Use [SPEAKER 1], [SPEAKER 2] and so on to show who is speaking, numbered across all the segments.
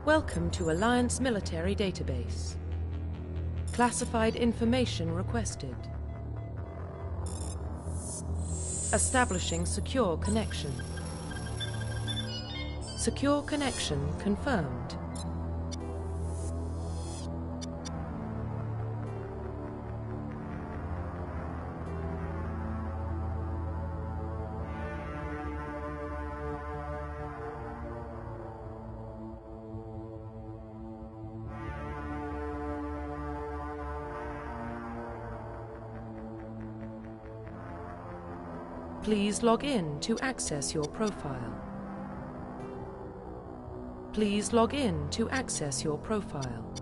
[SPEAKER 1] Welcome to Alliance Military Database. Classified information requested. Establishing secure connection. Secure connection confirmed. Please log in to access your profile. Please log in to access your profile.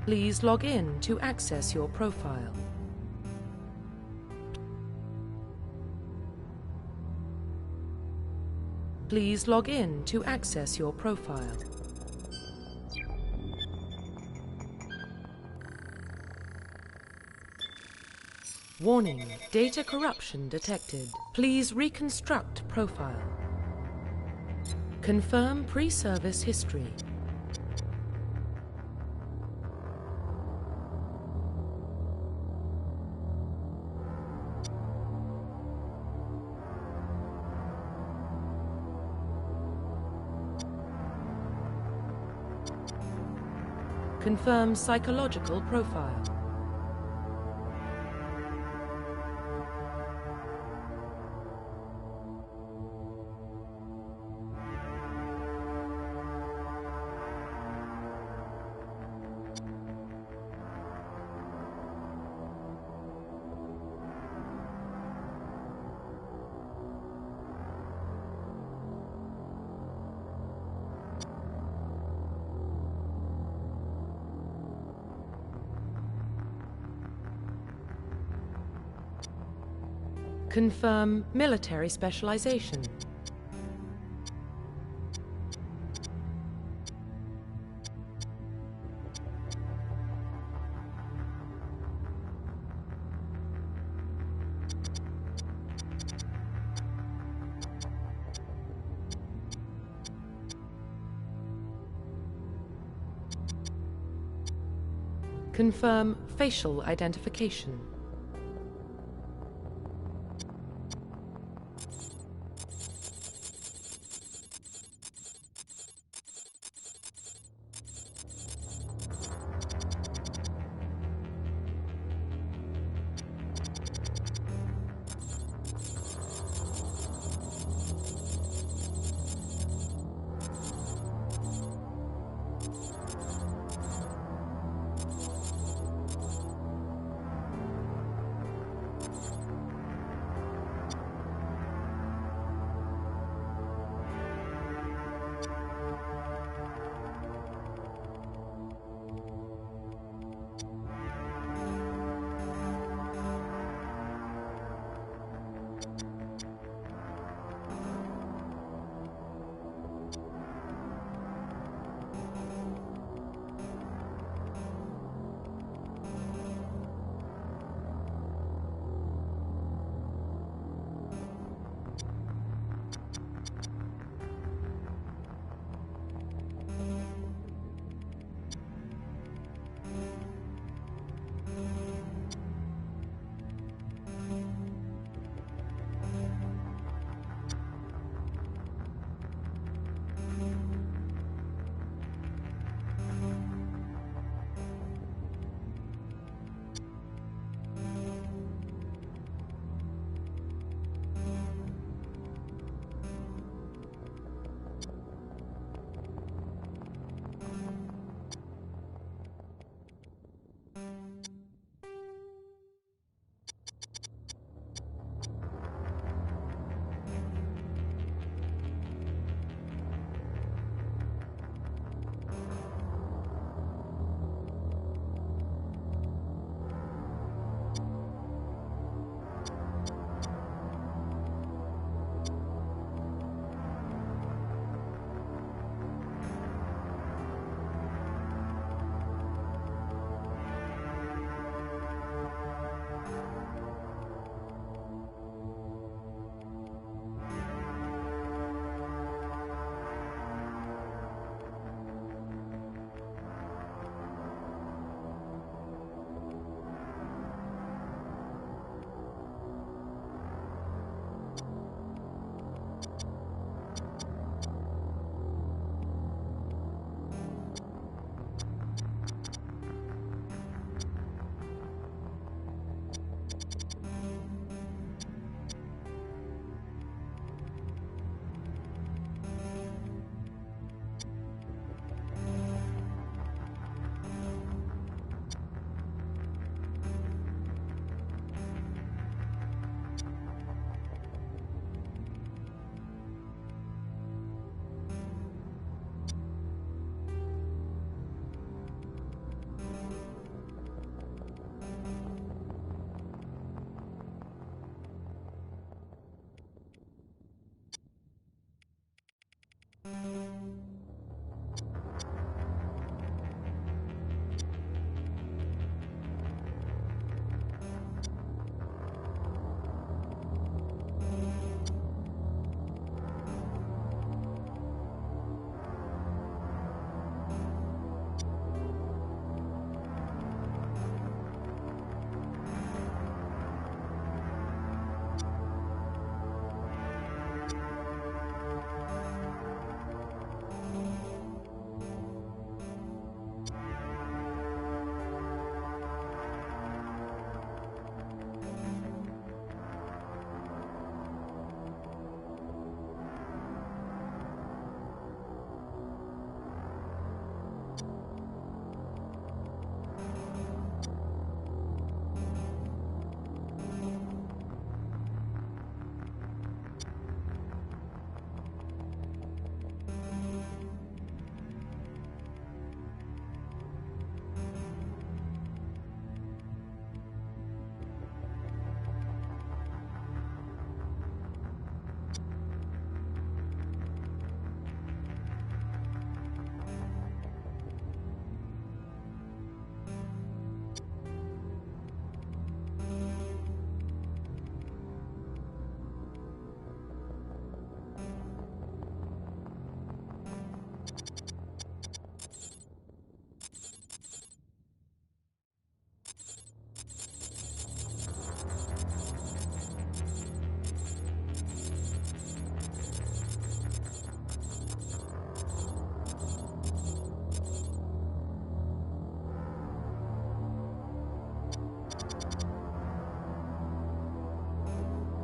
[SPEAKER 1] Please log in to access your profile. Please log in to access your profile. Warning, data corruption detected. Please reconstruct profile. Confirm pre-service history. Confirm psychological profile. Confirm military specialization. Confirm facial identification.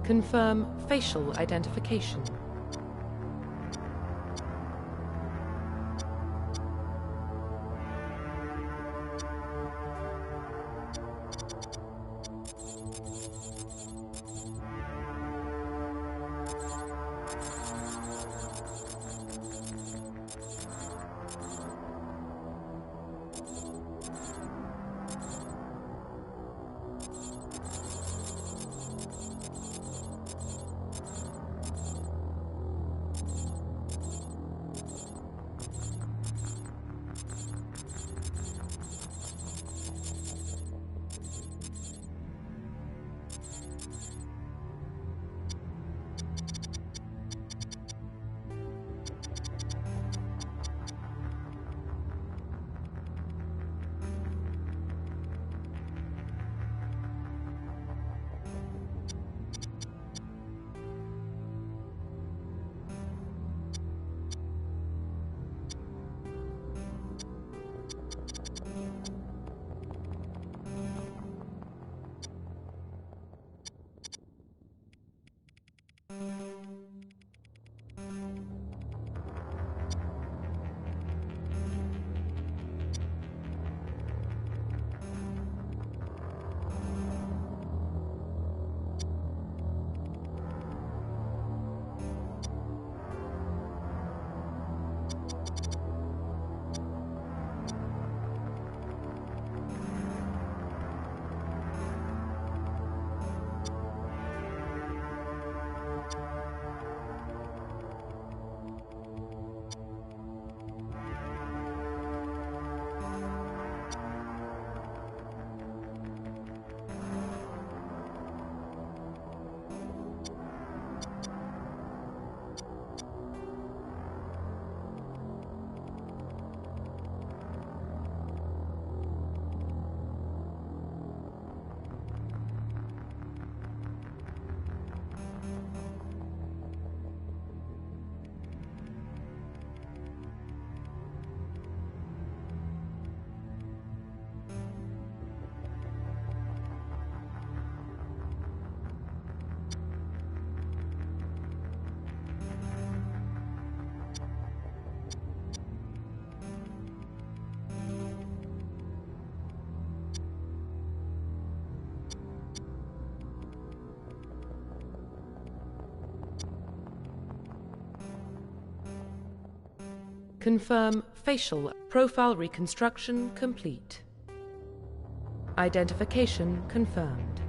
[SPEAKER 1] Confirm facial identification. Confirm facial profile reconstruction complete. Identification confirmed.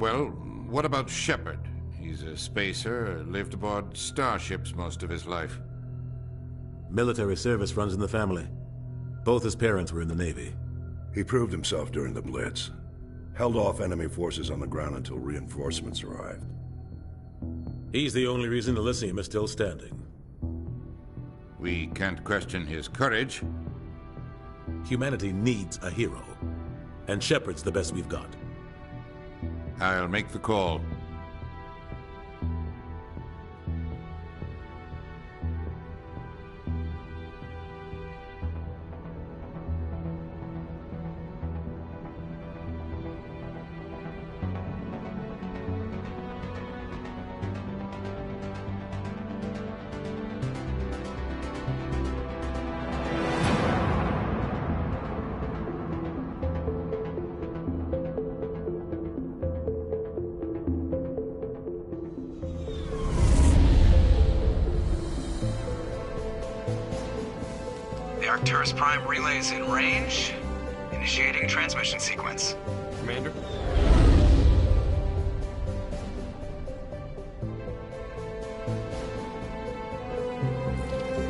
[SPEAKER 2] Well, what about Shepard? He's a spacer, lived aboard starships most of his life.
[SPEAKER 3] Military service runs in the family. Both his parents were in the Navy.
[SPEAKER 4] He proved himself during the Blitz. Held off enemy forces on the ground until reinforcements arrived.
[SPEAKER 3] He's the only reason Elysium is still standing.
[SPEAKER 2] We can't question his courage.
[SPEAKER 3] Humanity needs a hero. And Shepard's the best we've got.
[SPEAKER 2] I'll make the call.
[SPEAKER 5] Arcturus Prime relays in range. Initiating transmission sequence.
[SPEAKER 6] Commander?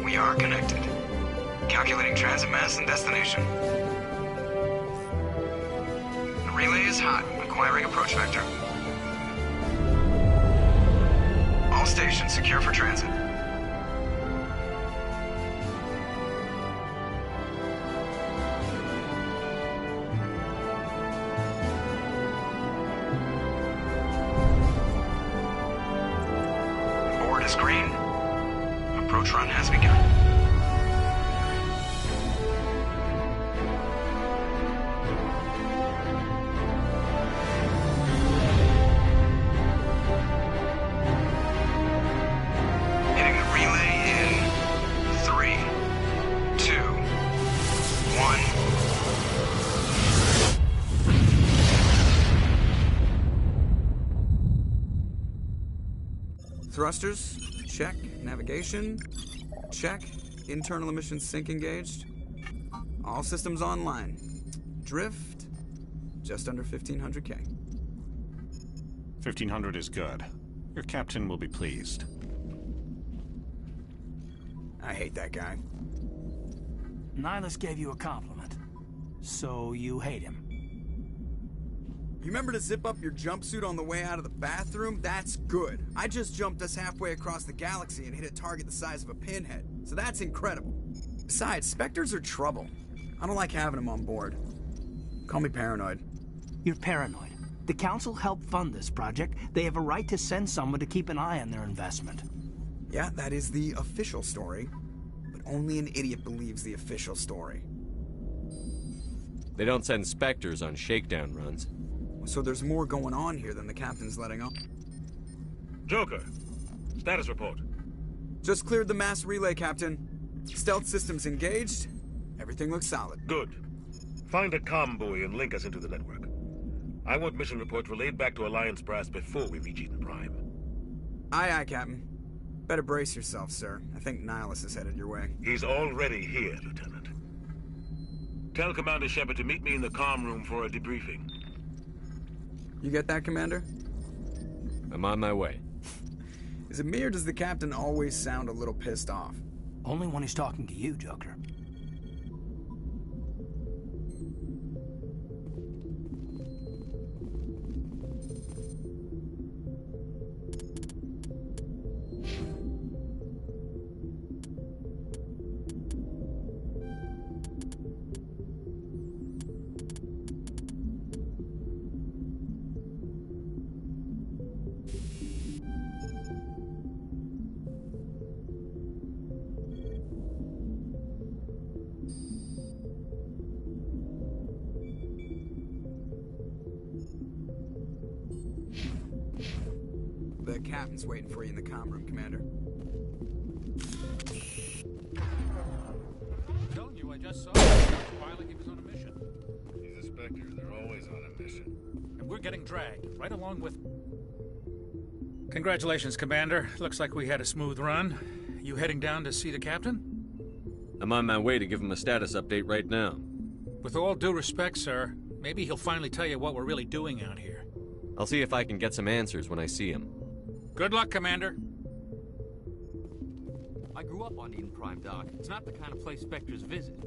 [SPEAKER 5] We are connected. Calculating transit mass and destination. The relay is hot. Acquiring approach vector. All stations secure for transit. Green. Approach run has begun. Hitting the relay in 3, 2, 1. Thrusters. Check. Navigation. Check. Internal emissions sync engaged. All systems online. Drift. Just under 1500K.
[SPEAKER 6] 1500 is good. Your captain will be pleased.
[SPEAKER 5] I hate that guy.
[SPEAKER 7] Nihilus gave you a compliment. So you hate him.
[SPEAKER 5] You remember to zip up your jumpsuit on the way out of the bathroom? That's good. I just jumped us halfway across the galaxy and hit a target the size of a pinhead. So that's incredible. Besides, Spectres are trouble. I don't like having them on board. Call me paranoid.
[SPEAKER 7] You're paranoid. The Council helped fund this project. They have a right to send someone to keep an eye on their investment.
[SPEAKER 5] Yeah, that is the official story. But only an idiot believes the official story.
[SPEAKER 8] They don't send Spectres on shakedown runs.
[SPEAKER 5] So there's more going on here than the captain's letting on.
[SPEAKER 9] Joker, status report.
[SPEAKER 5] Just cleared the mass relay, Captain. Stealth systems engaged. Everything looks solid.
[SPEAKER 9] Good. Find a comm buoy and link us into the network. I want mission reports relayed back to Alliance Brass before we reach Eden Prime.
[SPEAKER 5] Aye, aye, Captain. Better brace yourself, sir. I think Nihilus is headed your way.
[SPEAKER 9] He's already here, Lieutenant. Tell Commander Shepard to meet me in the comm room for a debriefing.
[SPEAKER 5] You get that, Commander?
[SPEAKER 8] I'm on my way.
[SPEAKER 5] Is it me or does the captain always sound a little pissed off?
[SPEAKER 7] Only when he's talking to you, Joker.
[SPEAKER 5] The captain's waiting for you in the comm room, Commander.
[SPEAKER 10] I'm telling you, I just saw him. Finally, he was on a mission.
[SPEAKER 4] He's a Spectre. They're always on a mission.
[SPEAKER 10] And we're getting dragged, right along with... Congratulations, Commander. Looks like we had a smooth run. You heading down to see the captain?
[SPEAKER 8] I'm on my way to give him a status update right now.
[SPEAKER 10] With all due respect, sir, maybe he'll finally tell you what we're really doing out here.
[SPEAKER 8] I'll see if I can get some answers when I see him.
[SPEAKER 10] Good luck, Commander.
[SPEAKER 11] I grew up on Eden Prime, Doc. It's not the kind of place Spectres visit.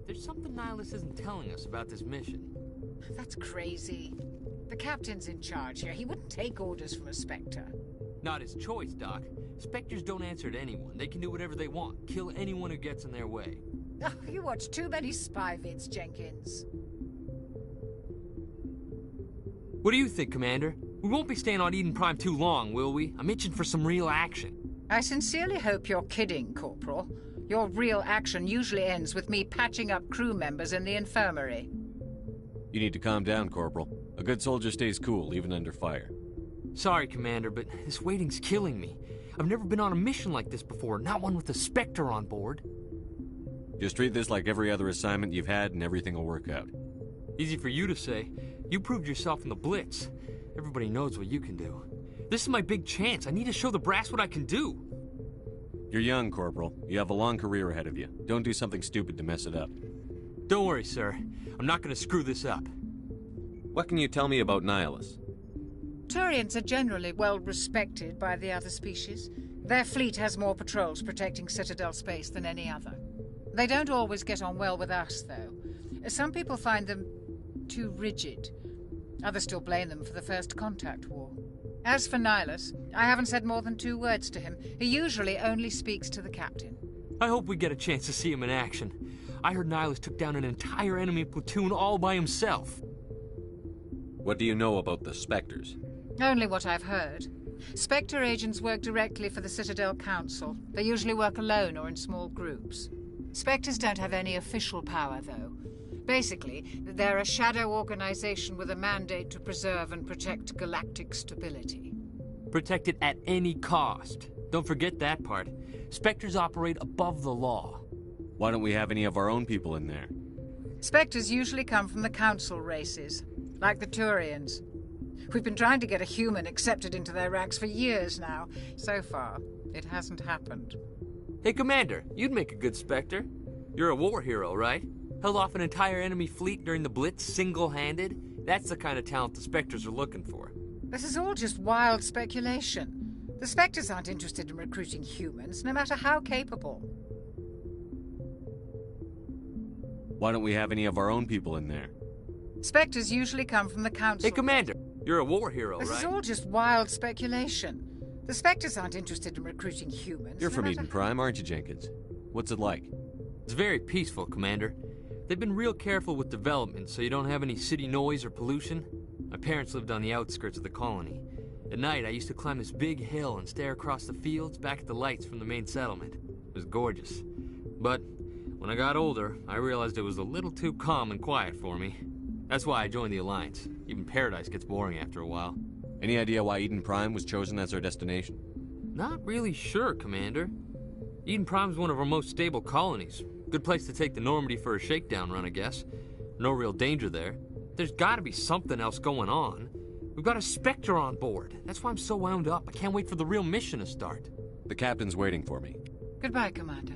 [SPEAKER 11] There's something Nihilus isn't telling us about this mission.
[SPEAKER 12] That's crazy. The captain's in charge here. He wouldn't take orders from a Spectre.
[SPEAKER 11] Not his choice, Doc. Spectres don't answer to anyone. They can do whatever they want. Kill anyone who gets in their way.
[SPEAKER 12] Oh, you watch too many spy vids, Jenkins.
[SPEAKER 11] What do you think, Commander? We won't be staying on Eden Prime too long, will we? I'm itching for some real action.
[SPEAKER 12] I sincerely hope you're kidding, Corporal. Your real action usually ends with me patching up crew members in the infirmary.
[SPEAKER 8] You need to calm down, Corporal. A good soldier stays cool, even under fire.
[SPEAKER 11] Sorry, Commander, but this waiting's killing me. I've never been on a mission like this before, not one with a Spectre on board.
[SPEAKER 8] Just treat this like every other assignment you've had and everything will work out.
[SPEAKER 11] Easy for you to say. You proved yourself in the Blitz. Everybody knows what you can do. This is my big chance. I need to show the brass what I can do.
[SPEAKER 8] You're young, Corporal. You have a long career ahead of you. Don't do something stupid to mess it up.
[SPEAKER 11] Don't worry, sir. I'm not gonna screw this up.
[SPEAKER 8] What can you tell me about Nihilus?
[SPEAKER 12] Turians are generally well respected by the other species. Their fleet has more patrols protecting Citadel space than any other. They don't always get on well with us, though. Some people find them too rigid. Others still blame them for the First Contact War. As for Nihilus, I haven't said more than 2 words to him. He usually only speaks to the captain.
[SPEAKER 11] I hope we get a chance to see him in action. I heard Nihilus took down an entire enemy platoon all by himself.
[SPEAKER 8] What do you know about the Spectres?
[SPEAKER 12] Only what I've heard. Spectre agents work directly for the Citadel Council. They usually work alone or in small groups. Spectres don't have any official power, though. Basically, they're a shadow organization with a mandate to preserve and protect galactic stability.
[SPEAKER 11] Protect it at any cost. Don't forget that part. Spectres operate above the law.
[SPEAKER 8] Why don't we have any of our own people in there?
[SPEAKER 12] Spectres usually come from the Council races, like the Turians. We've been trying to get a human accepted into their ranks for years now. So far, it hasn't happened.
[SPEAKER 11] Hey, Commander, you'd make a good Spectre. You're a war hero, right? Held off an entire enemy fleet during the Blitz single-handed? That's the kind of talent the Spectres are looking for.
[SPEAKER 12] This is all just wild speculation. The Spectres aren't interested in recruiting humans, no matter how capable.
[SPEAKER 8] Why don't we have any of our own people in there?
[SPEAKER 12] Spectres usually come from the Council.
[SPEAKER 11] Hey, Commander, you're a war hero, right?
[SPEAKER 12] This is all just wild speculation. The Spectres aren't interested in recruiting humans.
[SPEAKER 8] You're from Eden Prime, aren't you, Jenkins? What's it like?
[SPEAKER 11] It's very peaceful, Commander. They've been real careful with development, so you don't have any city noise or pollution. My parents lived on the outskirts of the colony. At night, I used to climb this big hill and stare across the fields back at the lights from the main settlement. It was gorgeous. But when I got older, I realized it was a little too calm and quiet for me. That's why I joined the Alliance. Even Paradise gets boring after a while.
[SPEAKER 8] Any idea why Eden Prime was chosen as our destination?
[SPEAKER 11] Not really sure, Commander. Eden Prime's one of our most stable colonies. Good place to take the Normandy for a shakedown run, I guess. No real danger there. There's gotta be something else going on. We've got a Spectre on board. That's why I'm so wound up. I can't wait for the real mission to start.
[SPEAKER 8] The captain's waiting for me.
[SPEAKER 12] Goodbye, Commander.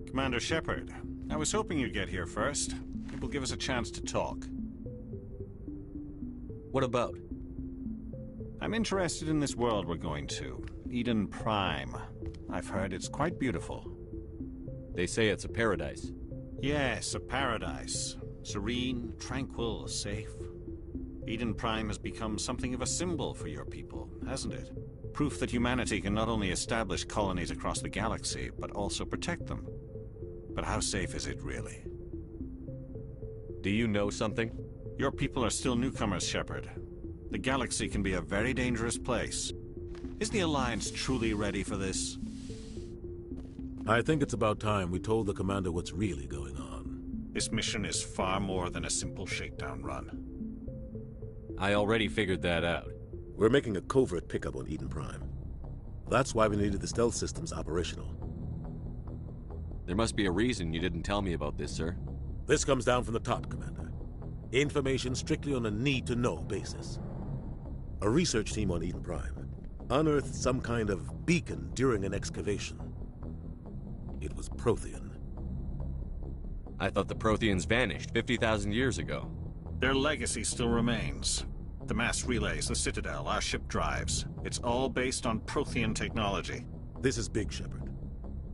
[SPEAKER 6] Commander Shepard, I was hoping you'd get here first. It will give us a chance to talk.
[SPEAKER 8] What about?
[SPEAKER 6] I'm interested in this world we're going to. Eden Prime. I've heard it's quite beautiful.
[SPEAKER 8] They say it's a paradise.
[SPEAKER 6] Yes, a paradise. Serene, tranquil, safe. Eden Prime has become something of a symbol for your people, hasn't it? Proof that humanity can not only establish colonies across the galaxy, but also protect them. But how safe is it, really?
[SPEAKER 8] Do you know something?
[SPEAKER 6] Your people are still newcomers, Shepard. The galaxy can be a very dangerous place. Is the Alliance truly ready for this?
[SPEAKER 3] I think it's about time we told the Commander what's really going on.
[SPEAKER 6] This mission is far more than a simple shakedown run.
[SPEAKER 8] I already figured that out.
[SPEAKER 3] We're making a covert pickup on Eden Prime. That's why we needed the stealth systems operational.
[SPEAKER 8] There must be a reason you didn't tell me about this, sir.
[SPEAKER 3] This comes down from the top, Commander. Information strictly on a need-to-know basis. A research team on Eden Prime unearthed some kind of beacon during an excavation. It was Prothean.
[SPEAKER 8] I thought the Protheans vanished 50,000 years ago.
[SPEAKER 6] Their legacy still remains. The mass relays, the Citadel, our ship drives. It's all based on Prothean technology.
[SPEAKER 3] This is big, Shepard.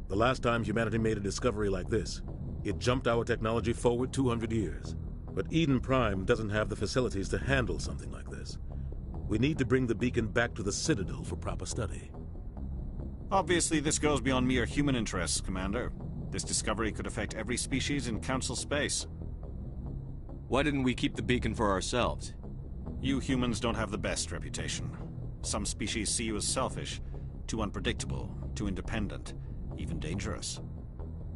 [SPEAKER 3] The last time humanity made a discovery like this, it jumped our technology forward 200 years. But Eden Prime doesn't have the facilities to handle something like this. We need to bring the beacon back to the Citadel for proper study.
[SPEAKER 6] Obviously, this goes beyond mere human interests, Commander. This discovery could affect every species in Council space.
[SPEAKER 8] Why didn't we keep the beacon for ourselves?
[SPEAKER 6] You humans don't have the best reputation. Some species see you as selfish, too unpredictable, too independent, even dangerous.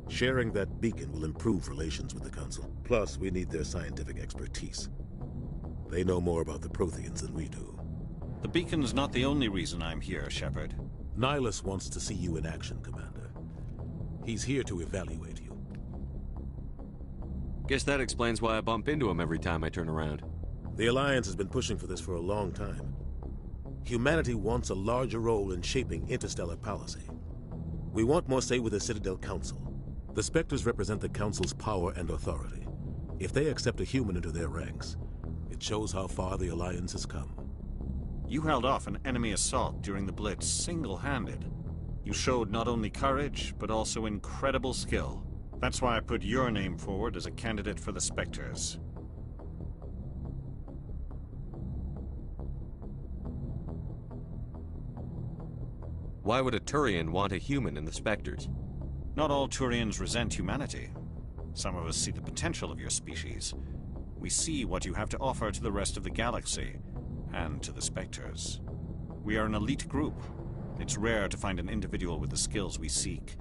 [SPEAKER 3] Sharing that beacon will improve relations with the Council. Plus, we need their scientific expertise. They know more about the Protheans than we do.
[SPEAKER 6] The beacon's not the only reason I'm here, Shepard.
[SPEAKER 3] Nihilus wants to see you in action, Commander. He's here to evaluate you.
[SPEAKER 8] Guess that explains why I bump into him every time I turn around.
[SPEAKER 3] The Alliance has been pushing for this for a long time. Humanity wants a larger role in shaping interstellar policy. We want more say with the Citadel Council. The Spectres represent the Council's power and authority. If they accept a human into their ranks, it shows how far the Alliance has come.
[SPEAKER 6] You held off an enemy assault during the Blitz single-handed. You showed not only courage, but also incredible skill. That's why I put your name forward as a candidate for the Spectres.
[SPEAKER 8] Why would a Turian want a human in the Spectres?
[SPEAKER 6] Not all Turians resent humanity. Some of us see the potential of your species. We see what you have to offer to the rest of the galaxy, and to the Spectres. We are an elite group. It's rare to find an individual with the skills we seek.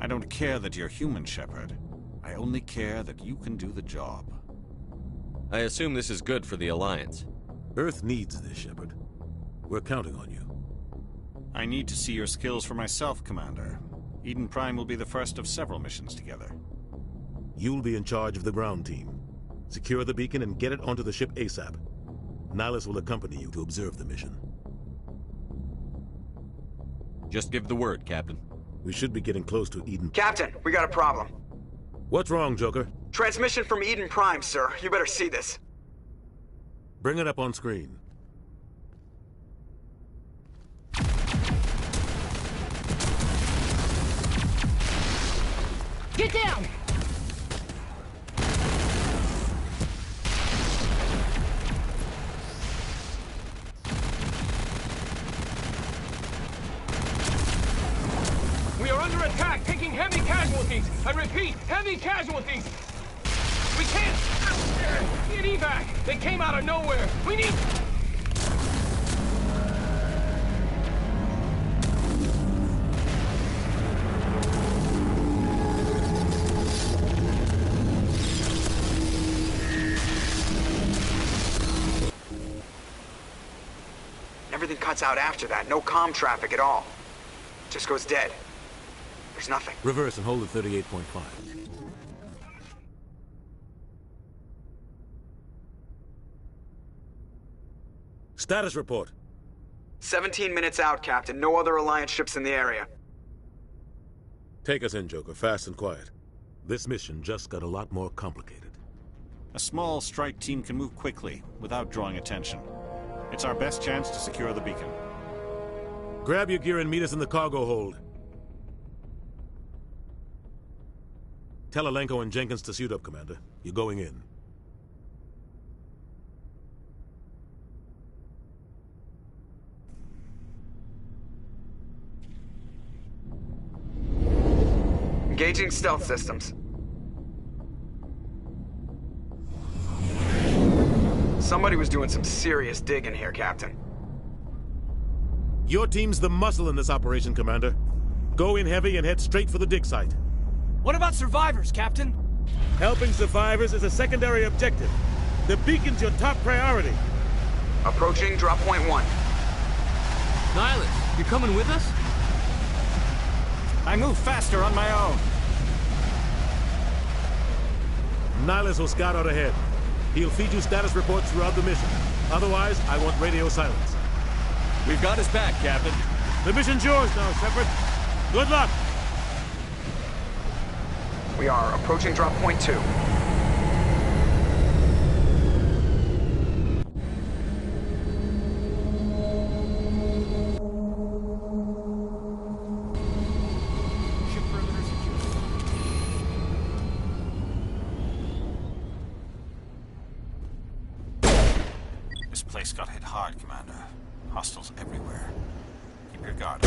[SPEAKER 6] I don't care that you're human, Shepard. I only care that you can do the job.
[SPEAKER 8] I assume this is good for the Alliance.
[SPEAKER 3] Earth needs this, Shepard. We're counting on you.
[SPEAKER 6] I need to see your skills for myself, Commander. Eden Prime will be the first of several missions together.
[SPEAKER 3] You'll be in charge of the ground team. Secure the beacon and get it onto the ship ASAP. Nihilus will accompany you to observe the mission.
[SPEAKER 8] Just give the word, Captain.
[SPEAKER 3] We should be getting close to Eden.
[SPEAKER 5] Captain, we got a problem.
[SPEAKER 3] What's wrong, Joker?
[SPEAKER 5] Transmission from Eden Prime, sir. You better see this.
[SPEAKER 3] Bring it up on screen.
[SPEAKER 13] Get down! We are under attack, taking heavy casualties. I repeat, heavy casualties. We can't get evac. They came out of nowhere. We need...
[SPEAKER 5] Everything cuts out after that. No comm traffic at all. Just goes dead. There's nothing.
[SPEAKER 3] Reverse and hold at 38.5. Status report.
[SPEAKER 5] 17 minutes out, Captain. No other Alliance ships in the area.
[SPEAKER 3] Take us in, Joker, fast and quiet. This mission just got a lot more complicated.
[SPEAKER 6] A small strike team can move quickly, without drawing attention. It's our best chance to secure the beacon.
[SPEAKER 3] Grab your gear and meet us in the cargo hold. Tell Alenko and Jenkins to suit up, Commander. You're going in.
[SPEAKER 5] Engaging stealth systems. Somebody was doing some serious digging here, Captain.
[SPEAKER 3] Your team's the muscle in this operation, Commander. Go in heavy and head straight for the dig site.
[SPEAKER 13] What about survivors, Captain?
[SPEAKER 3] Helping survivors is a secondary objective. The beacon's your top priority.
[SPEAKER 5] Approaching drop point 1.
[SPEAKER 11] Nihilus, you coming with us?
[SPEAKER 6] I move faster on my own.
[SPEAKER 3] Nihilus will scout out ahead. He'll feed you status reports throughout the mission. Otherwise, I want radio silence.
[SPEAKER 8] We've got his back, Captain.
[SPEAKER 3] The mission's yours now, Shepard. Good luck!
[SPEAKER 14] We are approaching drop point 2.
[SPEAKER 6] This place got hit hard, Commander. Hostiles everywhere. Keep your guard.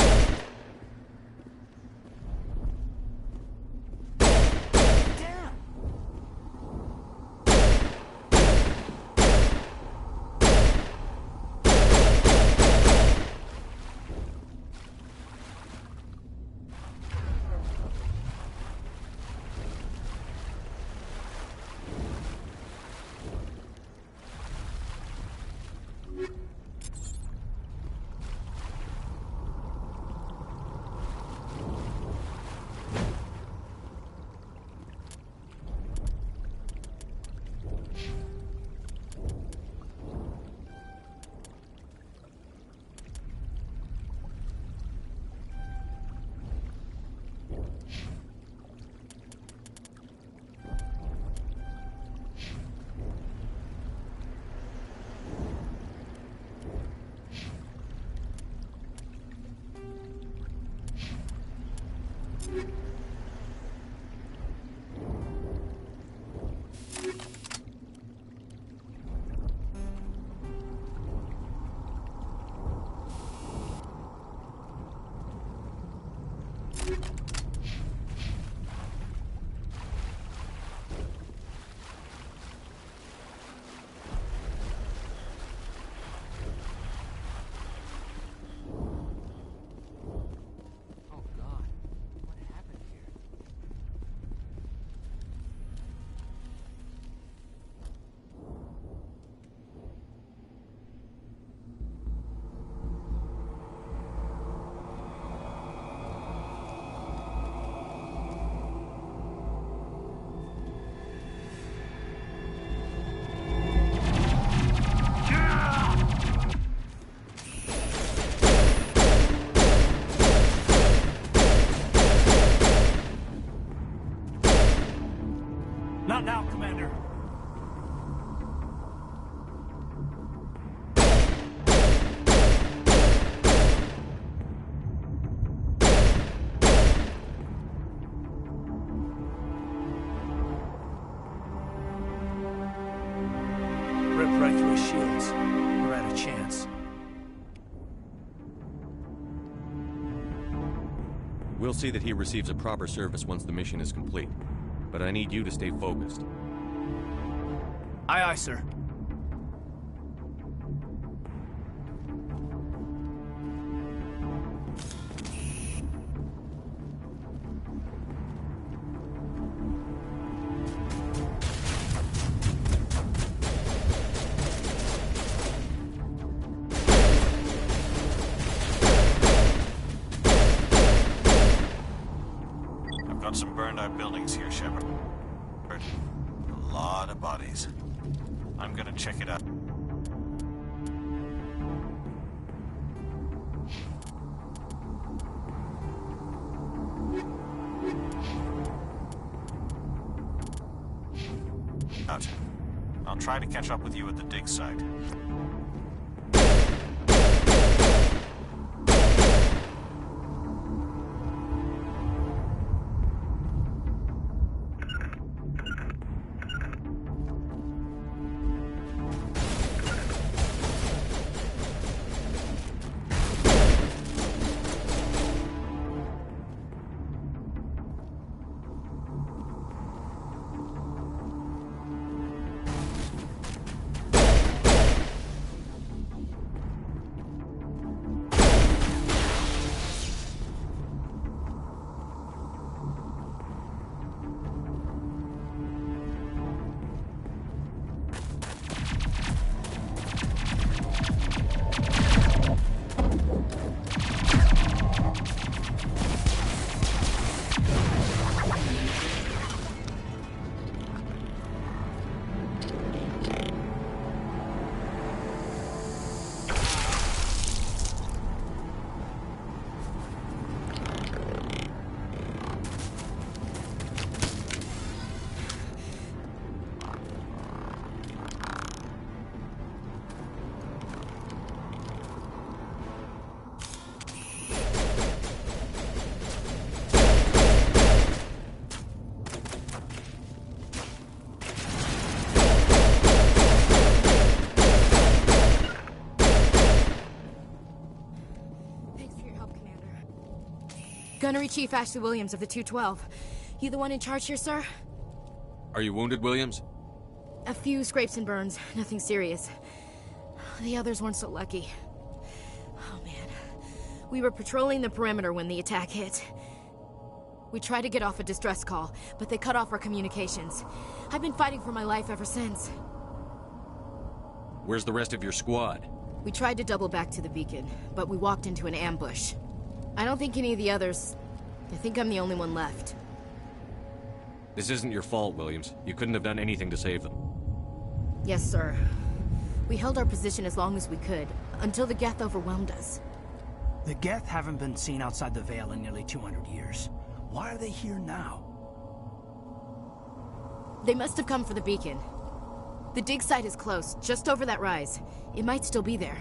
[SPEAKER 7] Not now, Commander.
[SPEAKER 10] Rip right through his shields. We're at a chance.
[SPEAKER 8] We'll see that he receives a proper service once the mission is complete. But I need you to stay focused.
[SPEAKER 7] Aye, aye, sir.
[SPEAKER 6] I've got some burned out buildings here, Shepard. A lot of bodies. I'm gonna check it out. I'll try to catch up with you at the dig site.
[SPEAKER 14] Gunnery Chief Ashley Williams of the 212. You the one in charge here, sir?
[SPEAKER 8] Are you wounded, Williams?
[SPEAKER 14] A few scrapes and burns, nothing serious. The others weren't so lucky. Oh man. We were patrolling the perimeter when the attack hit. We tried to get off a distress call, but they cut off our communications. I've been fighting for my life ever since.
[SPEAKER 8] Where's the rest of your squad?
[SPEAKER 14] We tried to double back to the beacon, but we walked into an ambush. I don't think any of the others... I think I'm the only one left.
[SPEAKER 8] This isn't your fault, Williams. You couldn't have done anything to save them.
[SPEAKER 14] Yes, sir. We held our position as long as we could, until the Geth overwhelmed us.
[SPEAKER 7] The Geth haven't been seen outside the Veil in nearly 200 years. Why are they here now?
[SPEAKER 14] They must have come for the beacon. The dig site is close, just over that rise. It might still be there.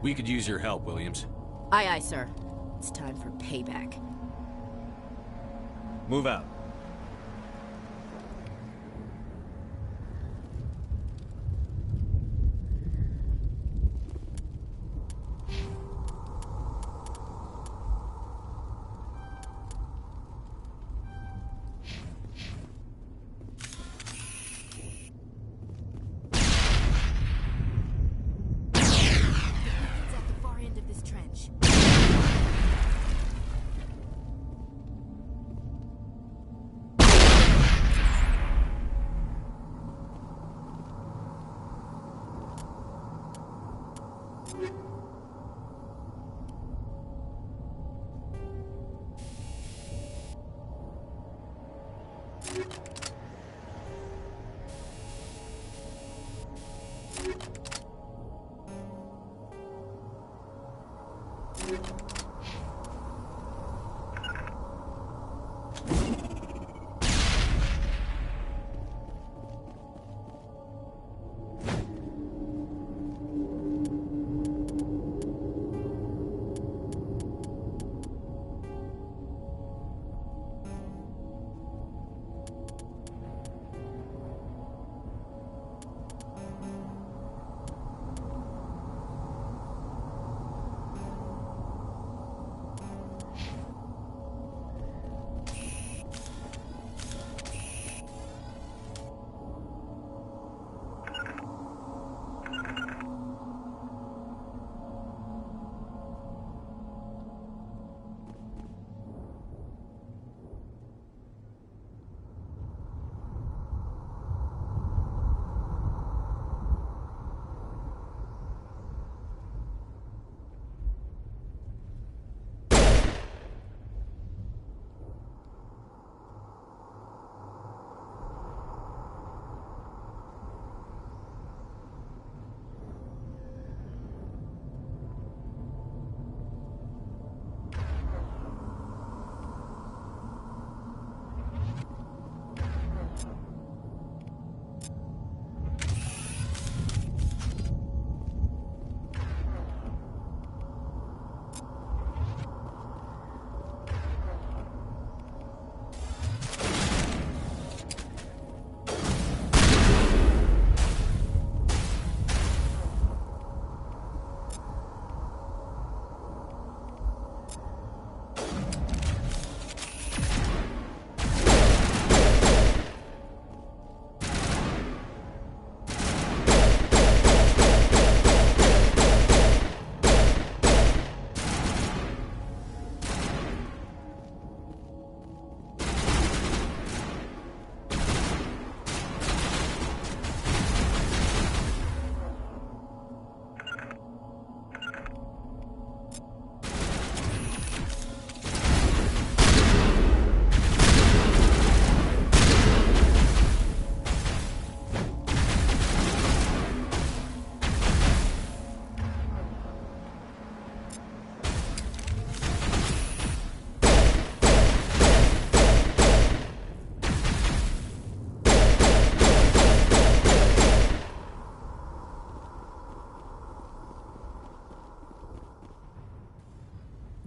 [SPEAKER 8] We could use your help, Williams.
[SPEAKER 14] Aye, aye, sir. It's time for payback.
[SPEAKER 8] Move out.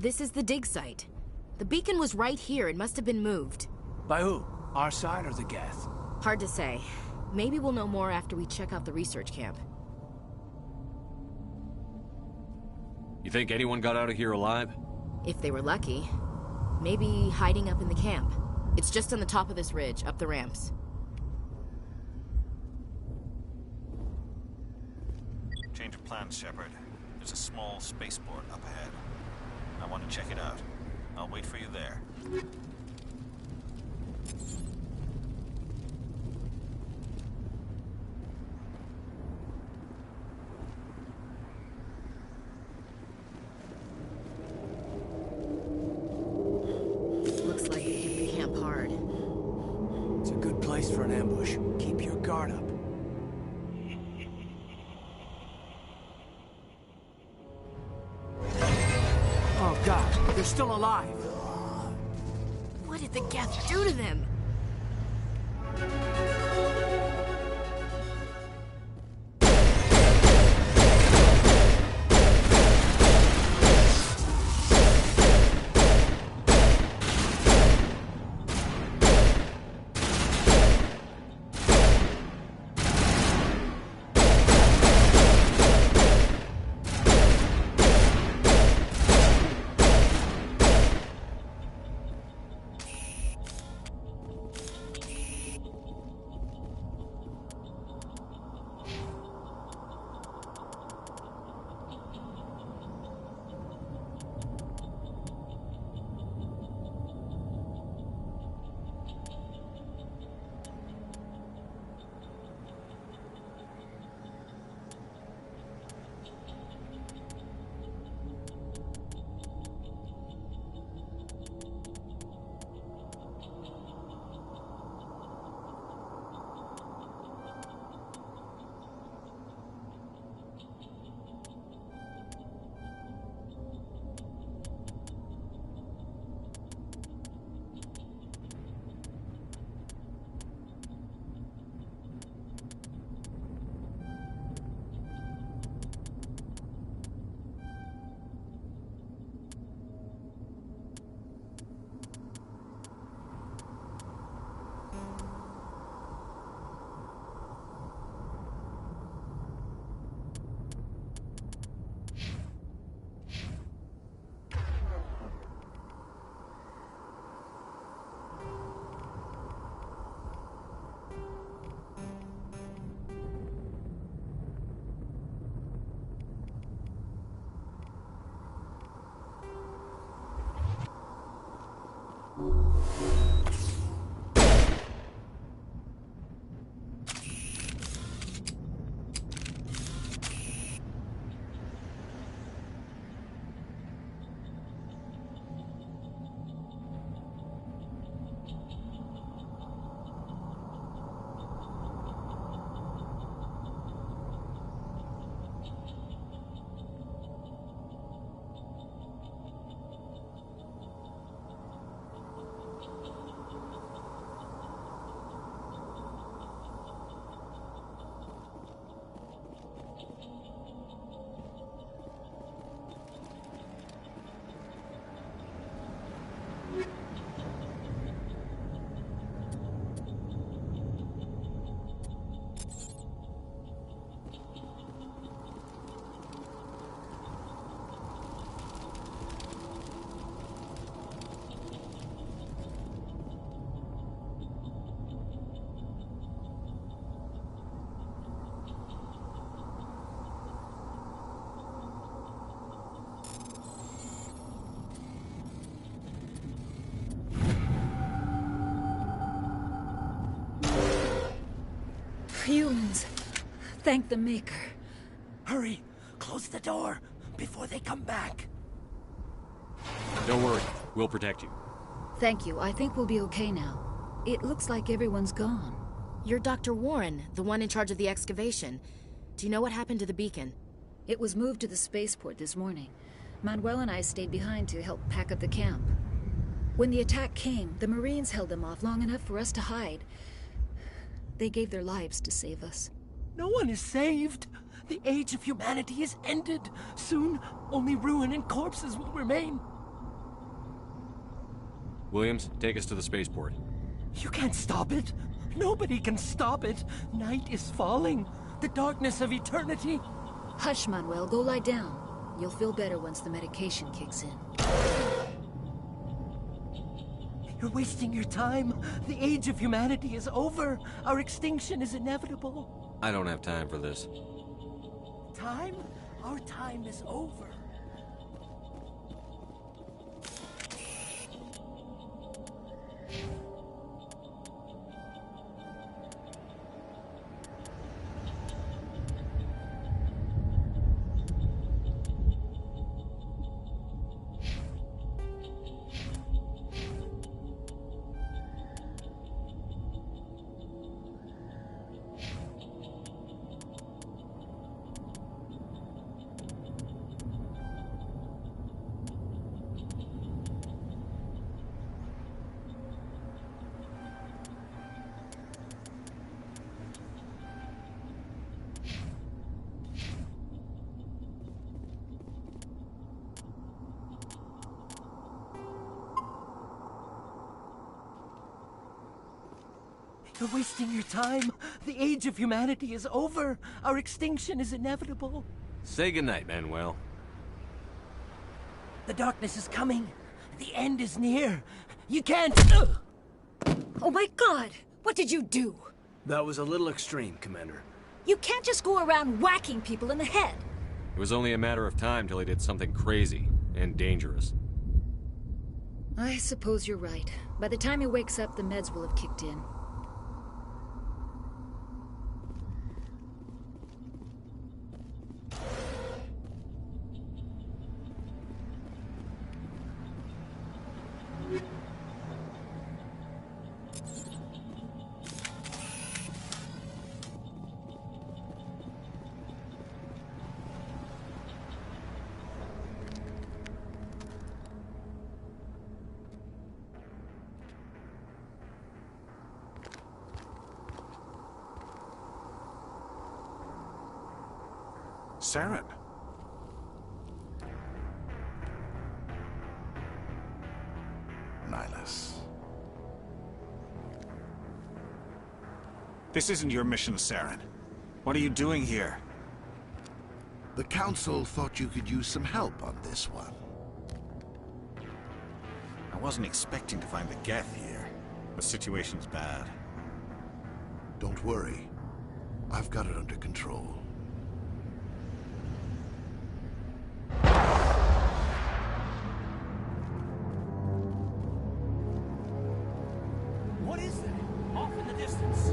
[SPEAKER 14] This is the dig site. The beacon was right here. It must have been moved.
[SPEAKER 7] By who? Our side or the Geth?
[SPEAKER 14] Hard to say. Maybe we'll know more after we check out the research camp.
[SPEAKER 8] You think anyone got out of here alive?
[SPEAKER 14] If they were lucky. Maybe hiding up in the camp. It's just on the top of this ridge, up the ramps.
[SPEAKER 6] Change of plans, Shepard. There's a small spaceport up ahead. I want to check it out. I'll wait for you there.
[SPEAKER 14] Looks like they hit the camp hard.
[SPEAKER 7] It's a good place for an ambush. Keep your guard up. Oh god, they're still alive.
[SPEAKER 14] What did the Geth do to them?
[SPEAKER 15] Humans. Thank the Maker.
[SPEAKER 7] Hurry! Close the door before they come back.
[SPEAKER 8] Don't worry. We'll protect you.
[SPEAKER 15] Thank you. I think we'll be okay now. It looks like everyone's gone.
[SPEAKER 14] You're Dr. Warren, the one in charge of the excavation. Do you know what happened to the beacon?
[SPEAKER 15] It was moved to the spaceport this morning. Manuel and I stayed behind to help pack up the camp. When the attack came, the Marines held them off long enough for us to hide. They gave their lives to save us.
[SPEAKER 7] No one is saved. The age of humanity is ended. Soon, only ruin and corpses will remain.
[SPEAKER 8] Williams, take us to the spaceport.
[SPEAKER 7] You can't stop it. Nobody can stop it. Night is falling. The darkness of eternity.
[SPEAKER 15] Hush, Manuel. Go lie down. You'll feel better once the medication kicks in.
[SPEAKER 16] You're wasting your time. The age of humanity is over. Our extinction is inevitable.
[SPEAKER 8] I don't have time for this.
[SPEAKER 16] Time? Our time is over. You're wasting your time. The age of humanity is over. Our extinction is inevitable.
[SPEAKER 8] Say goodnight, Manuel.
[SPEAKER 16] The darkness is coming. The end is near. You can't...
[SPEAKER 15] Oh my God! What did you do?
[SPEAKER 7] That was a little extreme, Commander.
[SPEAKER 15] You can't just go around whacking people in the head.
[SPEAKER 8] It was only a matter of time till he did something crazy and dangerous.
[SPEAKER 15] I suppose you're right. By the time he wakes up, the meds will have kicked in.
[SPEAKER 17] Saren. Nihlus.
[SPEAKER 6] This isn't your mission, Saren. What are you doing here?
[SPEAKER 17] The Council thought you could use some help on this one.
[SPEAKER 6] I wasn't expecting to find the Geth here. The situation's bad.
[SPEAKER 17] Don't worry. I've got it under control.
[SPEAKER 16] What is that? Off in the distance.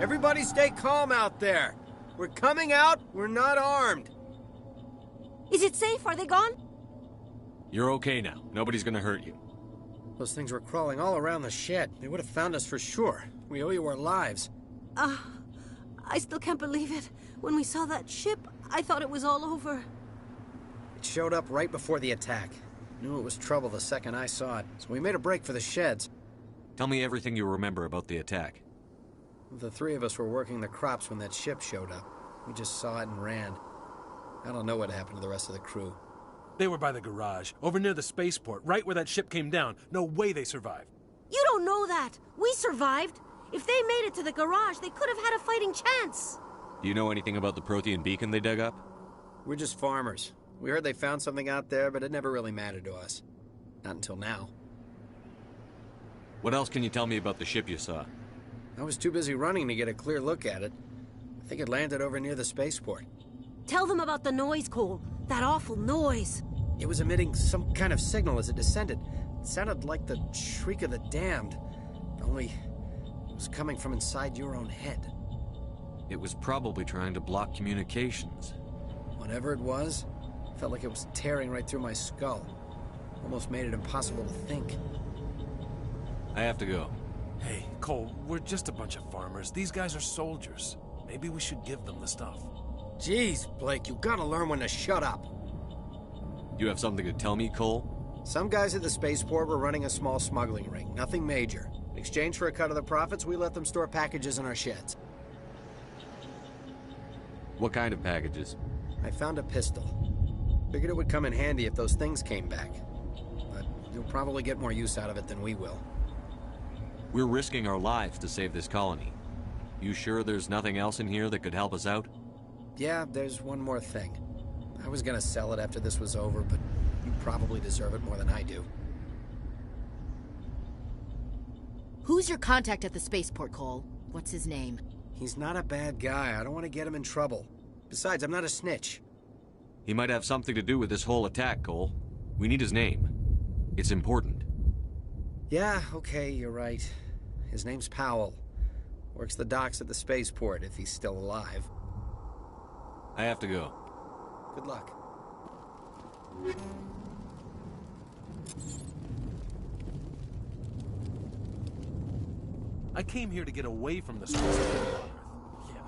[SPEAKER 18] Everybody stay calm out there. We're coming out, we're not armed.
[SPEAKER 19] Is it safe? Are they gone?
[SPEAKER 8] You're okay now. Nobody's gonna hurt you.
[SPEAKER 18] Those things were crawling all around the shed. They would have found us for sure. We owe you our lives.
[SPEAKER 19] I still can't believe it. When we saw that ship, I thought it was all over.
[SPEAKER 18] It showed up right before the attack. Knew it was trouble the second I saw it, so we made a break for the sheds.
[SPEAKER 8] Tell me everything you remember about the attack.
[SPEAKER 18] The three of us were working the crops when that ship showed up. We just saw it and ran. I don't know what happened to the rest of the crew.
[SPEAKER 20] They were by the garage, over near the spaceport, right where that ship came down. No way they survived.
[SPEAKER 19] You don't know that. We survived. If they made it to the garage, they could have had a fighting chance.
[SPEAKER 8] Do you know anything about the Prothean beacon they dug up?
[SPEAKER 18] We're just farmers. We heard they found something out there, but it never really mattered to us. Not until now.
[SPEAKER 8] What else can you tell me about the ship you saw?
[SPEAKER 18] I was too busy running to get a clear look at it. I think it landed over near the spaceport.
[SPEAKER 19] Tell them about the noise, Cole. That awful noise.
[SPEAKER 18] It was emitting some kind of signal as it descended. It sounded like the shriek of the damned. Only it was coming from inside your own head.
[SPEAKER 8] It was probably trying to block communications.
[SPEAKER 18] Whatever it was, felt like it was tearing right through my skull. Almost made it impossible to think.
[SPEAKER 8] I have to go.
[SPEAKER 20] Hey, Cole, we're just a bunch of farmers. These guys are soldiers. Maybe we should give them the stuff.
[SPEAKER 18] Jeez, Blake, you gotta learn when to shut up.
[SPEAKER 8] You have something to tell me, Cole?
[SPEAKER 18] Some guys at the spaceport were running a small smuggling ring, nothing major. In exchange for a cut of the profits, we let them store packages in our sheds.
[SPEAKER 8] What kind of packages?
[SPEAKER 18] I found a pistol. Figured it would come in handy if those things came back. But you'll probably get more use out of it than we will.
[SPEAKER 8] We're risking our lives to save this colony. You sure there's nothing else in here that could help us out?
[SPEAKER 18] Yeah, there's one more thing. I was gonna sell it after this was over, but you probably deserve it more than I do.
[SPEAKER 14] Who's your contact at the spaceport, Cole? What's his name?
[SPEAKER 18] He's not a bad guy. I don't want to get him in trouble. Besides, I'm not a snitch.
[SPEAKER 8] He might have something to do with this whole attack, Cole. We need his name. It's important.
[SPEAKER 18] Yeah, okay, you're right. His name's Powell. Works the docks at the spaceport, if he's still alive.
[SPEAKER 8] I have to go.
[SPEAKER 18] Good luck.
[SPEAKER 20] I came here to get away from the stress of living on Earth. Yeah.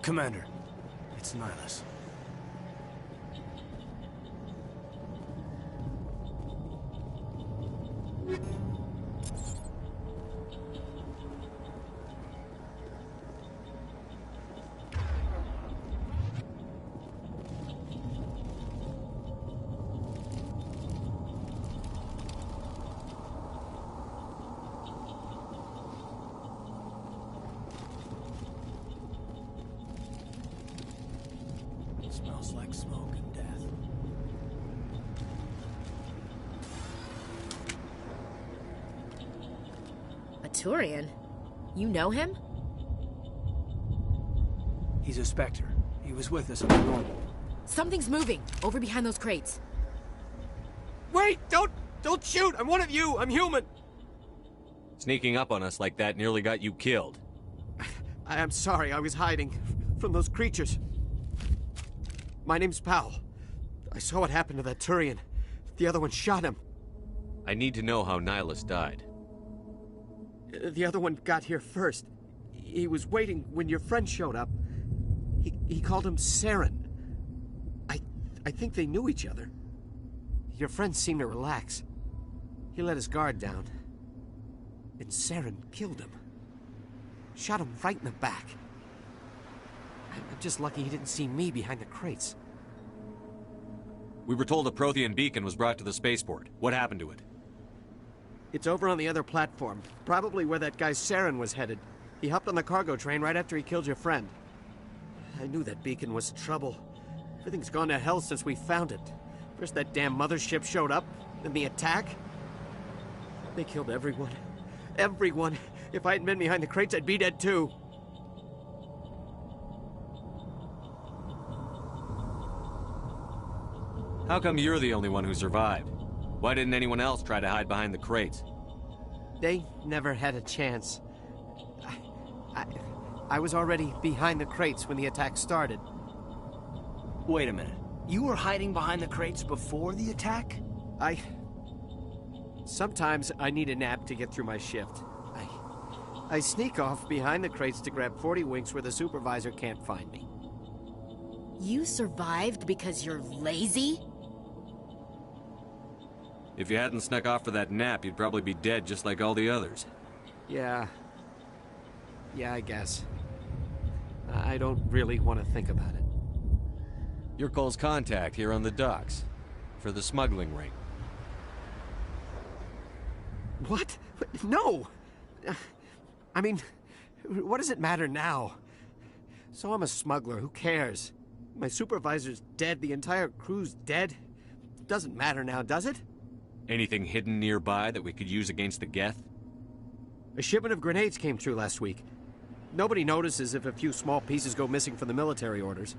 [SPEAKER 20] Commander, it's Nihlus.
[SPEAKER 16] smells like smoke and death.
[SPEAKER 14] A Turian? You know him?
[SPEAKER 16] He's a Spectre. He was with us on the normal.
[SPEAKER 14] Something's moving, over behind those crates.
[SPEAKER 18] Wait! Don't shoot! I'm one of you! I'm human!
[SPEAKER 8] Sneaking up on us like that nearly got you killed.
[SPEAKER 18] I'm sorry, I was hiding from those creatures. My name's Powell. I saw what happened to that Turian. The other one shot him.
[SPEAKER 8] I need to know how Nihilus died.
[SPEAKER 18] The other one got here first. He was waiting when your friend showed up. He called him Saren. I think they knew each other. Your friend seemed to relax. He let his guard down. And Saren killed him. Shot him right in the back. I'm just lucky he didn't see me behind the crates.
[SPEAKER 8] We were told a Prothean beacon was brought to the spaceport. What happened to it?
[SPEAKER 18] It's over on the other platform. Probably where that guy Saren was headed. He hopped on the cargo train right after he killed your friend. I knew that beacon was trouble. Everything's gone to hell since we found it. First that damn mothership showed up, then the attack. They killed everyone. Everyone. If I hadn't been behind the crates, I'd be dead too.
[SPEAKER 8] How come you're the only one who survived? Why didn't anyone else try to hide behind the crates?
[SPEAKER 18] They never had a chance. I was already behind the crates when the attack started.
[SPEAKER 7] Wait a minute. You were hiding behind the crates before the attack?
[SPEAKER 18] Sometimes I need a nap to get through my shift. I sneak off behind the crates to grab 40 winks where the supervisor can't find me.
[SPEAKER 14] You survived because you're lazy?
[SPEAKER 8] If you hadn't snuck off for that nap, you'd probably be dead just like all the others.
[SPEAKER 18] Yeah, I guess. I don't really want to think about it.
[SPEAKER 8] You're Cole's contact here on the docks. For the smuggling ring.
[SPEAKER 18] What? No! I mean, what does it matter now? So I'm a smuggler, who cares? My supervisor's dead, the entire crew's dead. Doesn't matter now, does it?
[SPEAKER 8] Anything hidden nearby that we could use against the Geth?
[SPEAKER 18] A shipment of grenades came through last week. Nobody notices if a few small pieces go missing from the military orders.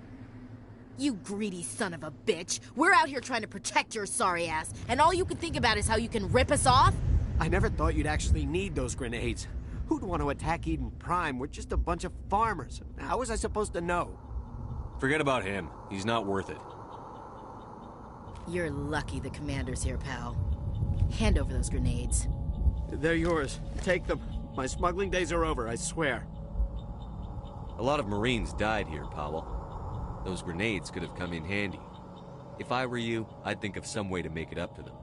[SPEAKER 14] You greedy son of a bitch. We're out here trying to protect your sorry ass, and all you can think about is how you can rip us off?
[SPEAKER 18] I never thought you'd actually need those grenades. Who'd want to attack Eden Prime? We're just a bunch of farmers. How was I supposed to know?
[SPEAKER 8] Forget about him. He's not worth it.
[SPEAKER 14] You're lucky the commander's here, pal. Hand over those grenades.
[SPEAKER 18] They're yours. Take them. My smuggling days are over, I swear.
[SPEAKER 8] A lot of Marines died here, Powell. Those grenades could have come in handy. If I were you, I'd think of some way to make it up to them.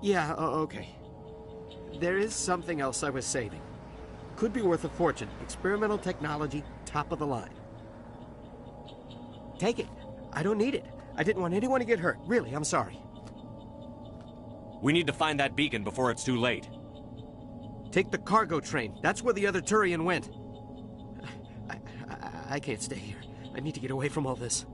[SPEAKER 18] Yeah, okay. There is something else I was saving. Could be worth a fortune. Experimental technology, top of the line. Take it. I don't need it. I didn't want anyone to get hurt. Really, I'm sorry.
[SPEAKER 8] We need to find that beacon before it's too late.
[SPEAKER 18] Take the cargo train. That's where the other Turian went. I can't stay here. I need to get away from all this.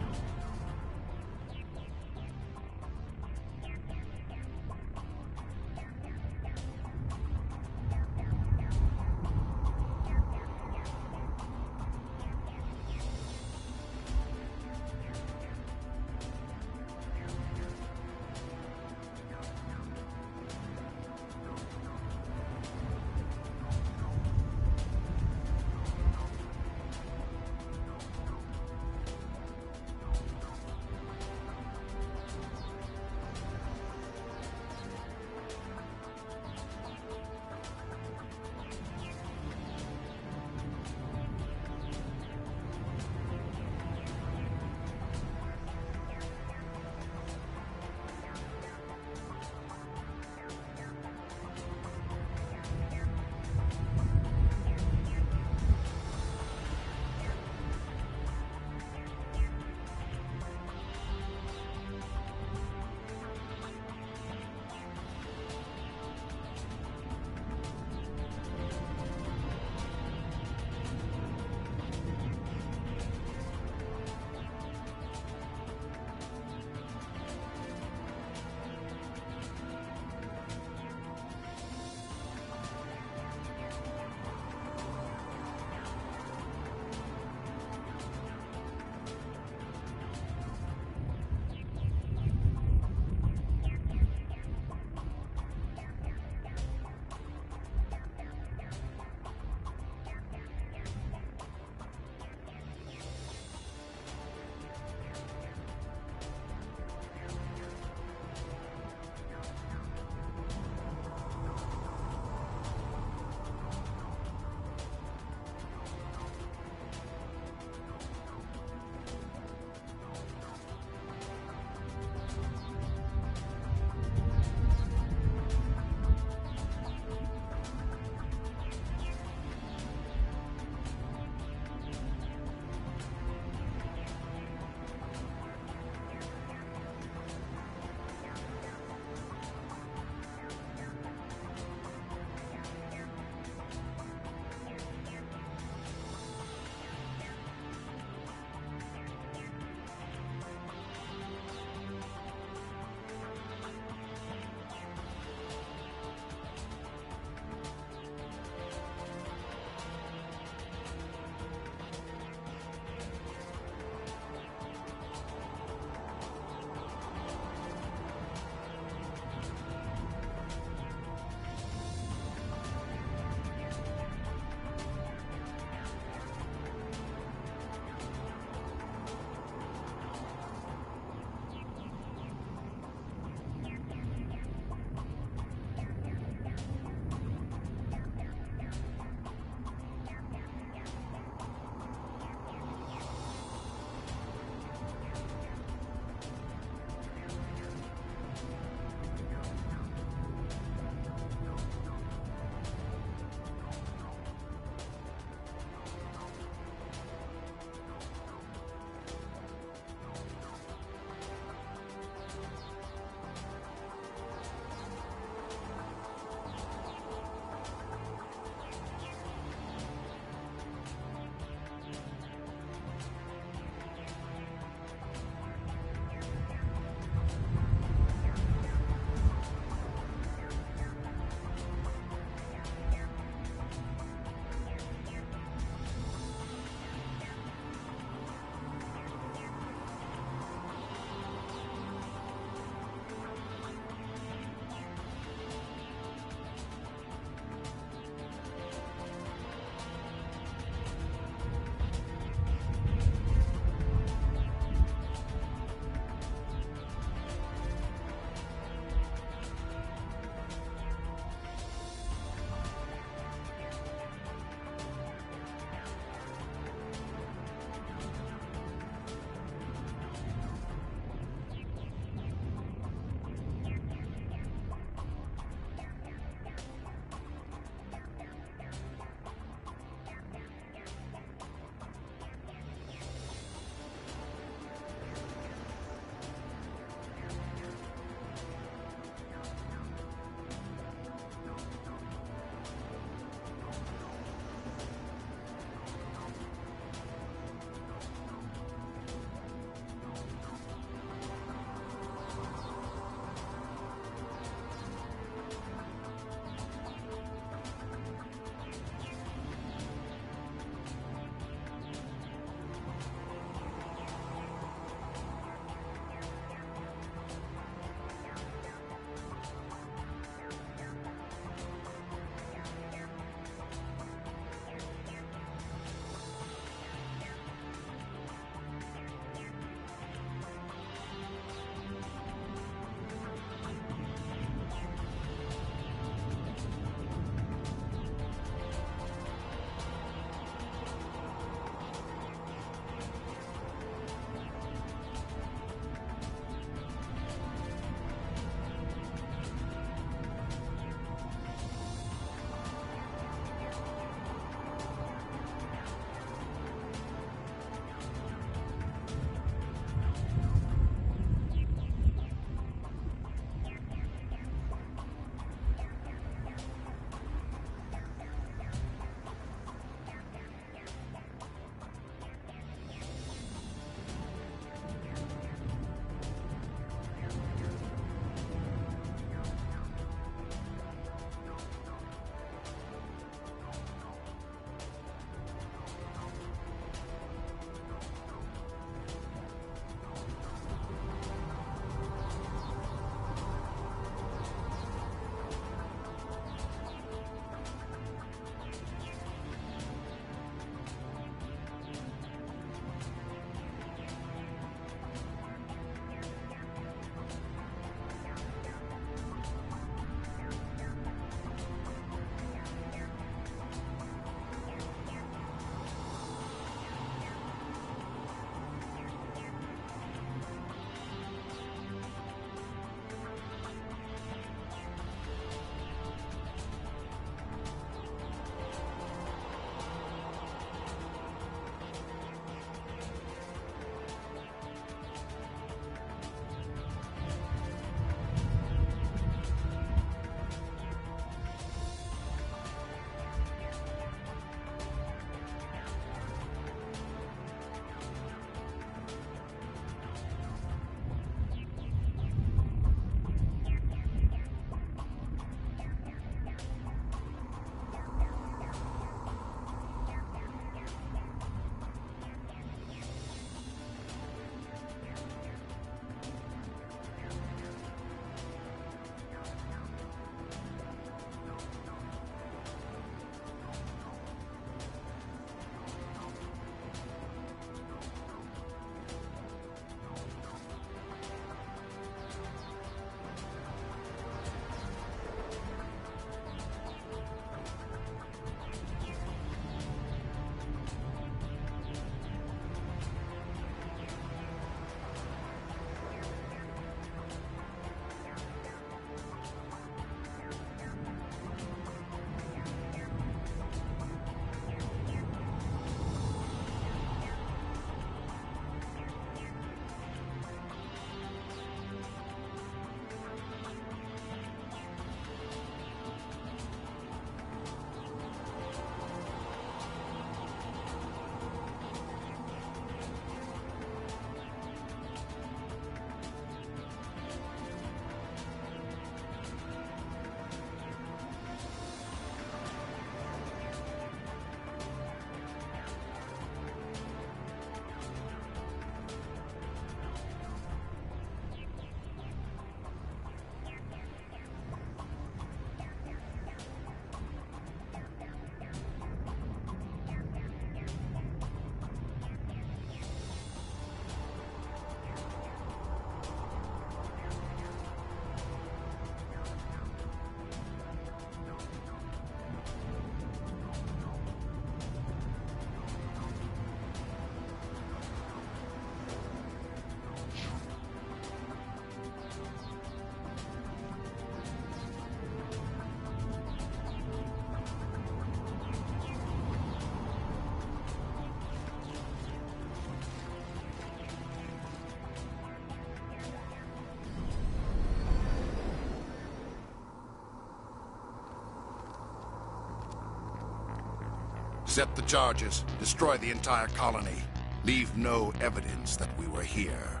[SPEAKER 17] Set the charges. Destroy the entire colony. Leave no evidence that we were here.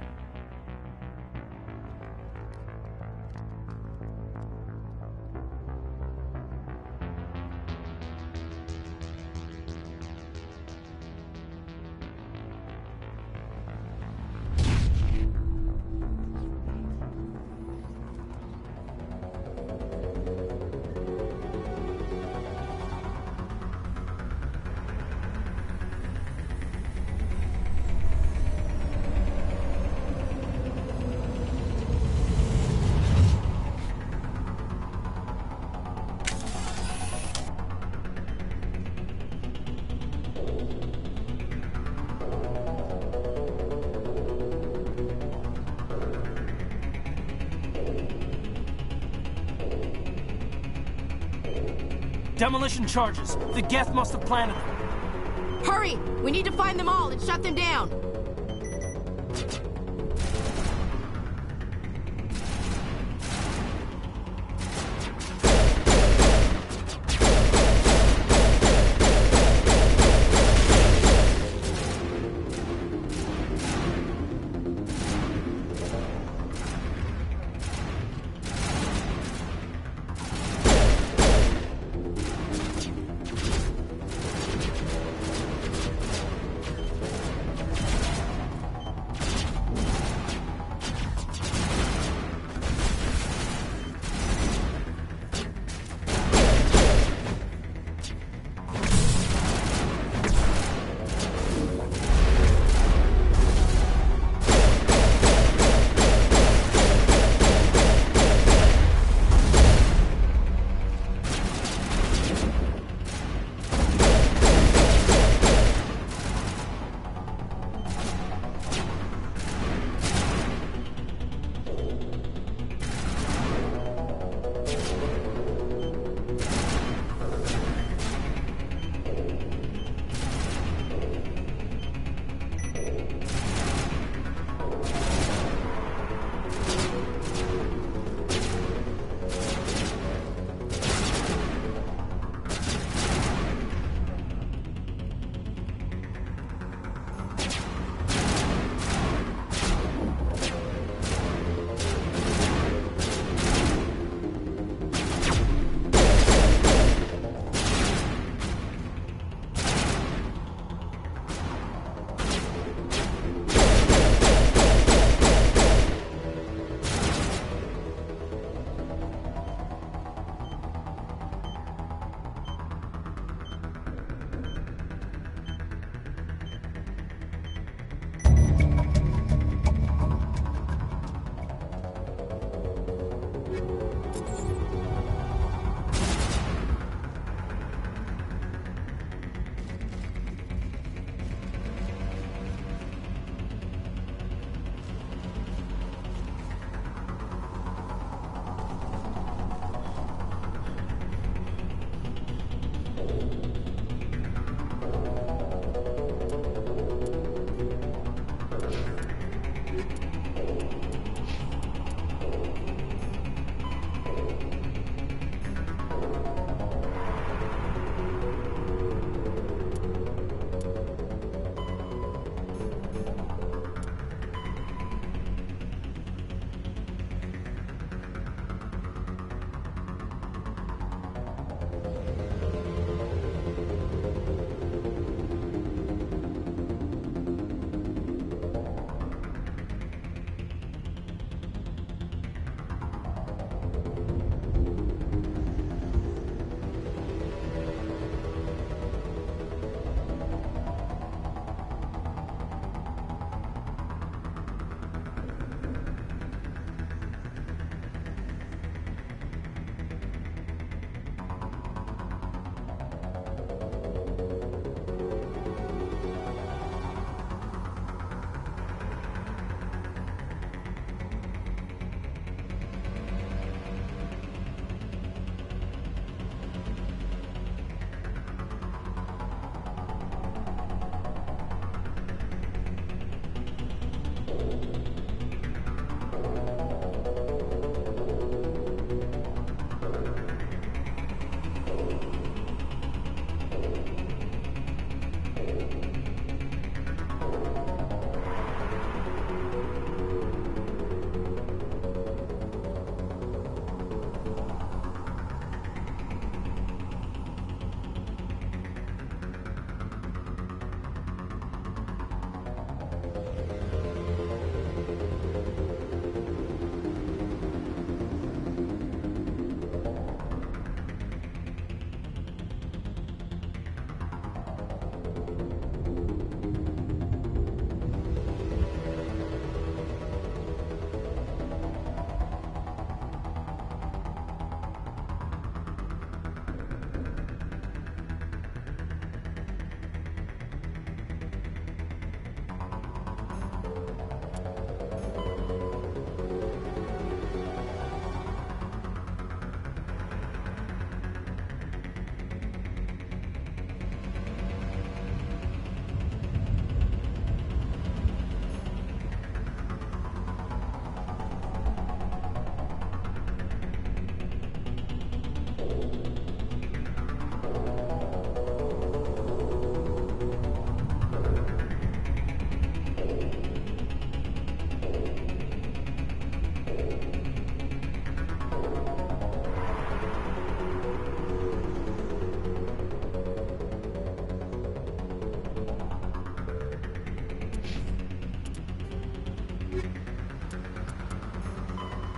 [SPEAKER 16] Demolition charges. The Geth must have planted them.
[SPEAKER 14] Hurry! We need to find them all and shut them down.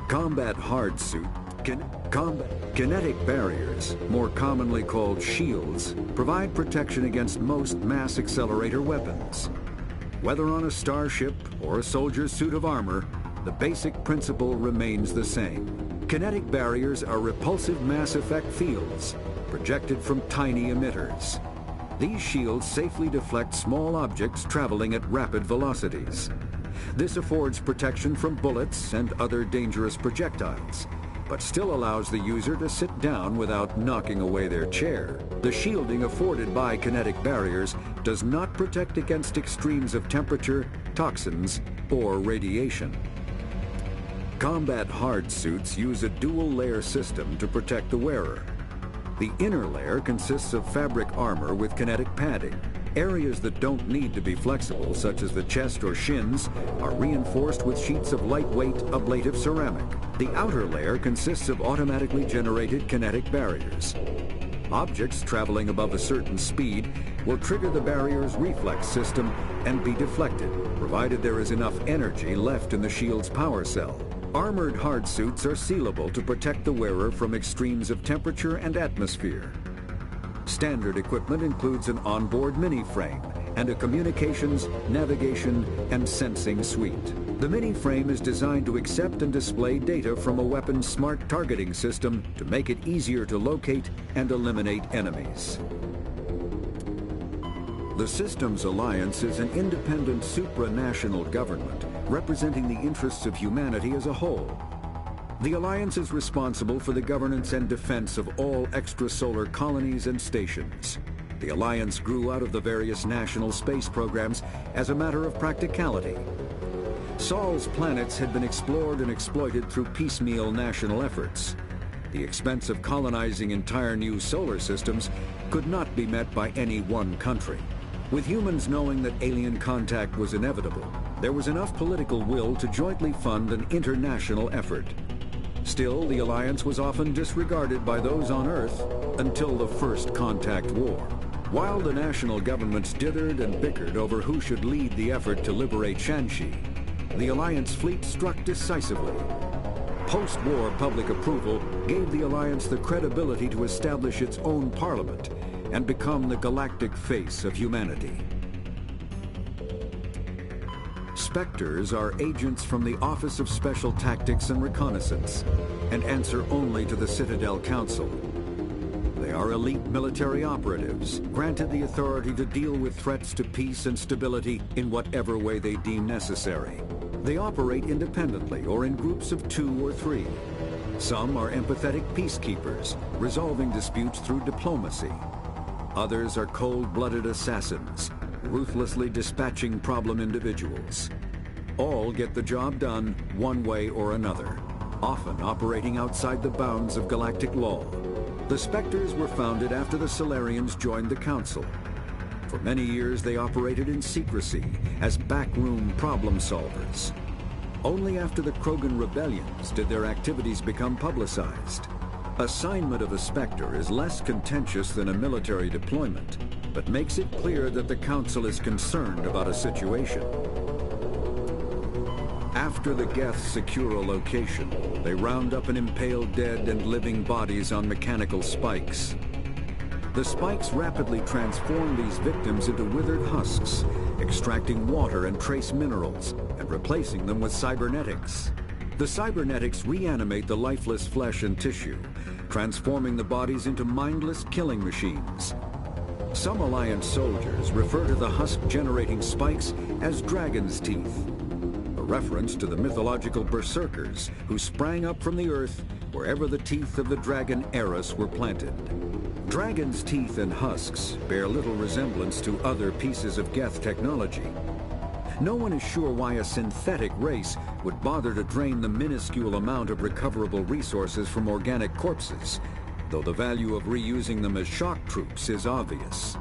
[SPEAKER 21] Combat hard suit, kinetic barriers, more commonly called shields, provide protection against most mass accelerator weapons. Whether on a starship or a soldier's suit of armor, the basic principle remains the same. Kinetic barriers are repulsive mass effect fields, projected from tiny emitters. These shields safely deflect small objects traveling at rapid velocities. This affords protection from bullets and other dangerous projectiles, but still allows the user to sit down without knocking away their chair. The shielding afforded by kinetic barriers does not protect against extremes of temperature, toxins, or radiation. Combat hard suits use a dual-layer system to protect the wearer. The inner layer consists of fabric armor with kinetic padding. Areas that don't need to be flexible, such as the chest or shins, are reinforced with sheets of lightweight ablative ceramic. The outer layer consists of automatically generated kinetic barriers. Objects traveling above a certain speed will trigger the barrier's reflex system and be deflected, provided there is enough energy left in the shield's power cell. Armored hard suits are sealable to protect the wearer from extremes of temperature and atmosphere. Standard equipment includes an onboard mini-frame and a communications, navigation, and sensing suite. The mini-frame is designed to accept and display data from a weapon's smart targeting system to make it easier to locate and eliminate enemies. The Systems Alliance is an independent supranational government representing the interests of humanity as a whole. The Alliance is responsible for the governance and defense of all extrasolar colonies and stations. The Alliance grew out of the various national space programs as a matter of practicality. Sol's planets had been explored and exploited through piecemeal national efforts. The expense of colonizing entire new solar systems could not be met by any one country. With humans knowing that alien contact was inevitable, there was enough political will to jointly fund an international effort. Still, the Alliance was often disregarded by those on Earth until the First Contact War. While the national governments dithered and bickered over who should lead the effort to liberate Shanxi, the Alliance fleet struck decisively. Post-war public approval gave the Alliance the credibility to establish its own parliament and become the galactic face of humanity. Spectres are agents from the Office of Special Tactics and Reconnaissance and answer only to the Citadel Council. They are elite military operatives, granted the authority to deal with threats to peace and stability in whatever way they deem necessary. They operate independently or in groups of 2 or 3. Some are empathetic peacekeepers, resolving disputes through diplomacy. Others are cold-blooded assassins, ruthlessly dispatching problem individuals. All get the job done one way or another, often operating outside the bounds of galactic law. The Spectres were founded after the Solarians joined the Council. For many years they operated in secrecy as backroom problem solvers. Only after the Krogan rebellions did their activities become publicized. Assignment of a Spectre is less contentious than a military deployment, but makes it clear that the Council is concerned about a situation. After the Geth secure a location, they round up and impale dead and living bodies on mechanical spikes. The spikes rapidly transform these victims into withered husks, extracting water and trace minerals, and replacing them with cybernetics. The cybernetics reanimate the lifeless flesh and tissue, transforming the bodies into mindless killing machines. Some Alliance soldiers refer to the husk-generating spikes as dragon's teeth, a reference to the mythological berserkers who sprang up from the earth wherever the teeth of the dragon Eris were planted. Dragon's teeth and husks bear little resemblance to other pieces of Geth technology. No one is sure why a synthetic race would bother to drain the minuscule amount of recoverable resources from organic corpses, though the value of reusing them as shock troops is obvious.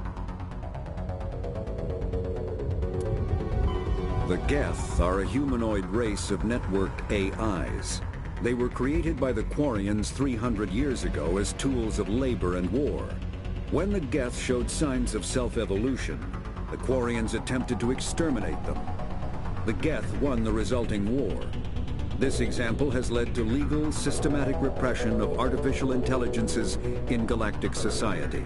[SPEAKER 21] The Geth are a humanoid race of networked AIs. They were created by the Quarians 300 years ago as tools of labor and war. When the Geth showed signs of self-evolution, the Quarians attempted to exterminate them. The Geth won the resulting war. This example has led to legal, systematic repression of artificial intelligences in galactic society.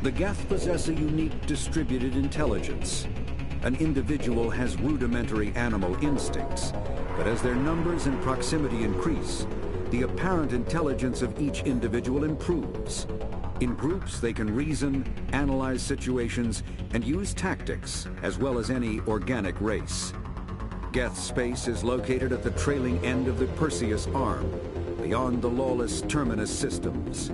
[SPEAKER 21] The Geth possess a unique distributed intelligence. An individual has rudimentary animal instincts, but as their numbers and proximity increase, the apparent intelligence of each individual improves. In groups, they can reason, analyze situations, and use tactics, as well as any organic race. Geth space is located at the trailing end of the Perseus Arm, beyond the lawless Terminus systems.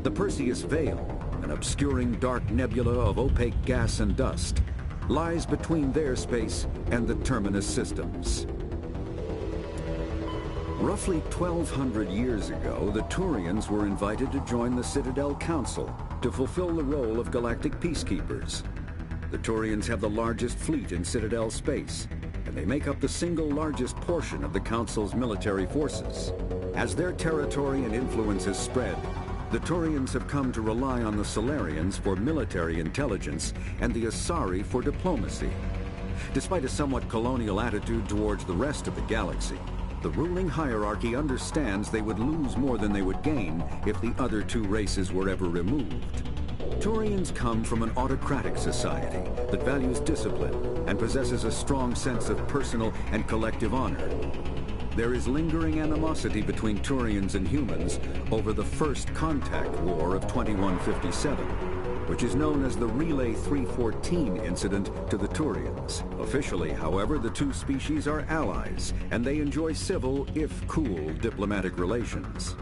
[SPEAKER 21] The Perseus Veil, an obscuring dark nebula of opaque gas and dust, lies between their space and the Terminus systems. Roughly 1,200 years ago, the Turians were invited to join the Citadel Council to fulfill the role of galactic peacekeepers. The Turians have the largest fleet in Citadel space, and they make up the single largest portion of the Council's military forces. As their territory and influence has spread, the Turians have come to rely on the Solarians for military intelligence and the Asari for diplomacy. Despite a somewhat colonial attitude towards the rest of the galaxy, the ruling hierarchy understands they would lose more than they would gain if the other two races were ever removed. Turians come from an autocratic society that values discipline and possesses a strong sense of personal and collective honor. There is lingering animosity between Turians and humans over the First Contact War of 2157, which is known as the Relay 314 incident to the Turians. Officially, however, the two species are allies, and they enjoy civil, if cool, diplomatic relations.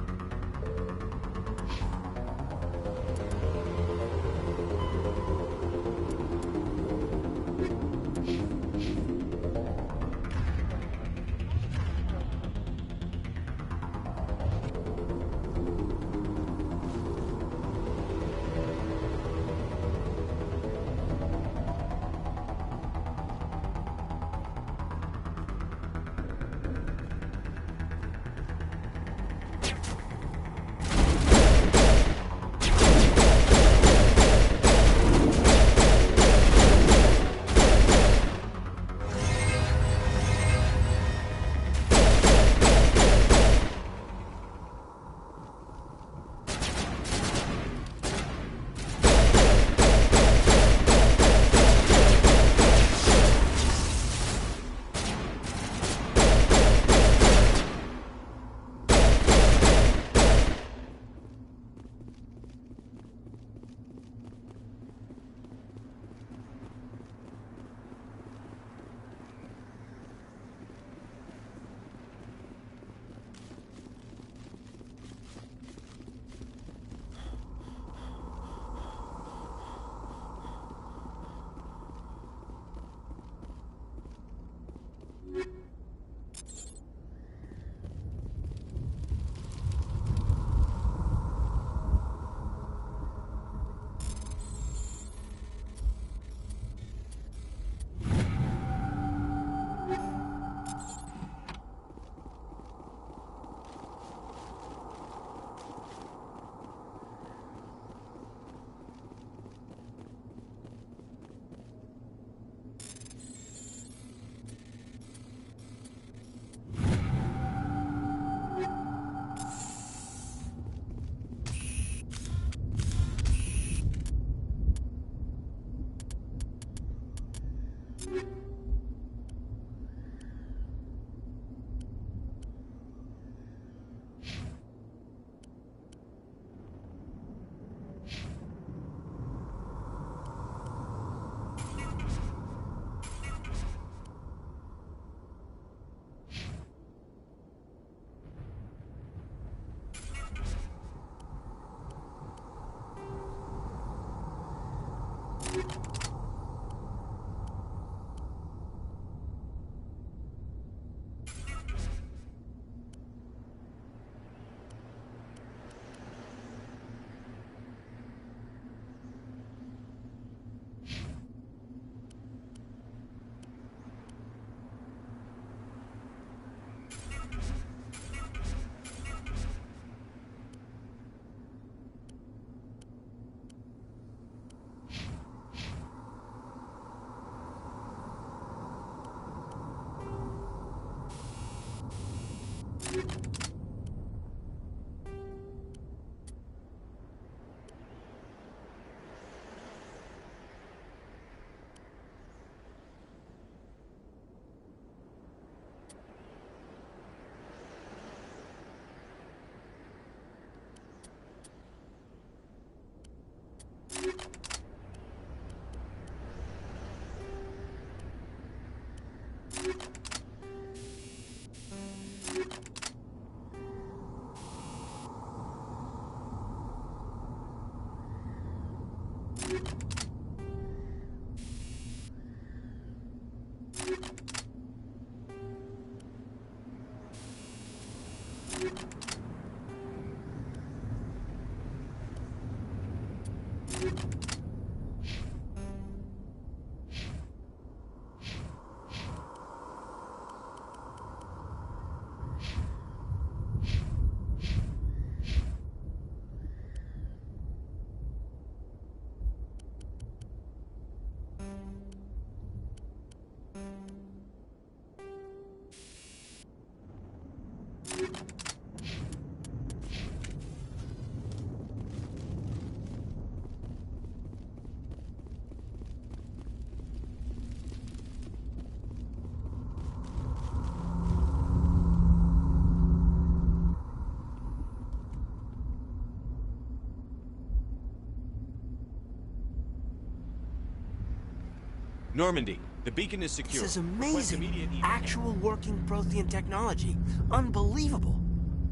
[SPEAKER 8] Normandy, the beacon is secure.
[SPEAKER 7] This is amazing. Actual working Prothean technology. Unbelievable.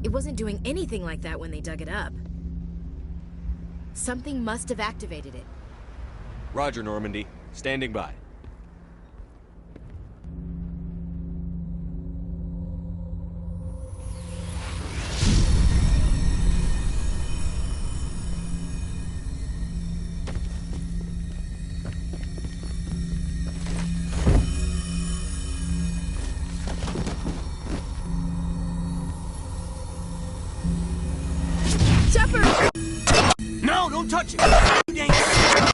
[SPEAKER 14] It wasn't doing anything like that when they dug it up. Something must have activated it.
[SPEAKER 8] Roger, Normandy. Standing by.
[SPEAKER 7] No, don't touch it! Dangerous.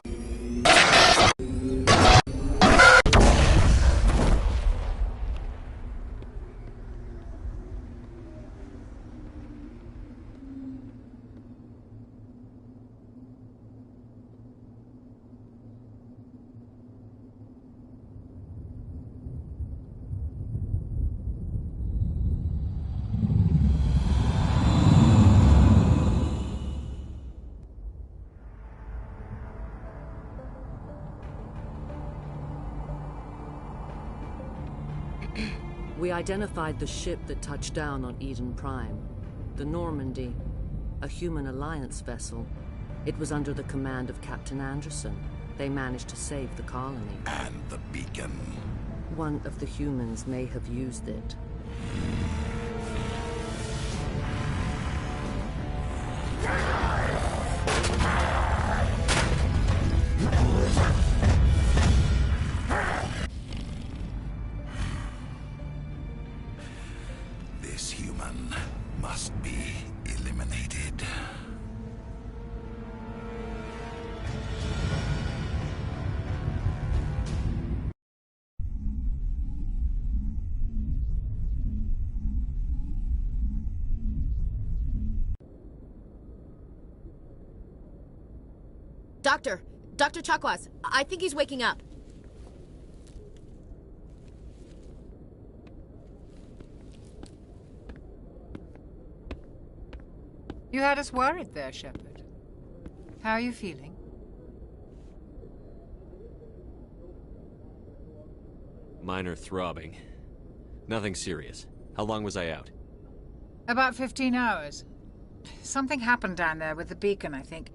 [SPEAKER 1] We identified the ship that touched down on Eden Prime. The Normandy, a human alliance vessel. It was under the command of Captain Anderson. They managed to save the colony.
[SPEAKER 17] And the beacon.
[SPEAKER 1] One of the humans may have used it.
[SPEAKER 17] This human must be eliminated.
[SPEAKER 14] Dr. Chakwas, I think he's waking up.
[SPEAKER 12] You had us worried there, Shepard. How are you feeling?
[SPEAKER 8] Minor throbbing. Nothing serious. How long was I out?
[SPEAKER 12] About 15 hours. Something happened down there with the beacon, I think.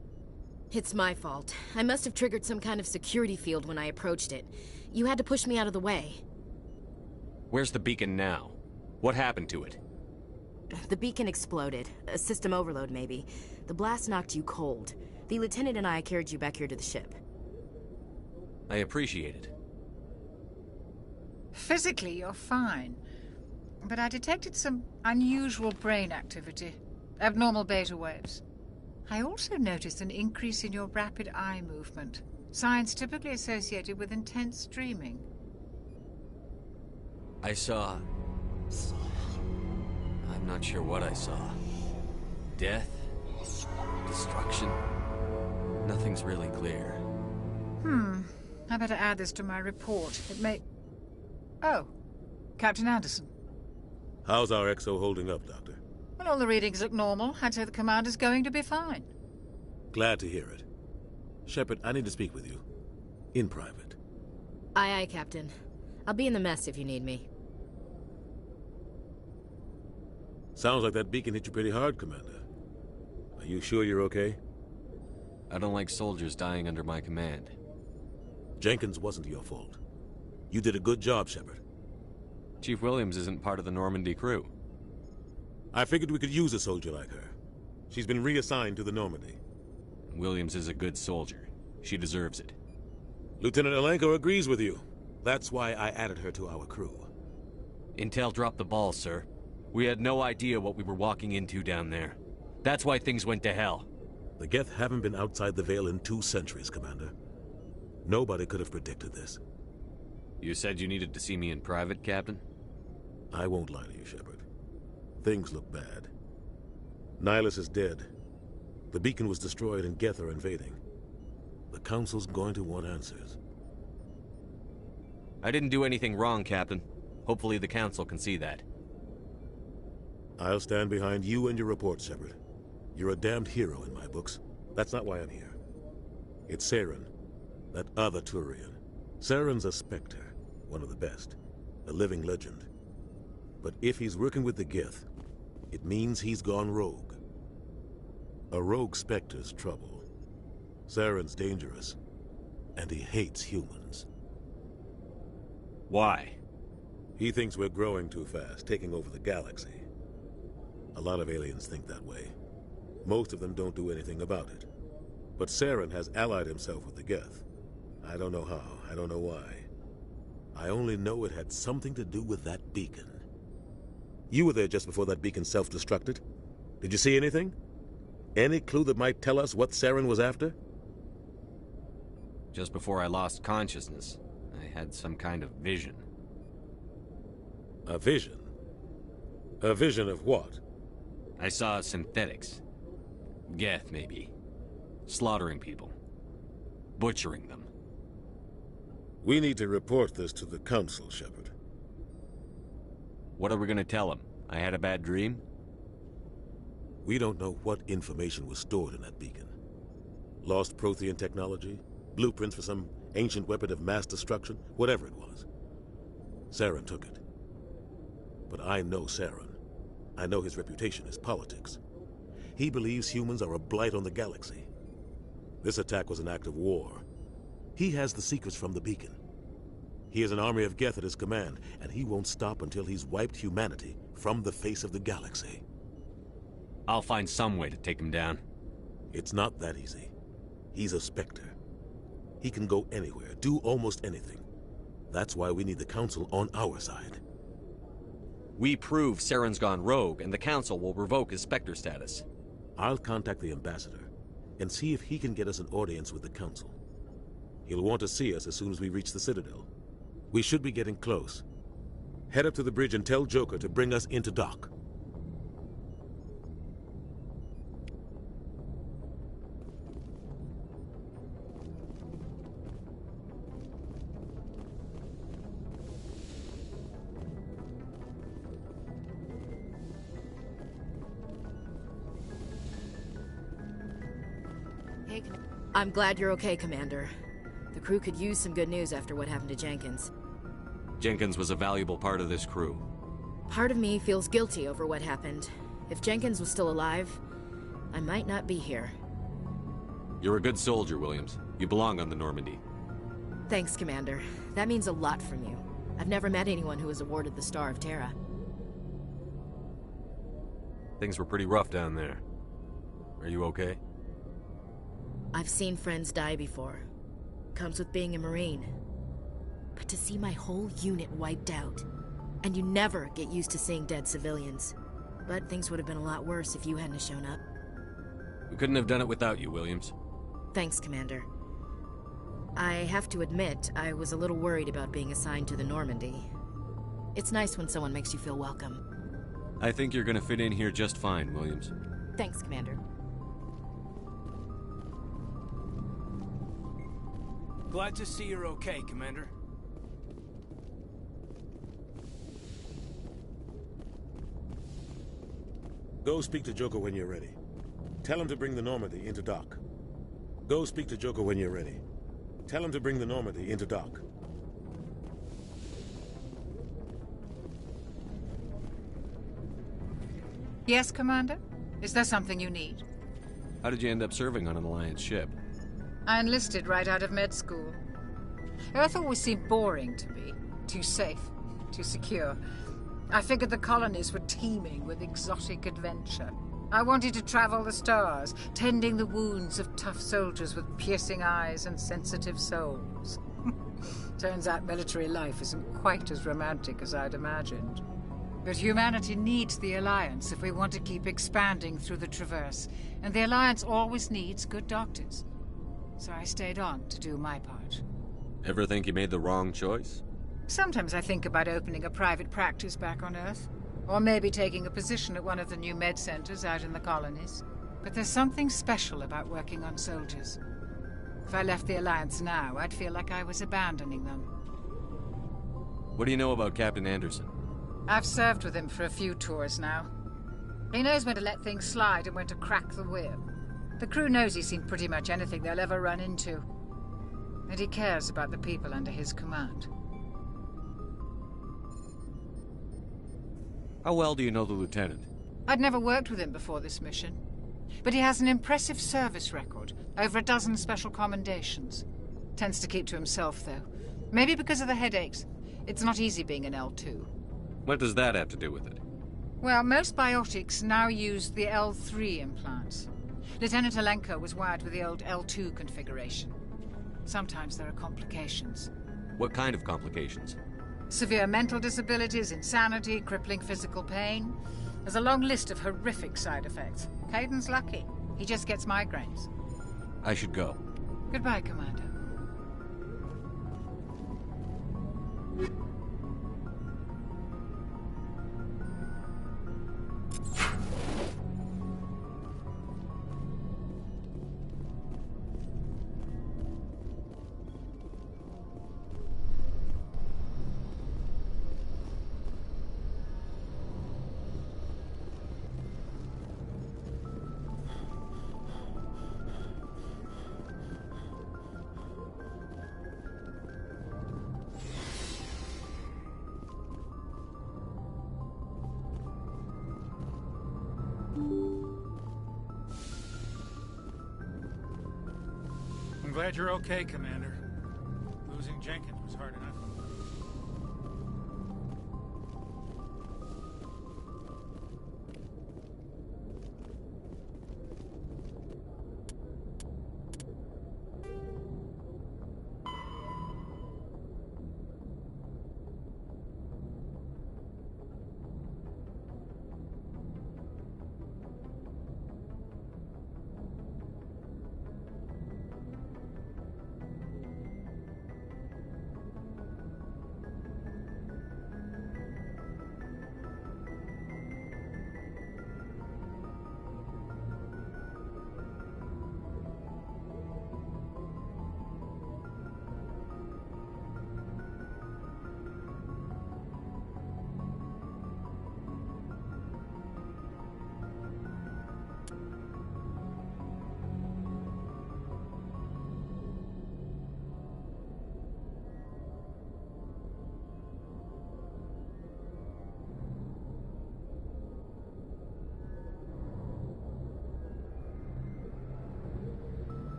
[SPEAKER 14] It's my fault. I must have triggered some kind of security field when I approached it. You had to push me out of the way.
[SPEAKER 8] Where's the beacon now? What happened to it?
[SPEAKER 14] The beacon exploded. A system overload, maybe. The blast knocked you cold. The lieutenant and I carried you back here to the ship.
[SPEAKER 8] I appreciate it.
[SPEAKER 12] Physically, you're fine. But I detected some unusual brain activity. Abnormal beta waves. I also noticed an increase in your rapid eye movement. Signs typically associated with intense dreaming.
[SPEAKER 8] I saw... I'm not sure what I saw. Death? Destruction? Nothing's really clear.
[SPEAKER 12] I better add this to my report. It may... Oh, Captain Anderson.
[SPEAKER 3] How's our XO holding up, Doctor?
[SPEAKER 12] Well, all the readings look normal. I'd say the commander's going to be fine.
[SPEAKER 3] Glad to hear it. Shepard, I need to speak with you. In private.
[SPEAKER 14] Aye, aye, Captain. I'll be in the mess if you need me.
[SPEAKER 3] Sounds like that beacon hit you pretty hard, Commander. Are you sure you're okay?
[SPEAKER 8] I don't like soldiers dying under my command.
[SPEAKER 3] Jenkins wasn't your fault. You did a good job, Shepard.
[SPEAKER 8] Chief Williams isn't part of the Normandy crew.
[SPEAKER 3] I figured we could use a soldier like her. She's been reassigned to the Normandy.
[SPEAKER 8] Williams is a good soldier. She deserves it.
[SPEAKER 3] Lieutenant Alenko agrees with you. That's why I added her to our crew.
[SPEAKER 8] Intel dropped the ball, sir. We had no idea what we were walking into down there. That's why things went to hell.
[SPEAKER 3] The Geth haven't been outside the Veil in 2 centuries, Commander. Nobody could have predicted this.
[SPEAKER 8] You said you needed to see me in private, Captain?
[SPEAKER 3] I won't lie to you, Shepard. Things look bad. Nihilus is dead. The beacon was destroyed and Geth are invading. The Council's going to want answers.
[SPEAKER 8] I didn't do anything wrong, Captain. Hopefully the Council can see that.
[SPEAKER 3] I'll stand behind you and your report, Shepard. You're a damned hero in my books. That's not why I'm here. It's Saren, that other Turian. Saren's a Spectre, one of the best, a living legend. But if he's working with the Geth, it means he's gone rogue. A rogue Spectre's trouble. Saren's dangerous, and he hates humans.
[SPEAKER 8] Why?
[SPEAKER 3] He thinks we're growing too fast, taking over the galaxy. A lot of aliens think that way. Most of them don't do anything about it. But Saren has allied himself with the Geth. I don't know how, I don't know why. I only know it had something to do with that beacon. You were there just before that beacon self-destructed. Did you see anything? Any clue that might tell us what Saren was after?
[SPEAKER 8] Just before I lost consciousness, I had some kind of vision.
[SPEAKER 3] A vision? A vision of what?
[SPEAKER 8] I saw synthetics. Geth, maybe. Slaughtering people. Butchering them.
[SPEAKER 3] We need to report this to the Council, Shepard.
[SPEAKER 8] What are we gonna tell them? I had a bad dream?
[SPEAKER 3] We don't know what information was stored in that beacon. Lost Prothean technology? Blueprints for some ancient weapon of mass destruction? Whatever it was. Saren took it. But I know Saren. I know his reputation is politics. He believes humans are a blight on the galaxy. This attack was an act of war. He has the secrets from the beacon. He has an army of Geth at his command, and he won't stop until he's wiped humanity from the face of the galaxy.
[SPEAKER 8] I'll find some way to take him down.
[SPEAKER 3] It's not that easy. He's a Spectre. He can go anywhere, do almost anything. That's why we need the Council on our side.
[SPEAKER 8] We prove Saren's gone rogue, and the Council will revoke his Spectre status.
[SPEAKER 3] I'll contact the Ambassador, and see if he can get us an audience with the Council. He'll want to see us as soon as we reach the Citadel. We should be getting close. Head up to the bridge and tell Joker to bring us into dock.
[SPEAKER 14] I'm glad you're okay, Commander. The crew could use some good news after what happened to Jenkins.
[SPEAKER 8] Jenkins was a valuable part of this crew.
[SPEAKER 14] Part of me feels guilty over what happened. If Jenkins was still alive, I might not be here.
[SPEAKER 8] You're a good soldier, Williams. You belong on the Normandy.
[SPEAKER 14] Thanks, Commander. That means a lot from you. I've never met anyone who was awarded the Star of Terra.
[SPEAKER 8] Things were pretty rough down there. Are you okay?
[SPEAKER 14] I've seen friends die before. Comes with being a Marine. But to see my whole unit wiped out, and you never get used to seeing dead civilians. But things would have been a lot worse if you hadn't shown up.
[SPEAKER 8] We couldn't have done it without you, Williams.
[SPEAKER 14] Thanks, Commander. I have to admit, I was a little worried about being assigned to the Normandy. It's nice when someone makes you feel welcome.
[SPEAKER 8] I think you're gonna fit in here just fine, Williams.
[SPEAKER 14] Thanks, Commander.
[SPEAKER 7] Glad to see you're okay, Commander.
[SPEAKER 3] Go speak to Joker when you're ready. Tell him to bring the Normandy into dock. Go speak to Joker when you're ready. Tell him to bring the Normandy into dock.
[SPEAKER 12] Yes, Commander? Is there something you need?
[SPEAKER 8] How did you end up serving on an Alliance ship?
[SPEAKER 12] I enlisted right out of med school. Earth always seemed boring to me. Too safe, too secure. I figured the colonies were teeming with exotic adventure. I wanted to travel the stars, tending the wounds of tough soldiers with piercing eyes and sensitive souls. Turns out military life isn't quite as romantic as I'd imagined. But humanity needs the Alliance if we want to keep expanding through the Traverse, and the Alliance always needs good doctors. So I stayed on to do my part.
[SPEAKER 8] Ever think you made the wrong choice?
[SPEAKER 12] Sometimes I think about opening a private practice back on Earth. Or maybe taking a position at one of the new med centers out in the colonies. But there's something special about working on soldiers. If I left the Alliance now, I'd feel like I was abandoning them.
[SPEAKER 8] What do you know about Captain Anderson?
[SPEAKER 12] I've served with him for a few tours now. He knows when to let things slide and when to crack the whip. The crew knows he's seen pretty much anything they'll ever run into. And he cares about the people under his command.
[SPEAKER 8] How well do you know the Lieutenant?
[SPEAKER 12] I'd never worked with him before this mission. But he has an impressive service record. Over a dozen special commendations. Tends to keep to himself, though. Maybe because of the headaches. It's not easy being an L2.
[SPEAKER 8] What does that have to do with it?
[SPEAKER 12] Well, most biotics now use the L3 implants. Lieutenant Alenko was wired with the old L2 configuration. Sometimes there are complications.
[SPEAKER 8] What kind of complications?
[SPEAKER 12] Severe mental disabilities, insanity, crippling physical pain. There's a long list of horrific side effects. Kaiden's lucky. He just gets migraines.
[SPEAKER 8] I should go.
[SPEAKER 12] Goodbye, Commander.
[SPEAKER 10] I'm glad you're okay, Commander. Losing Jenkins was hard enough.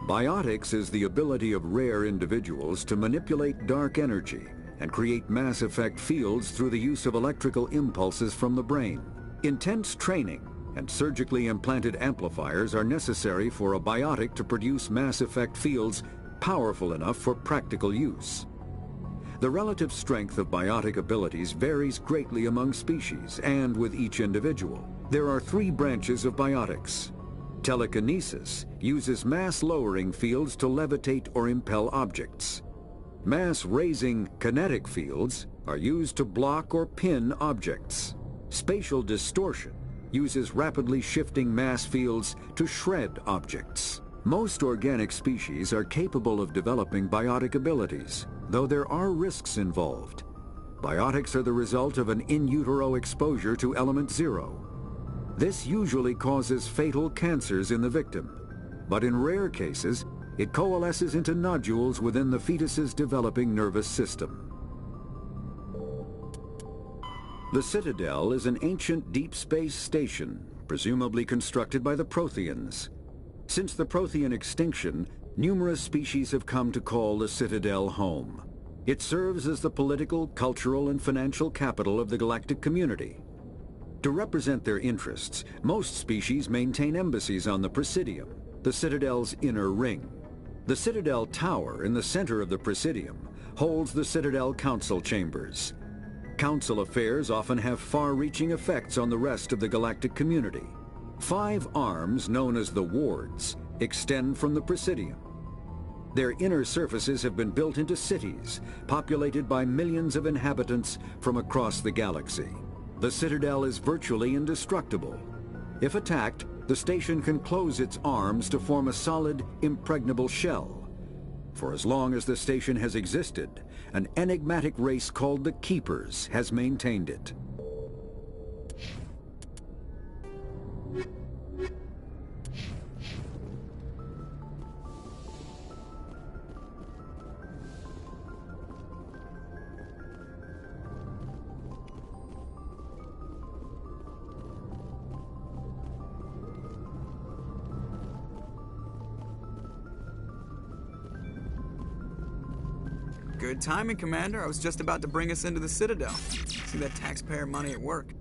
[SPEAKER 21] Biotics is the ability of rare individuals to manipulate dark energy and create mass effect fields through the use of electrical impulses from the brain. Intense training and surgically implanted amplifiers are necessary for a biotic to produce mass effect fields powerful enough for practical use. The relative strength of biotic abilities varies greatly among species and with each individual. There are 3 branches of biotics. Telekinesis uses mass-lowering fields to levitate or impel objects. Mass-raising kinetic fields are used to block or pin objects. Spatial distortion uses rapidly shifting mass fields to shred objects. Most organic species are capable of developing biotic abilities, though there are risks involved. Biotics are the result of an in utero exposure to element 0. This usually causes fatal cancers in the victim, but in rare cases, it coalesces into nodules within the fetus's developing nervous system. The Citadel is an ancient deep space station, presumably constructed by the Protheans. Since the Prothean extinction, numerous species have come to call the Citadel home. It serves as the political, cultural, and financial capital of the galactic community. To represent their interests, most species maintain embassies on the Presidium, the Citadel's inner ring. The Citadel Tower in the center of the Presidium holds the Citadel Council Chambers. Council affairs often have far-reaching effects on the rest of the galactic community. 5 arms, known as the Wards, extend from the Presidium. Their inner surfaces have been built into cities, populated by millions of inhabitants from across the galaxy. The Citadel is virtually indestructible. If attacked, the station can close its arms to form a solid, impregnable shell. For as long as the station has existed, an enigmatic race called the Keepers has maintained it.
[SPEAKER 5] Good timing, Commander. I was just about to bring us into the Citadel. See that taxpayer money at work.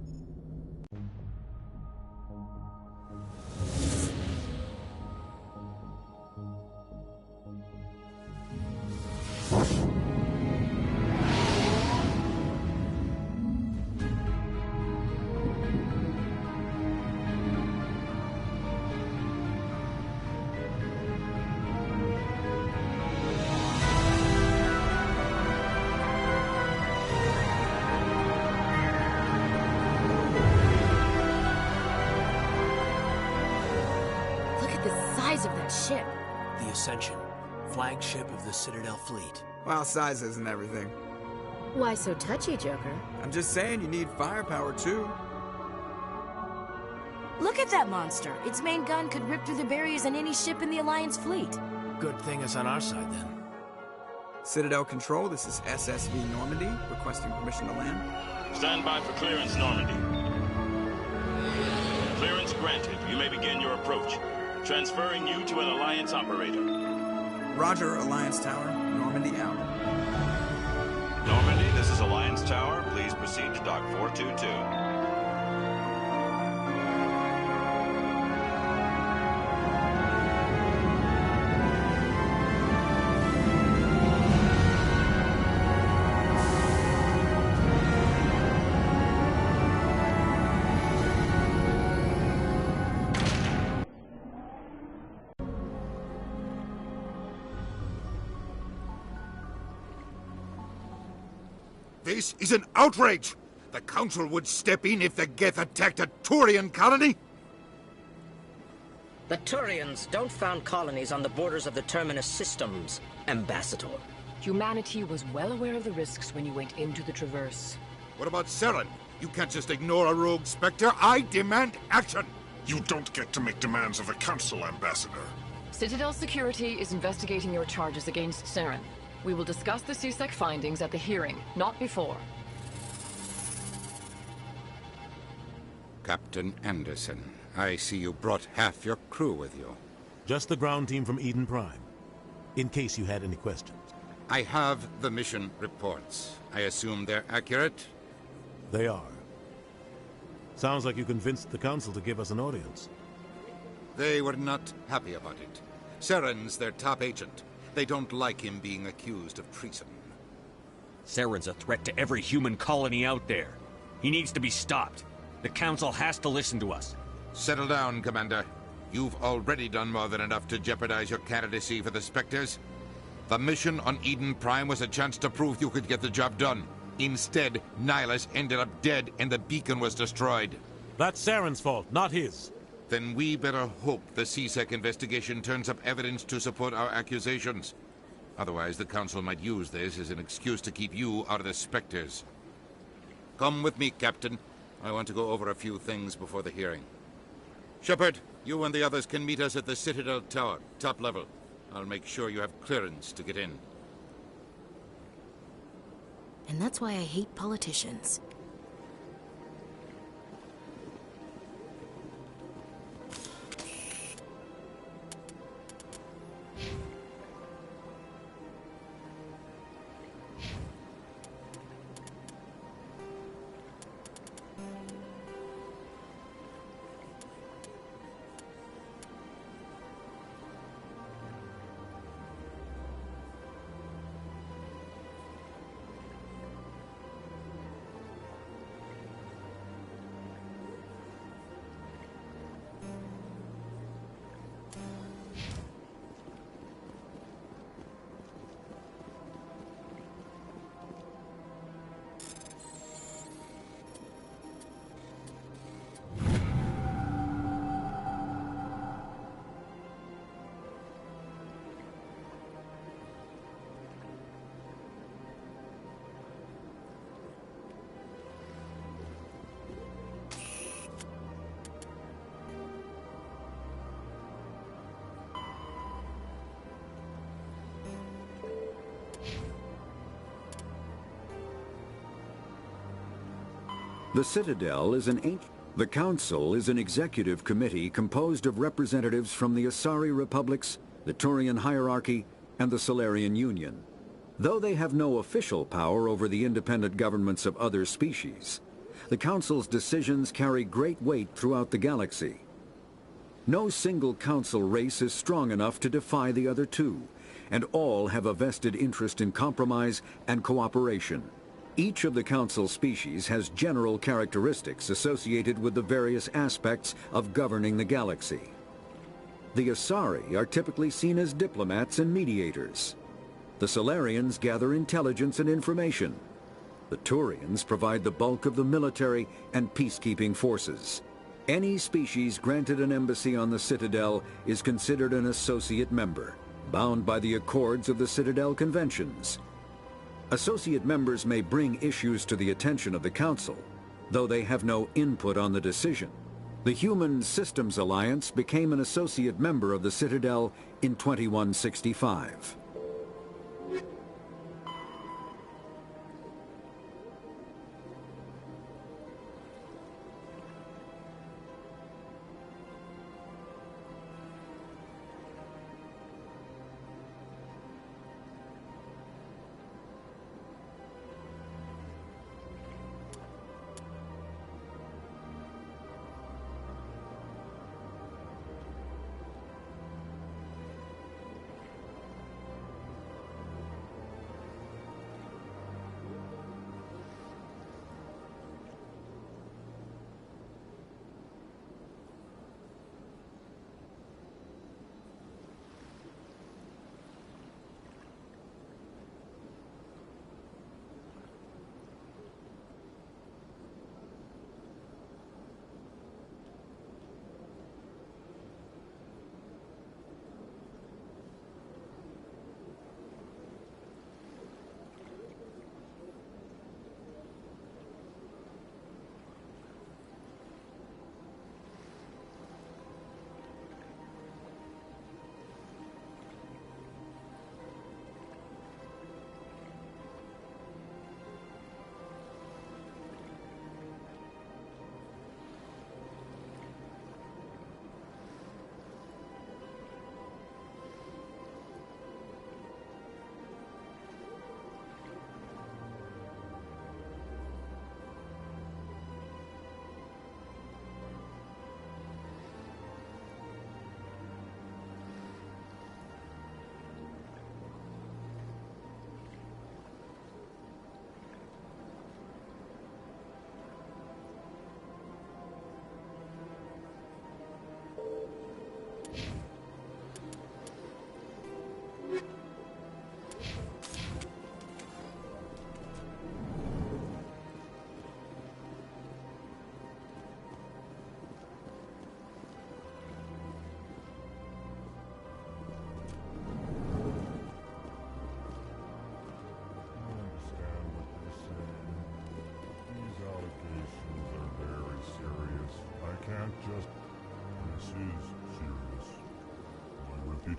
[SPEAKER 7] Ship. The Ascension, flagship of the Citadel fleet.
[SPEAKER 5] Well, size isn't everything.
[SPEAKER 14] Why so touchy, Joker?
[SPEAKER 5] I'm just saying you need firepower, too.
[SPEAKER 14] Look at that monster. Its main gun could rip through the barriers in any ship in the Alliance fleet.
[SPEAKER 7] Good thing it's on our side, then.
[SPEAKER 5] Citadel Control, this is SSV Normandy, requesting permission to land.
[SPEAKER 2] Stand by for clearance, Normandy. Clearance granted. You may begin your approach. Transferring you to an Alliance operator.
[SPEAKER 5] Roger, Alliance Tower. Normandy out.
[SPEAKER 2] Normandy, this is Alliance Tower. Please proceed to Dock 422.
[SPEAKER 17] This is an outrage! The Council would step in if the Geth attacked a Turian colony?
[SPEAKER 22] The Turians don't found colonies on the borders of the Terminus systems, Ambassador.
[SPEAKER 23] Humanity was well aware of the risks when you went into the Traverse.
[SPEAKER 17] What about Saren? You can't just ignore a rogue Spectre. I demand action!
[SPEAKER 24] You don't get to make demands of the Council, Ambassador.
[SPEAKER 23] Citadel Security is investigating your charges against Saren. We will discuss the CSEC findings at the hearing, not before.
[SPEAKER 25] Captain Anderson, I see you brought half your crew with you.
[SPEAKER 3] Just the ground team from Eden Prime, in case you had any questions.
[SPEAKER 17] I have the mission reports. I assume they're accurate?
[SPEAKER 3] They are. Sounds like you convinced the Council to give us an audience.
[SPEAKER 17] They were not happy about it. Saren's their top agent. They don't like him being accused of treason.
[SPEAKER 4] Saren's a threat to every human colony out there. He needs to be stopped. The Council has to listen to us.
[SPEAKER 17] Settle down, Commander. You've already done more than enough to jeopardize your candidacy for the Spectres. The mission on Eden Prime was a chance to prove you could get the job done. Instead, Nihilus ended up dead and the beacon was destroyed.
[SPEAKER 3] That's Saren's fault, not his.
[SPEAKER 17] Then we better hope the CSEC investigation turns up evidence to support our accusations. Otherwise, the Council might use this as an excuse to keep you out of the Spectres. Come with me, Captain. I want to go over a few things before the hearing. Shepard, you and the others can meet us at the Citadel Tower, top level. I'll make sure you have clearance to get in.
[SPEAKER 14] And that's why I hate politicians.
[SPEAKER 21] The Citadel is an ancient... The Council is an executive committee composed of representatives from the Asari Republics, the Turian Hierarchy, and the Solarian Union. Though they have no official power over the independent governments of other species, the Council's decisions carry great weight throughout the galaxy. No single Council race is strong enough to defy the other two, and all have a vested interest in compromise and cooperation. Each of the Council species has general characteristics associated with the various aspects of governing the galaxy. The Asari are typically seen as diplomats and mediators. The Solarians gather intelligence and information. The Turians provide the bulk of the military and peacekeeping forces. Any species granted an embassy on the Citadel is considered an associate member, bound by the accords of the Citadel Conventions. Associate members may bring issues to the attention of the Council, though they have no input on the decision. The Human Systems Alliance became an associate member of the Citadel in 2165.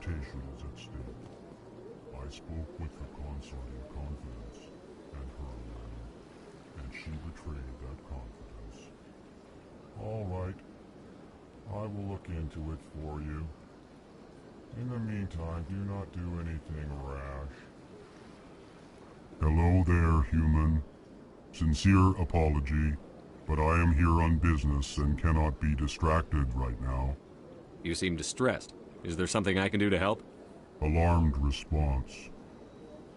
[SPEAKER 9] reputation is at stake. I spoke with the consort in confidence, and her alone, and she betrayed that confidence. All right. I will look into it for you. In the meantime, do not do anything rash. Hello there, human. Sincere apology, but I am here on business and cannot be distracted right now.
[SPEAKER 4] You seem distressed. Is there something I can do to help?
[SPEAKER 9] Alarmed response.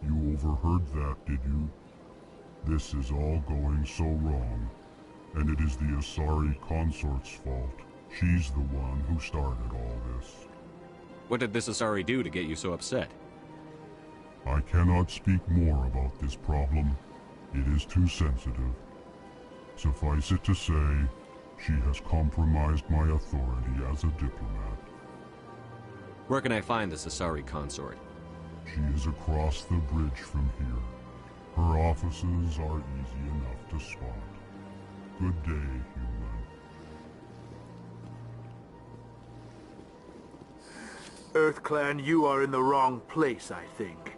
[SPEAKER 9] You overheard that, did you? This is all going so wrong, and it is the Asari consort's fault. She's the one who started all this.
[SPEAKER 4] What did this Asari do to get you so upset?
[SPEAKER 9] I cannot speak more about this problem. It is too sensitive. Suffice it to say, she has compromised my authority as a diplomat.
[SPEAKER 4] Where can I find this Asari consort?
[SPEAKER 9] She is across the bridge from here. Her offices are easy enough to spot. Good day, human.
[SPEAKER 11] EarthClan, you are in the wrong place, I think.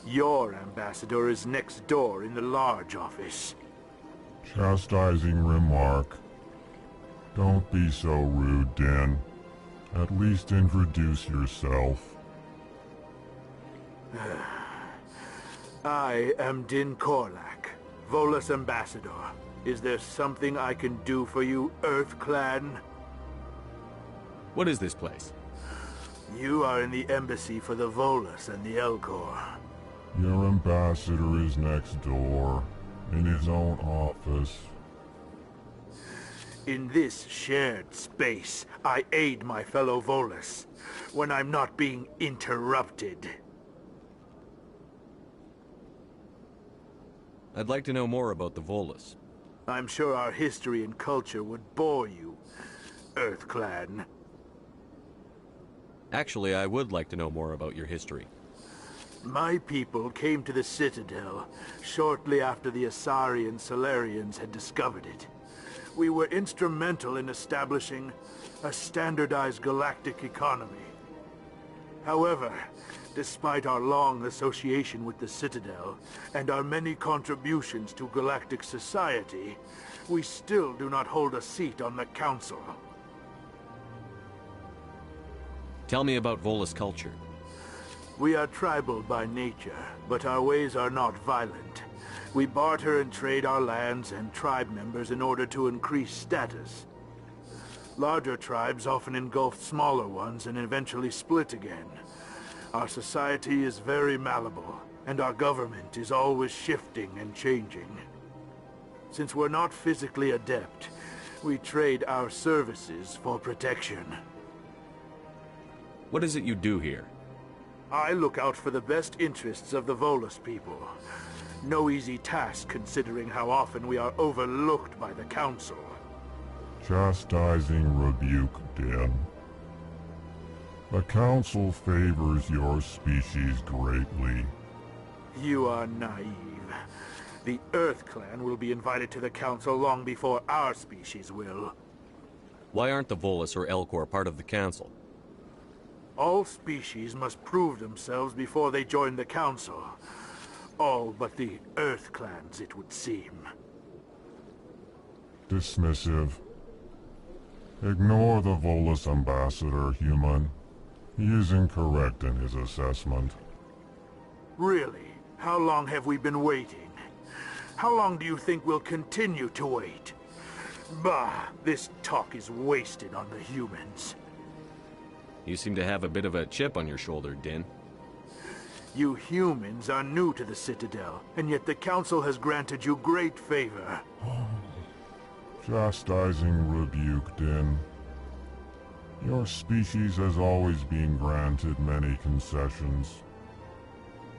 [SPEAKER 11] Your ambassador is next door in the large office.
[SPEAKER 9] Chastising remark. Don't be so rude, Din. At least introduce yourself.
[SPEAKER 11] I am Din Korlak, Volus ambassador. Is there something I can do for you, EarthClan?
[SPEAKER 4] What is this place?
[SPEAKER 11] You are in the embassy for the Volus and the Elcor.
[SPEAKER 9] Your ambassador is next door, in his own office.
[SPEAKER 11] In this shared space, I aid my fellow Volus, when I'm not being interrupted.
[SPEAKER 4] I'd like to know more about the Volus.
[SPEAKER 11] I'm sure our history and culture would bore you, EarthClan.
[SPEAKER 4] Actually, I would like to know more about your history.
[SPEAKER 11] My people came to the Citadel shortly after the Asari and Salarians had discovered it. We were instrumental in establishing a standardized galactic economy. However, despite our long association with the Citadel and our many contributions to galactic society, we still do not hold a seat on the Council.
[SPEAKER 4] Tell me about Volus culture.
[SPEAKER 11] We are tribal by nature, but our ways are not violent. We barter and trade our lands and tribe members in order to increase status. Larger tribes often engulf smaller ones and eventually split again. Our society is very malleable, and our government is always shifting and changing. Since we're not physically adept, we trade our services for protection.
[SPEAKER 4] What is it you do here?
[SPEAKER 11] I look out for the best interests of the Volus people. No easy task considering how often we are overlooked by the Council.
[SPEAKER 9] Chastising rebuke, Din. The Council favors your species greatly.
[SPEAKER 11] You are naive. The EarthClan will be invited to the Council long before our species will.
[SPEAKER 4] Why aren't the Volus or Elcor part of the Council?
[SPEAKER 11] All species must prove themselves before they join the Council. All but the EarthClans, it would seem.
[SPEAKER 9] Dismissive. Ignore the Volus ambassador, human. He is incorrect in his assessment.
[SPEAKER 11] Really? How long have we been waiting? How long do you think we'll continue to wait? Bah, this talk is wasted on the humans.
[SPEAKER 4] You seem to have a bit of a chip on your shoulder, Din.
[SPEAKER 11] You humans are new to the Citadel, and yet the Council has granted you great favor.
[SPEAKER 9] Chastising rebuke, Din. Your species has always been granted many concessions.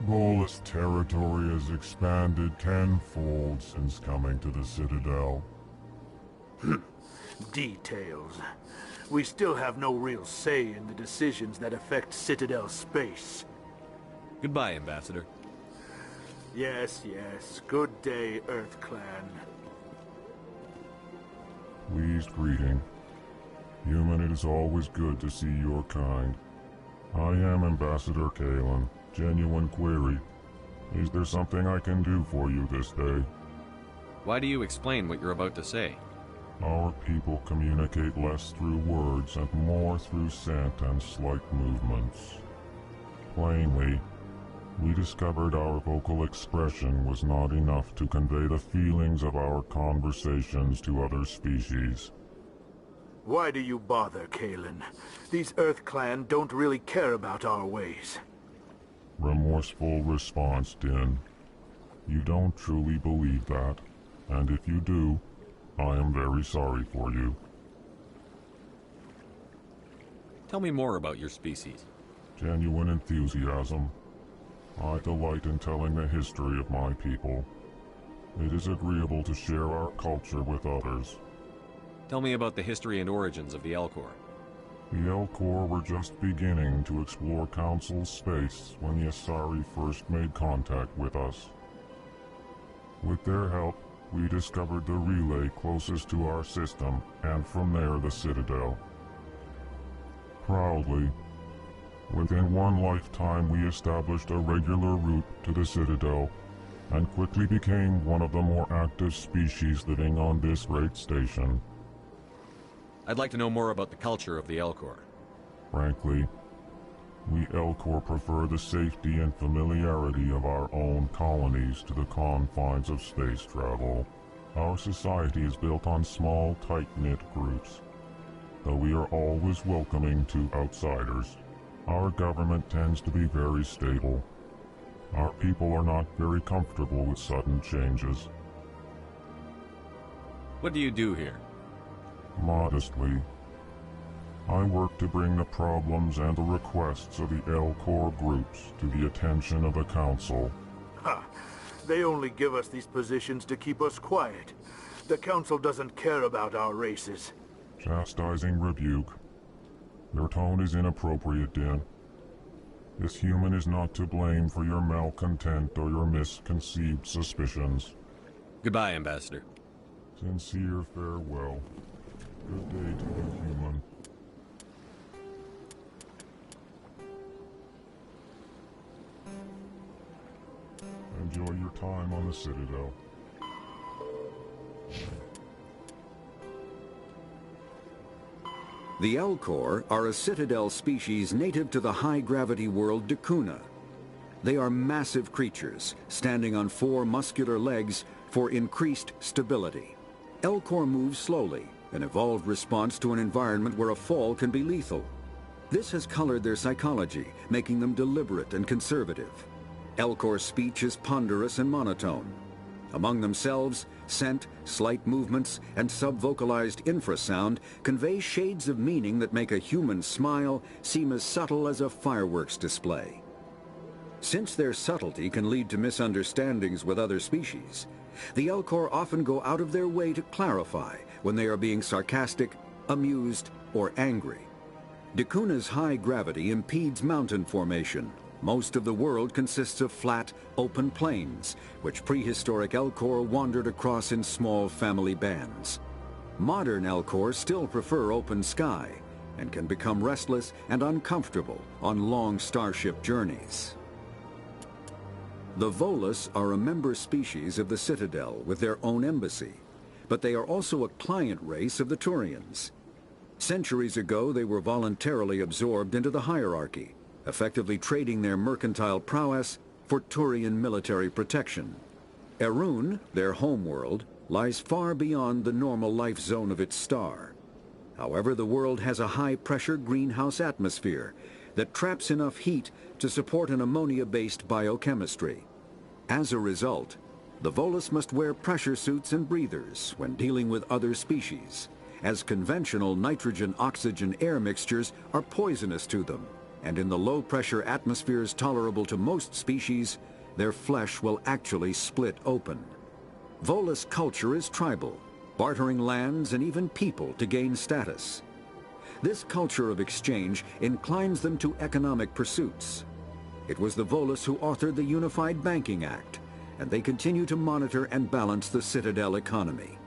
[SPEAKER 9] Volus territory has expanded tenfold since coming to the Citadel.
[SPEAKER 11] Details. We still have no real say in the decisions that affect Citadel space.
[SPEAKER 4] Goodbye, Ambassador.
[SPEAKER 11] Yes, yes. Good day, EarthClan.
[SPEAKER 9] Pleased greeting. Human, it is always good to see your kind. I am Ambassador Kalen. Genuine query. Is there something I can do for you this day?
[SPEAKER 4] Why do you explain what you're about to say?
[SPEAKER 9] Our people communicate less through words and more through scent and slight movements. Plainly, we discovered our vocal expression was not enough to convey the feelings of our conversations to other species.
[SPEAKER 11] Why do you bother, Kalen? These Earth Clan don't really care about our ways.
[SPEAKER 9] Remorseful response, Din. You don't truly believe that, and if you do, I am very sorry for you.
[SPEAKER 4] Tell me more about your species.
[SPEAKER 9] Genuine enthusiasm. I delight in telling the history of my people. It is agreeable to share our culture with others.
[SPEAKER 4] Tell me about the history and origins of the Elcor.
[SPEAKER 9] The Elcor were just beginning to explore Council space when the Asari first made contact with us. With their help, we discovered the relay closest to our system, and from there the Citadel. Proudly, within one lifetime we established a regular route to the Citadel, and quickly became one of the more active species living on this great station.
[SPEAKER 4] I'd like to know more about the culture of the Elcor.
[SPEAKER 9] Frankly, we Elcor prefer the safety and familiarity of our own colonies to the confines of space travel. Our society is built on small, tight-knit groups. Though we are always welcoming to outsiders, our government tends to be very stable. Our people are not very comfortable with sudden changes.
[SPEAKER 4] What do you do here?
[SPEAKER 9] Modestly, I work to bring the problems and the requests of the Elcor groups to the attention of the Council.
[SPEAKER 11] Ha! They only give us these positions to keep us quiet. The Council doesn't care about our races.
[SPEAKER 9] Chastising rebuke. Your tone is inappropriate, Din. This human is not to blame for your malcontent or your misconceived suspicions.
[SPEAKER 4] Goodbye, Ambassador.
[SPEAKER 9] Sincere farewell. Good day to you, human. Enjoy your time on the Citadel.
[SPEAKER 21] The Elcor are a Citadel species native to the high-gravity world Dakuna. They are massive creatures, standing on 4 muscular legs for increased stability. Elcor move slowly, an evolved response to an environment where a fall can be lethal. This has colored their psychology, making them deliberate and conservative. Elcor's speech is ponderous and monotone. Among themselves, scent, slight movements, and subvocalized infrasound convey shades of meaning that make a human smile seem as subtle as a fireworks display. Since their subtlety can lead to misunderstandings with other species, the Elcor often go out of their way to clarify when they are being sarcastic, amused, or angry. Dakuna's high gravity impedes mountain formation. Most of the world consists of flat, open plains, which prehistoric Elcor wandered across in small family bands. Modern Elcor still prefer open sky, and can become restless and uncomfortable on long starship journeys. The Volus are a member species of the Citadel with their own embassy, but they are also a client race of the Turians. Centuries ago, they were voluntarily absorbed into the hierarchy, effectively trading their mercantile prowess for Turian military protection. Erun, their homeworld, lies far beyond the normal life zone of its star. However, the world has a high-pressure greenhouse atmosphere that traps enough heat to support an ammonia-based biochemistry. As a result, the Volus must wear pressure suits and breathers when dealing with other species, as conventional nitrogen-oxygen air mixtures are poisonous to them, and in the low-pressure atmospheres tolerable to most species, their flesh will actually split open. Volus culture is tribal, bartering lands and even people to gain status. This culture of exchange inclines them to economic pursuits. It was the Volus who authored the Unified Banking Act, and they continue to monitor and balance the Citadel economy.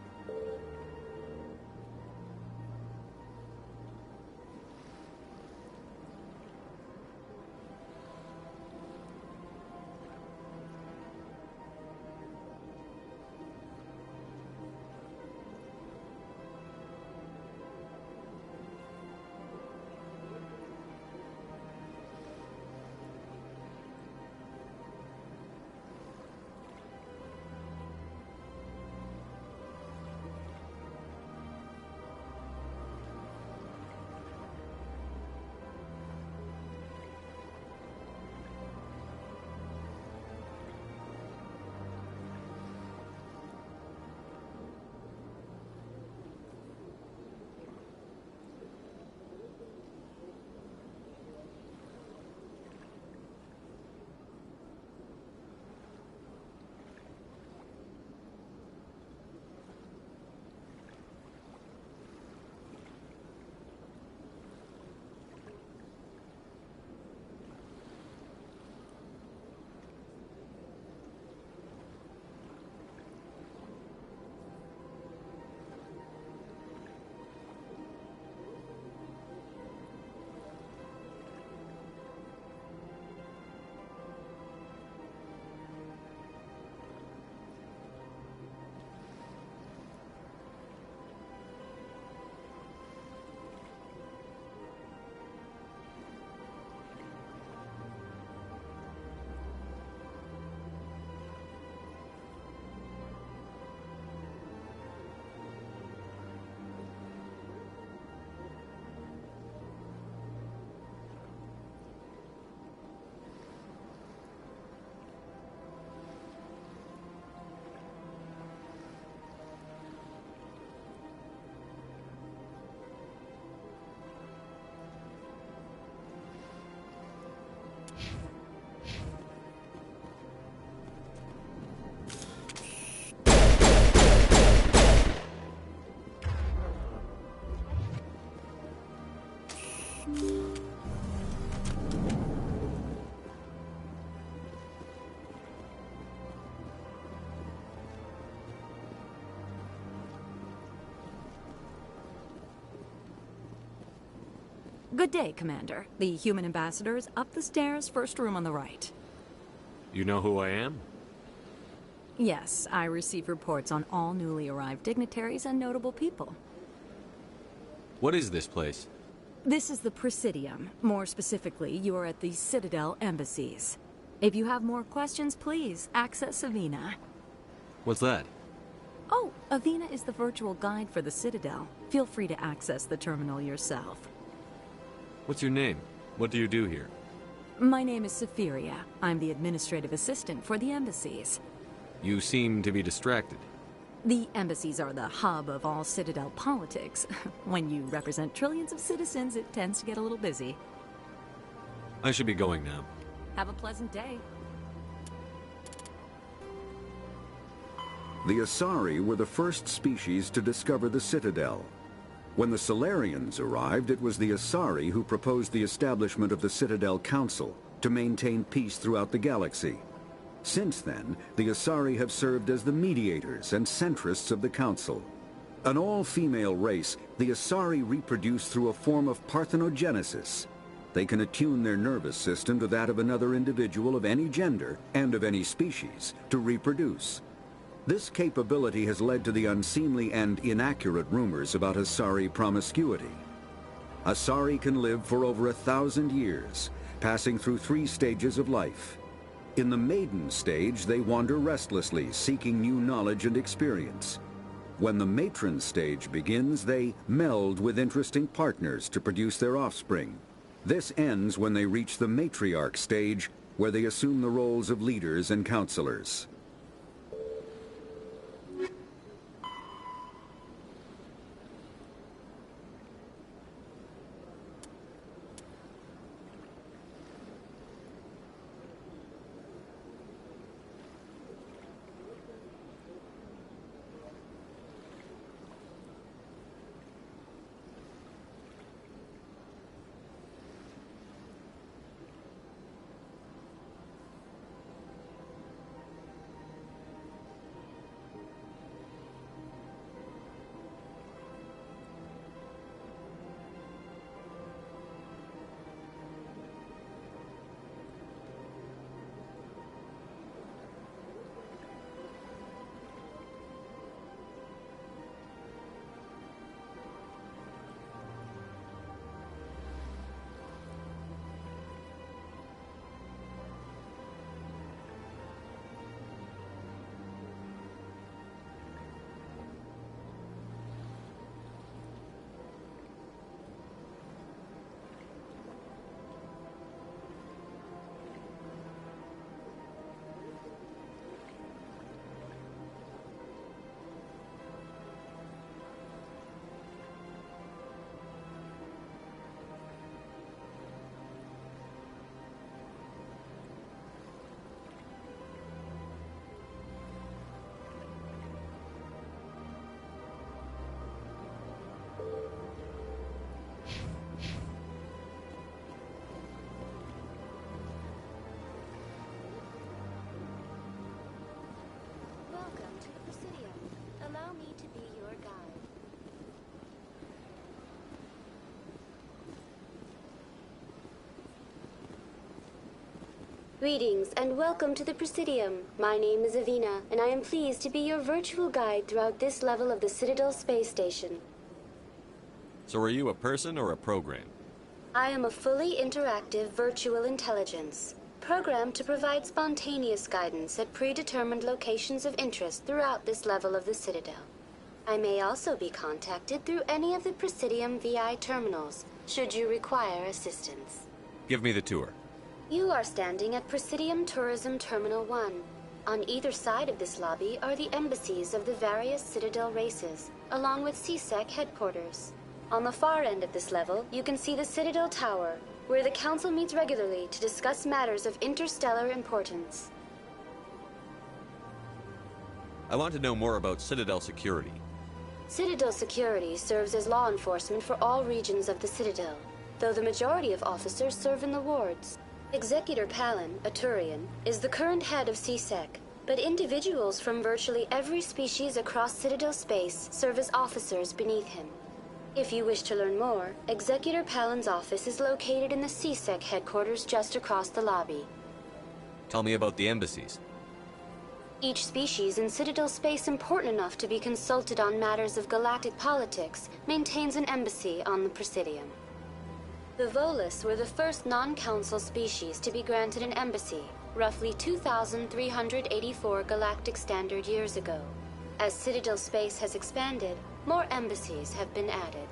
[SPEAKER 6] Good day, Commander. The human ambassador is up the stairs, first room on the right.
[SPEAKER 4] You know who I am?
[SPEAKER 6] Yes, I receive reports on all newly arrived dignitaries and notable people.
[SPEAKER 4] What is this place?
[SPEAKER 6] This is the Presidium. More specifically, you are at the Citadel embassies. If you have more questions, please access Avina.
[SPEAKER 4] What's that?
[SPEAKER 6] Oh, Avina is the virtual guide for the Citadel. Feel free to access the terminal yourself.
[SPEAKER 4] What's your name? What do you do here?
[SPEAKER 6] My name is Safiria. I'm the administrative assistant for the embassies.
[SPEAKER 4] You seem to be distracted.
[SPEAKER 6] The embassies are the hub of all Citadel politics. When you represent trillions of citizens, it tends to get a little busy.
[SPEAKER 4] I should be going now.
[SPEAKER 6] Have a pleasant day.
[SPEAKER 21] The Asari were the first species to discover the Citadel. When the Solarians arrived, it was the Asari who proposed the establishment of the Citadel Council to maintain peace throughout the galaxy. Since then, the Asari have served as the mediators and centrists of the Council. An all-female race, the Asari reproduce through a form of parthenogenesis. They can attune their nervous system to that of another individual of any gender and of any species to reproduce. This capability has led to the unseemly and inaccurate rumors about Asari promiscuity. Asari can live for over 1,000 years, passing through 3 stages of life. In the maiden stage, they wander restlessly, seeking new knowledge and experience. When the matron stage begins, they meld with interesting partners to produce their offspring. This ends when they reach the matriarch stage, where they assume the roles of leaders and counselors.
[SPEAKER 13] Greetings and welcome to the Presidium. My name is Avina, and I am pleased to be your virtual guide throughout this level of the Citadel Space Station.
[SPEAKER 4] So are you a person or a program?
[SPEAKER 13] I am a fully interactive virtual intelligence, programmed to provide spontaneous guidance at predetermined locations of interest throughout this level of the Citadel. I may also be contacted through any of the Presidium VI terminals, should you require assistance.
[SPEAKER 4] Give me the tour.
[SPEAKER 13] You are standing at Presidium Tourism Terminal 1. On either side of this lobby are the embassies of the various Citadel races, along with CSEC headquarters. On the far end of this level, you can see the Citadel Tower, where the Council meets regularly to discuss matters of interstellar importance.
[SPEAKER 4] I want to know more about Citadel security.
[SPEAKER 13] Citadel security serves as law enforcement for all regions of the Citadel, though the majority of officers serve in the wards. Executor Palin, a Turian, is the current head of CSEC, but individuals from virtually every species across Citadel space serve as officers beneath him. If you wish to learn more, Executor Palin's office is located in the CSEC headquarters just across the lobby.
[SPEAKER 8] Tell me about the embassies.
[SPEAKER 13] Each species in Citadel space important enough to be consulted on matters of galactic politics maintains an embassy on the Presidium. The Volus were the first non-council species to be granted an embassy, roughly 2,384 galactic standard years ago. As Citadel space has expanded, more embassies have been added.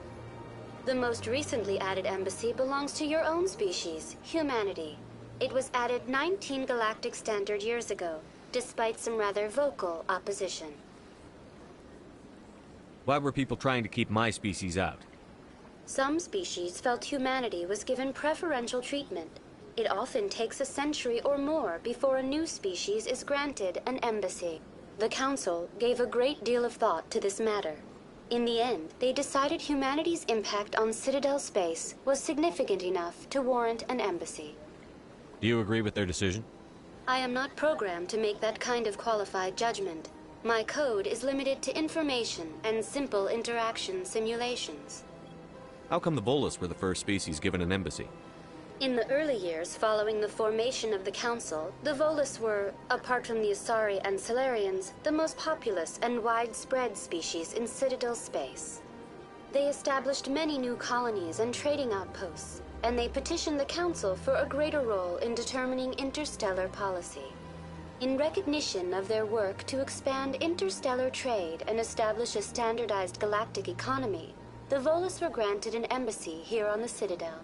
[SPEAKER 13] The most recently added embassy belongs to your own species, humanity. It was added 19 galactic standard years ago, despite some rather vocal opposition.
[SPEAKER 8] Why were people trying to keep my species out?
[SPEAKER 13] Some species felt humanity was given preferential treatment. It often takes a century or more before a new species is granted an embassy. The Council gave a great deal of thought to this matter. In the end, they decided humanity's impact on Citadel space was significant enough to warrant an embassy.
[SPEAKER 8] Do you agree with their decision?
[SPEAKER 13] I am not programmed to make that kind of qualified judgment. My code is limited to information and simple interaction simulations.
[SPEAKER 8] How come the Volus were the first species given an embassy?
[SPEAKER 13] In the early years following the formation of the Council, the Volus were, apart from the Asari and Salarians, the most populous and widespread species in Citadel space. They established many new colonies and trading outposts, and they petitioned the Council for a greater role in determining interstellar policy. In recognition of their work to expand interstellar trade and establish a standardized galactic economy, the Volus were granted an embassy here on the Citadel.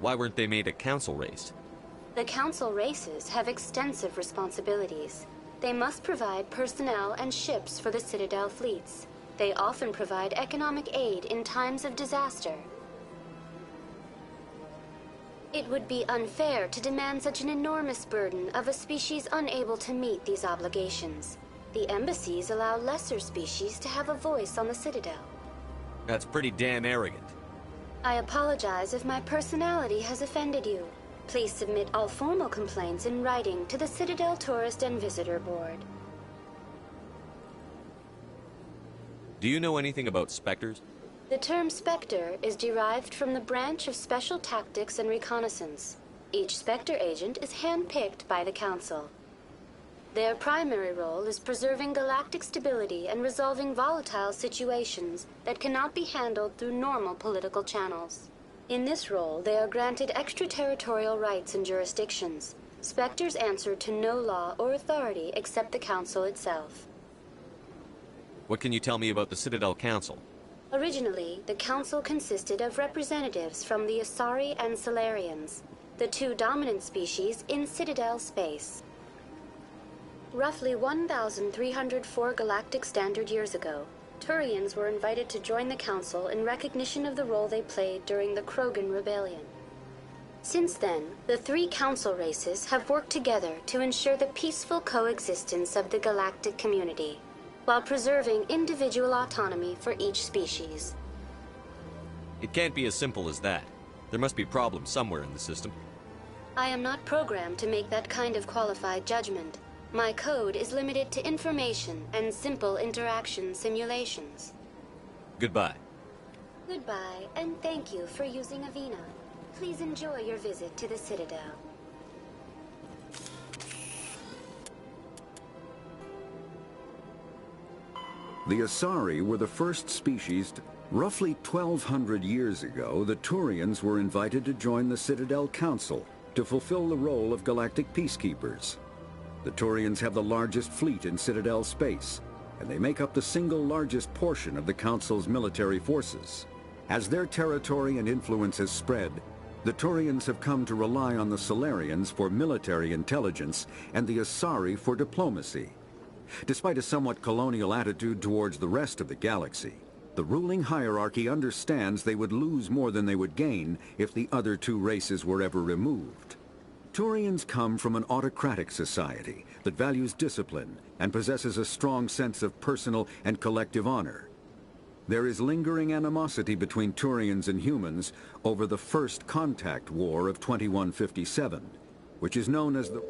[SPEAKER 8] Why weren't they made a council race?
[SPEAKER 13] The council races have extensive responsibilities. They must provide personnel and ships for the Citadel fleets. They often provide economic aid in times of disaster. It would be unfair to demand such an enormous burden of a species unable to meet these obligations. The embassies allow lesser species to have a voice on the Citadel.
[SPEAKER 8] That's pretty damn arrogant.
[SPEAKER 13] I apologize if my personality has offended you. Please submit all formal complaints in writing to the Citadel Tourist and Visitor Board.
[SPEAKER 8] Do you know anything about Spectres?
[SPEAKER 13] The term Spectre is derived from the branch of Special Tactics and Reconnaissance. Each Spectre agent is handpicked by the Council. Their primary role is preserving galactic stability and resolving volatile situations that cannot be handled through normal political channels. In this role, they are granted extraterritorial rights and jurisdictions. Spectres answer to no law or authority except the Council itself.
[SPEAKER 8] What can you tell me about the Citadel Council?
[SPEAKER 13] Originally, the Council consisted of representatives from the Asari and Salarians, the two dominant species in Citadel space. Roughly 1,304 galactic standard years ago, Turians were invited to join the Council in recognition of the role they played during the Krogan Rebellion. Since then, the three Council races have worked together to ensure the peaceful coexistence of the galactic community, while preserving individual autonomy for each species.
[SPEAKER 8] It can't be as simple as that. There must be problems somewhere in the system.
[SPEAKER 13] I am not programmed to make that kind of qualified judgment. My code is limited to information and simple interaction simulations.
[SPEAKER 8] Goodbye.
[SPEAKER 13] Goodbye, and thank you for using Avina. Please enjoy your visit to the Citadel.
[SPEAKER 21] The Asari were the first species to... Roughly 1,200 years ago, the Turians were invited to join the Citadel Council to fulfill the role of galactic peacekeepers. The Turians have the largest fleet in Citadel space, and they make up the single largest portion of the Council's military forces. As their territory and influence has spread, the Turians have come to rely on the Salarians for military intelligence and the Asari for diplomacy. Despite a somewhat colonial attitude towards the rest of the galaxy, the ruling hierarchy understands they would lose more than they would gain if the other two races were ever removed. Turians come from an autocratic society that values discipline and possesses a strong sense of personal and collective honor. There is lingering animosity between Turians and humans over the First Contact War of 2157, which is known as the...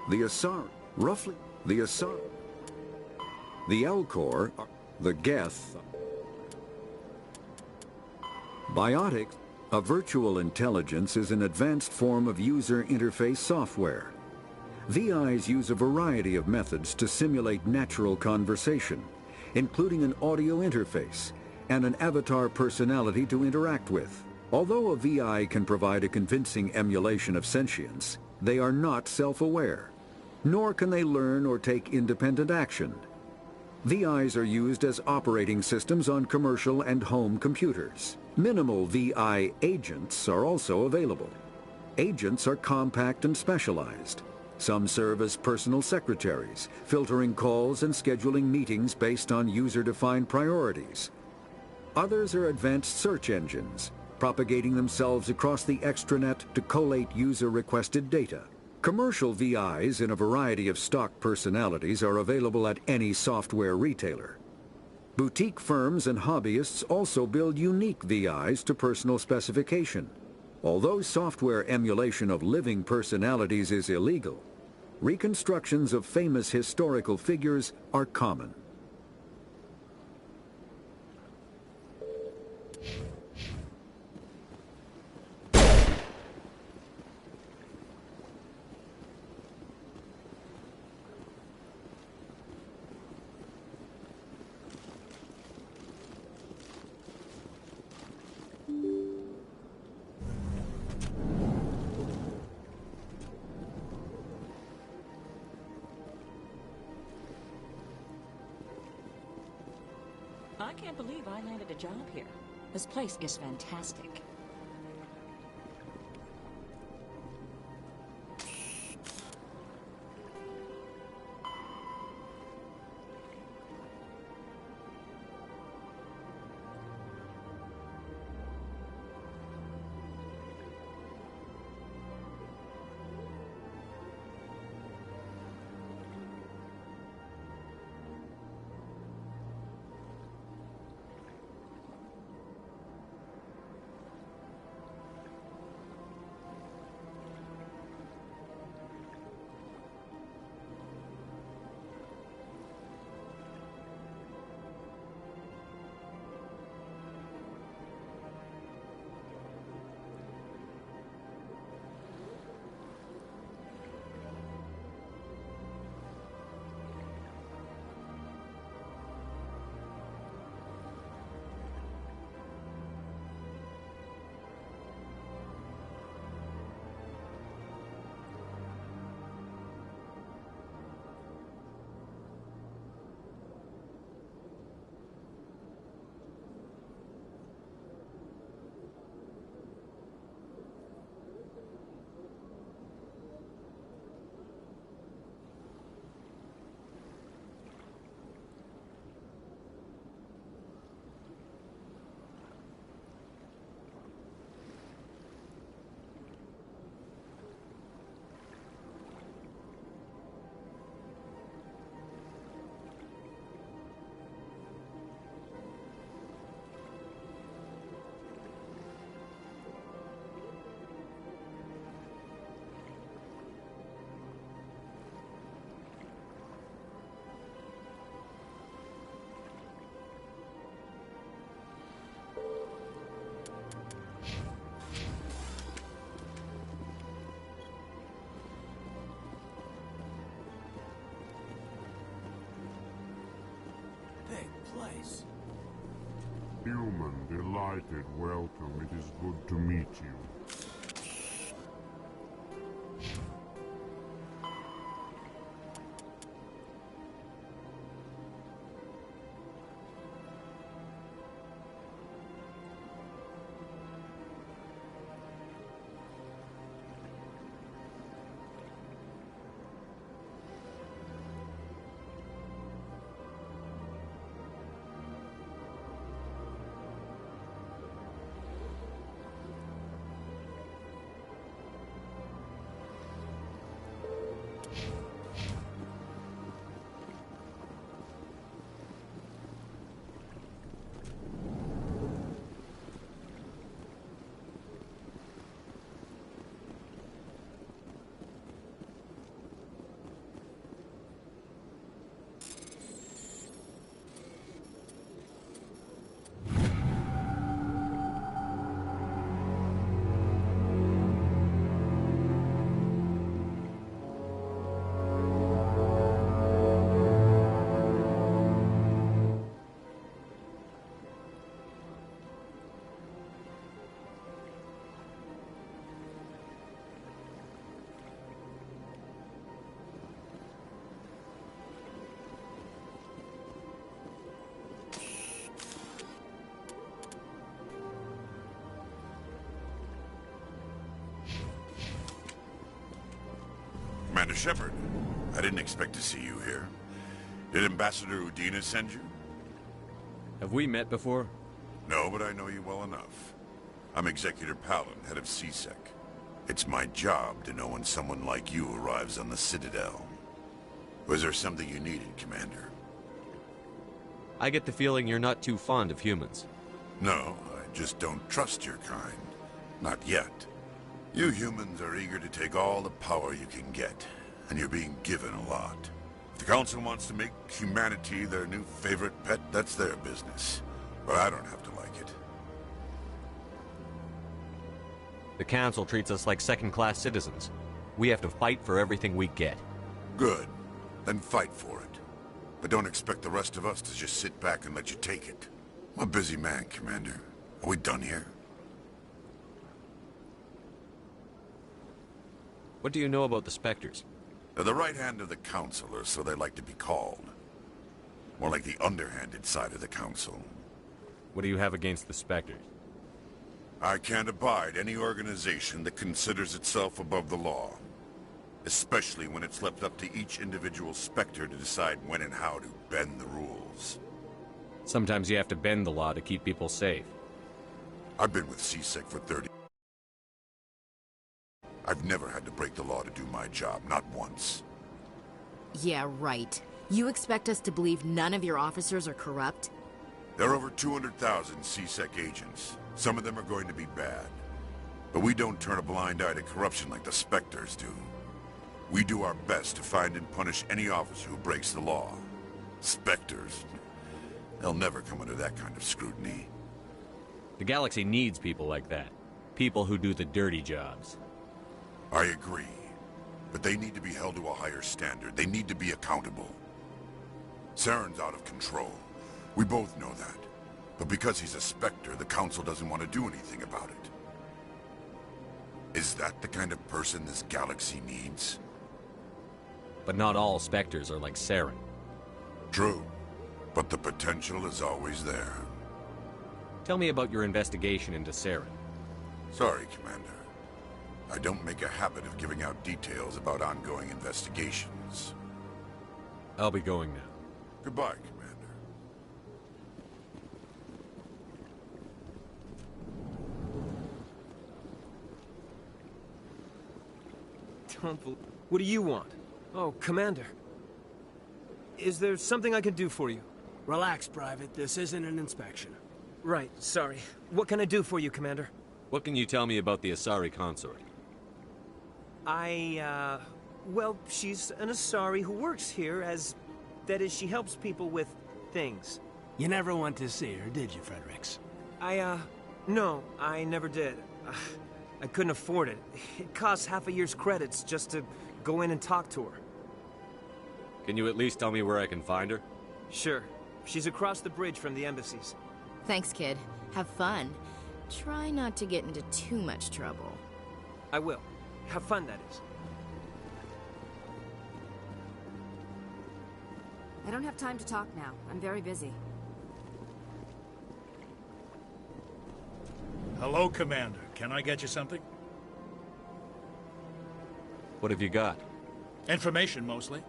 [SPEAKER 21] The Asari, roughly, the Asari, the Elcor, the Geth, Biotics, a virtual intelligence, is an advanced form of user interface software. VIs use a variety of methods to simulate natural conversation, including an audio interface and an avatar personality to interact with. Although a VI can provide a convincing emulation of sentience, they are not self-aware, nor can they learn or take independent action. VIs are used as operating systems on commercial and home computers. Minimal VI agents are also available. Agents are compact and specialized. Some serve as personal secretaries, filtering calls and scheduling meetings based on user-defined priorities. Others are advanced search engines, propagating themselves across the extranet to collate user-requested data. Commercial VIs in a variety of stock personalities are available at any software retailer. Boutique firms and hobbyists also build unique VIs to personal specification. Although software emulation of living personalities is illegal, reconstructions of famous historical figures are common.
[SPEAKER 15] I can't believe I landed a job here. This place is fantastic.
[SPEAKER 9] Place. Human, delighted, welcome. It is good to meet you.
[SPEAKER 24] Shepard, I didn't expect to see you here. Did Ambassador Udina send you?
[SPEAKER 8] Have we met before?
[SPEAKER 24] No, but I know you well enough. I'm Executor Palin, head of CSEC. It's my job to know when someone like you arrives on the Citadel. Was there something you needed, Commander?
[SPEAKER 8] I get the feeling you're not too fond of humans.
[SPEAKER 24] No, I just don't trust your kind. Not yet. You humans are eager to take all the power you can get, and you're being given a lot. If the Council wants to make humanity their new favorite pet, that's their business. But I don't have to like it.
[SPEAKER 8] The Council treats us like second-class citizens. We have to fight for everything we get.
[SPEAKER 24] Good. Then fight for it. But don't expect the rest of us to just sit back and let you take it. I'm a busy man, Commander. Are we done here?
[SPEAKER 8] What do you know about the Spectres?
[SPEAKER 24] They're the right hand of the Council, or so they like to be called. More like the underhanded side of the Council.
[SPEAKER 8] What do you have against the Spectres?
[SPEAKER 24] I can't abide any organization that considers itself above the law. Especially when it's left up to each individual Spectre to decide when and how to bend the rules.
[SPEAKER 8] Sometimes you have to bend the law to keep people safe.
[SPEAKER 24] I've been with CSEC for 30. I've never had to break the law to do my job, not once.
[SPEAKER 14] Yeah, right. You expect us to believe none of your officers are corrupt?
[SPEAKER 24] There are over 200,000 CSEC agents. Some of them are going to be bad. But we don't turn a blind eye to corruption like the Spectres do. We do our best to find and punish any officer who breaks the law. Spectres. They'll never come under that kind of scrutiny.
[SPEAKER 8] The Galaxy needs people like that. People who do the dirty jobs.
[SPEAKER 24] I agree. But they need to be held to a higher standard. They need to be accountable. Saren's out of control. We both know that. But because he's a Spectre, the Council doesn't want to do anything about it. Is that the kind of person this galaxy needs?
[SPEAKER 8] But not all Spectres are like Saren.
[SPEAKER 24] True. But the potential is always there.
[SPEAKER 8] Tell me about your investigation into Saren.
[SPEAKER 24] Sorry, Commander. I don't make a habit of giving out details about ongoing investigations.
[SPEAKER 8] I'll be going now.
[SPEAKER 24] Goodbye, Commander.
[SPEAKER 16] What do you want? Oh, Commander. Is there something I can do for you?
[SPEAKER 7] Relax, Private. This isn't an inspection.
[SPEAKER 16] Right, sorry. What can I do for you, Commander?
[SPEAKER 8] What can you tell me about the Asari consort?
[SPEAKER 16] Well, she's an Asari who works here as... That is, she helps people with things.
[SPEAKER 7] You never went to see her, did you, Fredericks?
[SPEAKER 16] No, I never did. I couldn't afford it. It costs half a year's credits just to go in and talk to her.
[SPEAKER 8] Can you at least tell me where I can find her?
[SPEAKER 16] Sure. She's across the bridge from the embassies.
[SPEAKER 14] Thanks, kid. Have fun. Try not to get into too much trouble.
[SPEAKER 16] I will. Have fun, that is.
[SPEAKER 6] I don't have time to talk now. I'm very busy.
[SPEAKER 10] Hello, Commander. Can I get you something?
[SPEAKER 8] What have you got?
[SPEAKER 10] Information, mostly.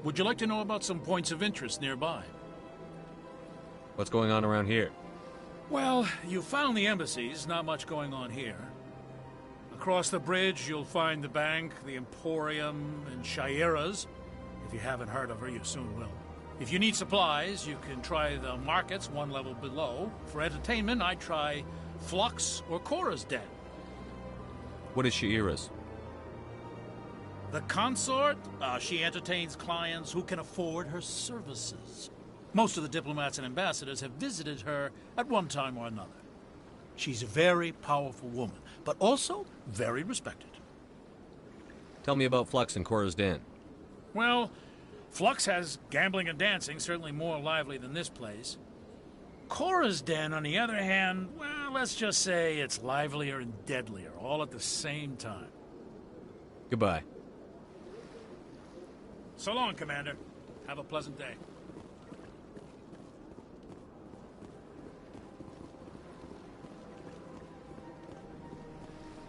[SPEAKER 10] Would you like to know about some points of interest nearby?
[SPEAKER 8] What's going on around here?
[SPEAKER 10] Well, you found the embassies. Not much going on here. Across the bridge, you'll find the bank, the Emporium, and Shayera's. If you haven't heard of her, you soon will. If you need supplies, you can try the markets one level below. For entertainment, I'd try Flux or Cora's Den.
[SPEAKER 8] What is Shayera's?
[SPEAKER 10] The consort? She entertains clients who can afford her services. Most of the diplomats and ambassadors have visited her at one time or another. She's a very powerful woman, but also very respected.
[SPEAKER 8] Tell me about Flux and Cora's Den.
[SPEAKER 10] Well, Flux has gambling and dancing, certainly more lively than this place. Cora's Den, on the other hand, well, let's just say it's livelier and deadlier, all at the same time.
[SPEAKER 8] Goodbye.
[SPEAKER 10] So long, Commander. Have a pleasant day.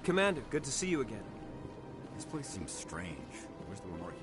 [SPEAKER 16] Commander, good to see you again.
[SPEAKER 18] This place seems strange. Where's the remark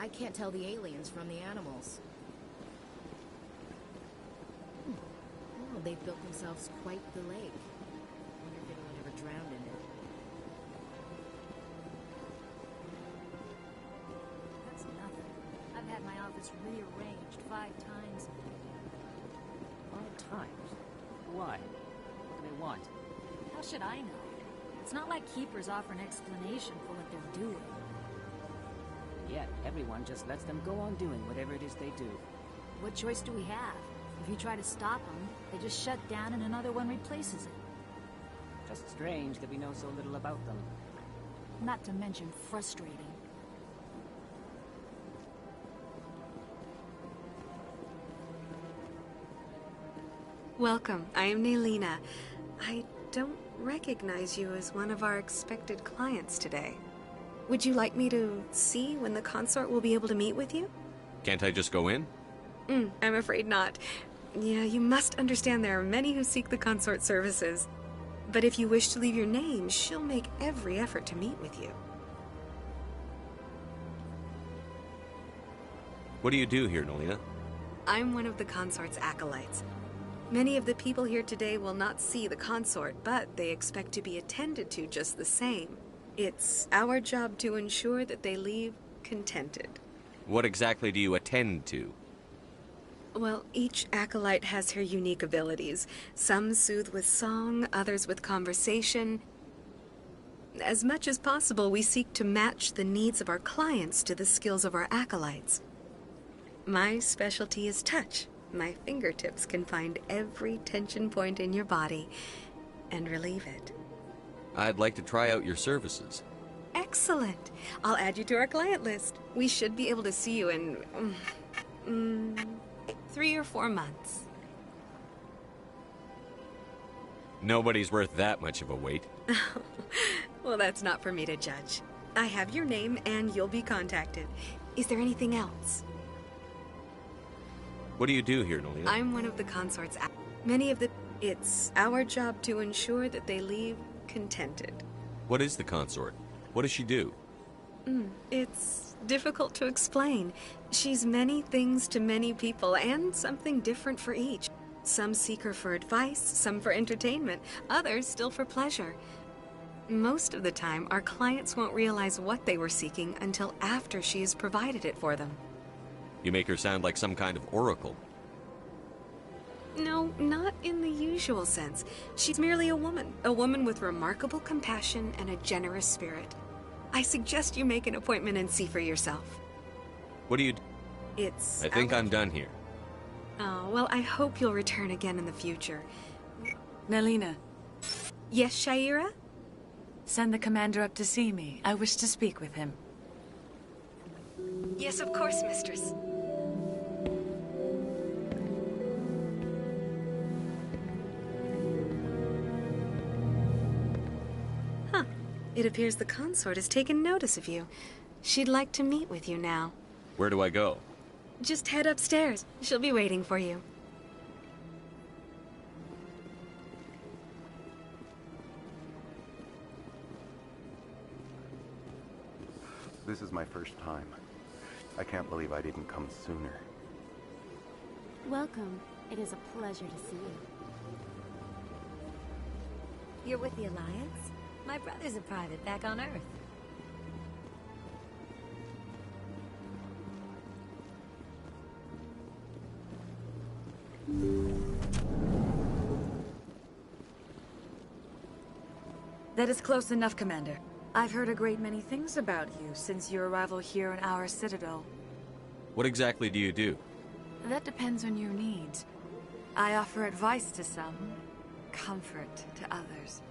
[SPEAKER 14] I can't tell the aliens from the animals. Oh, they've built themselves quite the lake. Wonder if anyone ever drowned in it.
[SPEAKER 1] That's nothing. I've had my office rearranged 5 times.
[SPEAKER 18] 5 times? Why? What do they want?
[SPEAKER 1] How should I know? It's not like Keepers offer an explanation for what they're doing.
[SPEAKER 18] Yet, everyone just lets them go on doing whatever it is they do.
[SPEAKER 1] What choice do we have? If you try to stop them, they just shut down and another one replaces it.
[SPEAKER 18] Just strange that we know so little about them.
[SPEAKER 1] Not to mention frustrating.
[SPEAKER 19] Welcome. I am Nelina. I don't recognize you as one of our expected clients today. Would you like me to see when the consort will be able to meet with you?
[SPEAKER 8] Can't I just go in?
[SPEAKER 19] I'm afraid not. Yeah, you must understand there are many who seek the consort services. But if you wish to leave your name, she'll make every effort to meet with you.
[SPEAKER 8] What do you do here, Nelina?
[SPEAKER 19] I'm one of the consort's acolytes. Many of the people here today will not see the consort, but they expect to be attended to just the same. It's our job to ensure that they leave contented.
[SPEAKER 8] What exactly do you attend to?
[SPEAKER 19] Well, each acolyte has her unique abilities. Some soothe with song, others with conversation. As much as possible, we seek to match the needs of our clients to the skills of our acolytes. My specialty is touch. My fingertips can find every tension point in your body and relieve it.
[SPEAKER 8] I'd like to try out your services.
[SPEAKER 19] Excellent. I'll add you to our client list. We should be able to see you in 3 or 4 months.
[SPEAKER 8] Nobody's worth that much of a wait.
[SPEAKER 19] Well, that's not for me to judge. I have your name and you'll be contacted. Is there anything else?
[SPEAKER 8] What do you do here, Nelina?
[SPEAKER 19] I'm one of the consort's It's our job to ensure that they leave contented.
[SPEAKER 8] What is the consort? What does she do?
[SPEAKER 19] It's difficult to explain. She's many things to many people, and something different for each. Some seek her for advice, some for entertainment, others still for pleasure. Most of the time, our clients won't realize what they were seeking until after she has provided it for them.
[SPEAKER 8] You make her sound like some kind of oracle.
[SPEAKER 19] No, not in the usual sense. She's merely a woman with remarkable compassion and a generous spirit. I suggest you make an appointment and see for yourself.
[SPEAKER 8] What do you do? I think I'm done here.
[SPEAKER 19] Oh, well, I hope you'll return again in the future.
[SPEAKER 6] Nelina.
[SPEAKER 19] Yes, Sha'ira?
[SPEAKER 6] Send the commander up to see me. I wish to speak with him.
[SPEAKER 19] Yes, of course, mistress. Huh. It appears the consort has taken notice of you. She'd like to meet with you now.
[SPEAKER 8] Where do I go?
[SPEAKER 19] Just head upstairs. She'll be waiting for you.
[SPEAKER 20] This is my first time. I can't believe I didn't come sooner.
[SPEAKER 1] Welcome. It is a pleasure to see you. You're with the Alliance? My brother's a private back on Earth.
[SPEAKER 6] That is close enough, Commander. I've heard a great many things about you since your arrival here in our citadel.
[SPEAKER 8] What exactly do you do?
[SPEAKER 6] That depends on your needs. I offer advice to some, comfort to others.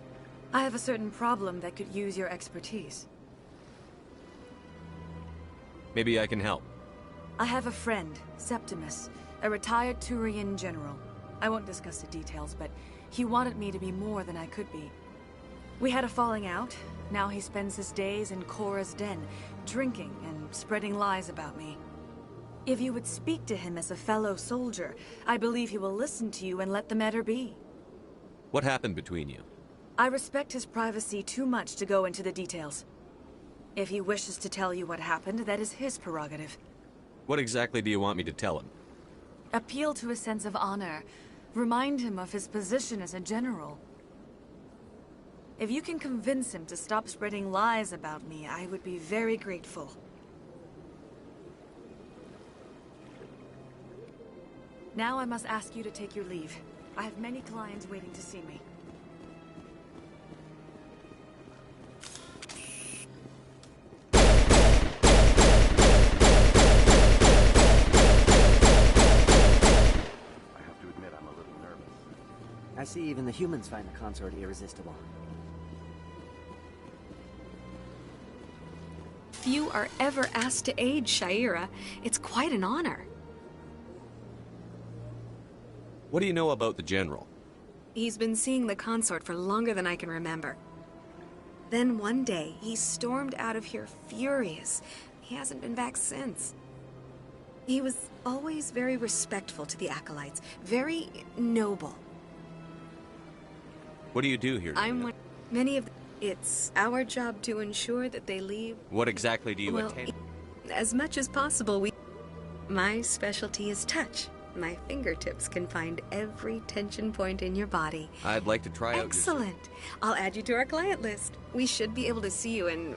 [SPEAKER 6] I have a certain problem that could use your expertise.
[SPEAKER 8] Maybe I can help.
[SPEAKER 6] I have a friend, Septimus, a retired Turian general. I won't discuss the details, but he wanted me to be more than I could be. We had a falling out. Now he spends his days in Korra's den, drinking and spreading lies about me. If you would speak to him as a fellow soldier, I believe he will listen to you and let the matter be.
[SPEAKER 8] What happened between you?
[SPEAKER 6] I respect his privacy too much to go into the details. If he wishes to tell you what happened, that is his prerogative.
[SPEAKER 4] What exactly do you want me to tell him?
[SPEAKER 6] Appeal to his sense of honor. Remind him of his position as a general. If you can convince him to stop spreading lies about me, I would be very grateful. Now I must ask you to take your leave. I have many clients waiting to see me.
[SPEAKER 18] I see even the humans find the consort irresistible.
[SPEAKER 19] Few are ever asked to aid Sha'ira. It's quite an honor.
[SPEAKER 4] What do you know about the General?
[SPEAKER 19] He's been seeing the consort for longer than I can remember. Then one day, he stormed out of here furious. He hasn't been back since. He was always very respectful to the Acolytes, very noble.
[SPEAKER 4] What do you do here,
[SPEAKER 19] I'm
[SPEAKER 4] Nina?
[SPEAKER 19] one. Many of. It's our job to ensure that they leave.
[SPEAKER 4] What exactly do you
[SPEAKER 19] Well,
[SPEAKER 4] attend?
[SPEAKER 19] as much as possible, we. My specialty is touch. My fingertips can find every tension point in your body.
[SPEAKER 4] I'd like to try out your...
[SPEAKER 19] Excellent. I'll add you to our client list. We should be able to see you in.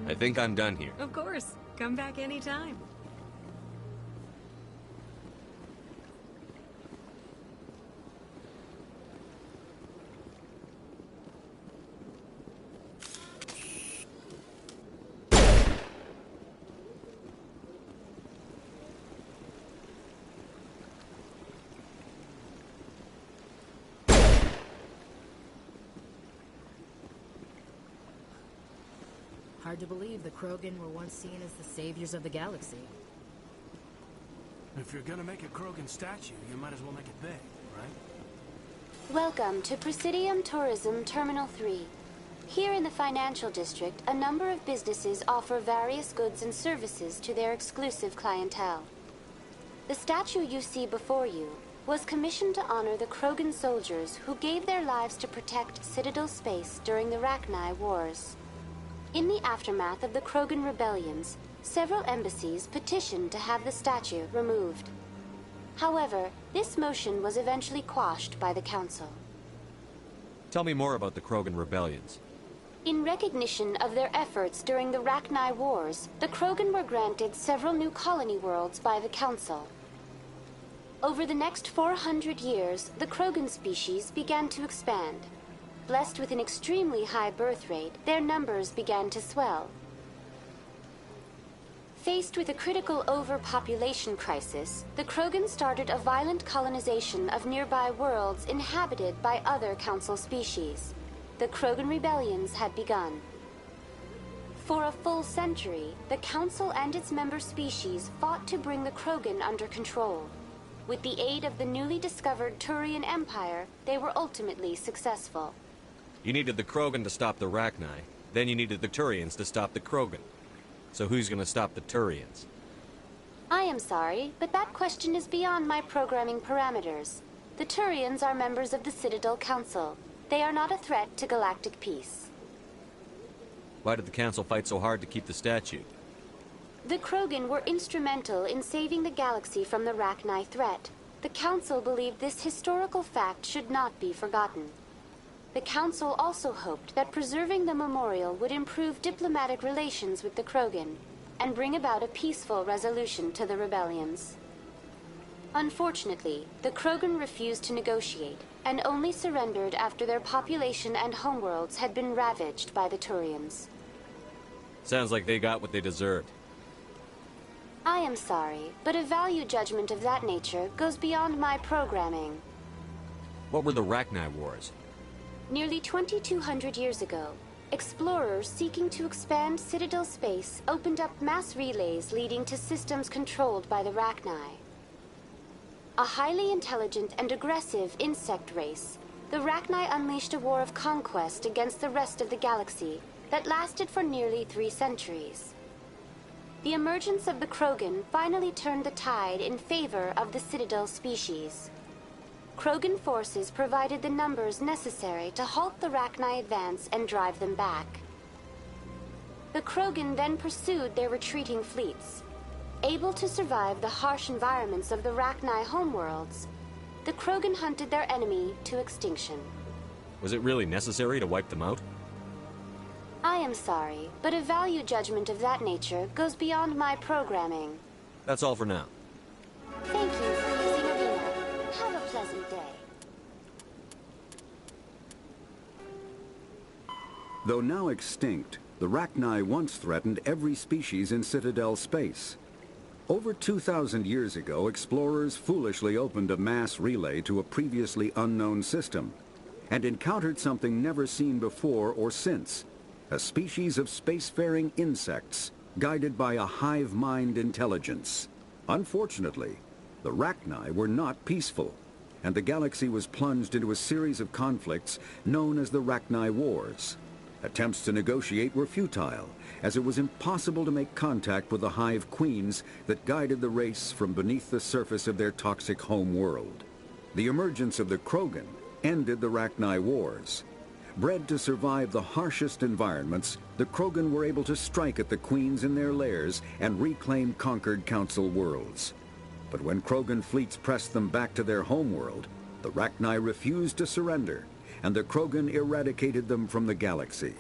[SPEAKER 4] I think I'm done here.
[SPEAKER 19] Of course. Come back anytime.
[SPEAKER 14] Hard to believe the Krogan were once seen as the saviors of the galaxy.
[SPEAKER 7] If you're gonna make a Krogan statue, you might as well make it big, right?
[SPEAKER 13] Welcome to Presidium Tourism Terminal 3. Here in the financial district, a number of businesses offer various goods and services to their exclusive clientele. The statue you see before you was commissioned to honor the Krogan soldiers who gave their lives to protect Citadel space during the Rachni Wars. In the aftermath of the Krogan rebellions, several embassies petitioned to have the statue removed. However, this motion was eventually quashed by the Council.
[SPEAKER 4] Tell me more about the Krogan rebellions.
[SPEAKER 13] In recognition of their efforts during the Rachni Wars, the Krogan were granted several new colony worlds by the Council. Over the next 400 years, the Krogan species began to expand. Blessed with an extremely high birth rate, their numbers began to swell. Faced with a critical overpopulation crisis, the Krogan started a violent colonization of nearby worlds inhabited by other Council species. The Krogan rebellions had begun. For a full century, the Council and its member species fought to bring the Krogan under control. With the aid of the newly discovered Turian Empire, they were ultimately successful.
[SPEAKER 4] You needed the Krogan to stop the Rachni, then you needed the Turians to stop the Krogan. So who's gonna stop the Turians?
[SPEAKER 13] I am sorry, but that question is beyond my programming parameters. The Turians are members of the Citadel Council. They are not a threat to galactic peace.
[SPEAKER 4] Why did the Council fight so hard to keep the statue?
[SPEAKER 13] The Krogan were instrumental in saving the galaxy from the Rachni threat. The Council believed this historical fact should not be forgotten. The Council also hoped that preserving the memorial would improve diplomatic relations with the Krogan and bring about a peaceful resolution to the rebellions. Unfortunately, the Krogan refused to negotiate and only surrendered after their population and homeworlds had been ravaged by the Turians.
[SPEAKER 4] Sounds like they got what they deserved.
[SPEAKER 13] I am sorry, but a value judgment of that nature goes beyond my programming.
[SPEAKER 4] What were the Rachni Wars?
[SPEAKER 13] Nearly 2,200 years ago, explorers seeking to expand Citadel space opened up mass relays leading to systems controlled by the Rachni. A highly intelligent and aggressive insect race, the Rachni unleashed a war of conquest against the rest of the galaxy that lasted for nearly 3 centuries. The emergence of the Krogan finally turned the tide in favor of the Citadel species. Krogan forces provided the numbers necessary to halt the Rachni advance and drive them back. The Krogan then pursued their retreating fleets. Able to survive the harsh environments of the Rachni homeworlds, the Krogan hunted their enemy to extinction.
[SPEAKER 4] Was it really necessary to wipe them out?
[SPEAKER 13] I am sorry, but a value judgment of that nature goes beyond my programming.
[SPEAKER 4] That's all for now.
[SPEAKER 13] Thank you for using Arena. Have a pleasant day.
[SPEAKER 21] Though now extinct, the Rachni once threatened every species in Citadel space. Over 2,000 years ago, explorers foolishly opened a mass relay to a previously unknown system and encountered something never seen before or since, a species of spacefaring insects guided by a hive mind intelligence. Unfortunately, the Rachni were not peaceful, and the galaxy was plunged into a series of conflicts known as the Rachni Wars. Attempts to negotiate were futile, as it was impossible to make contact with the Hive Queens that guided the race from beneath the surface of their toxic home world. The emergence of the Krogan ended the Rachni Wars. Bred to survive the harshest environments, the Krogan were able to strike at the Queens in their lairs and reclaim conquered Council worlds. But when Krogan fleets pressed them back to their homeworld, the Rachni refused to surrender, and the Krogan eradicated them from the galaxy.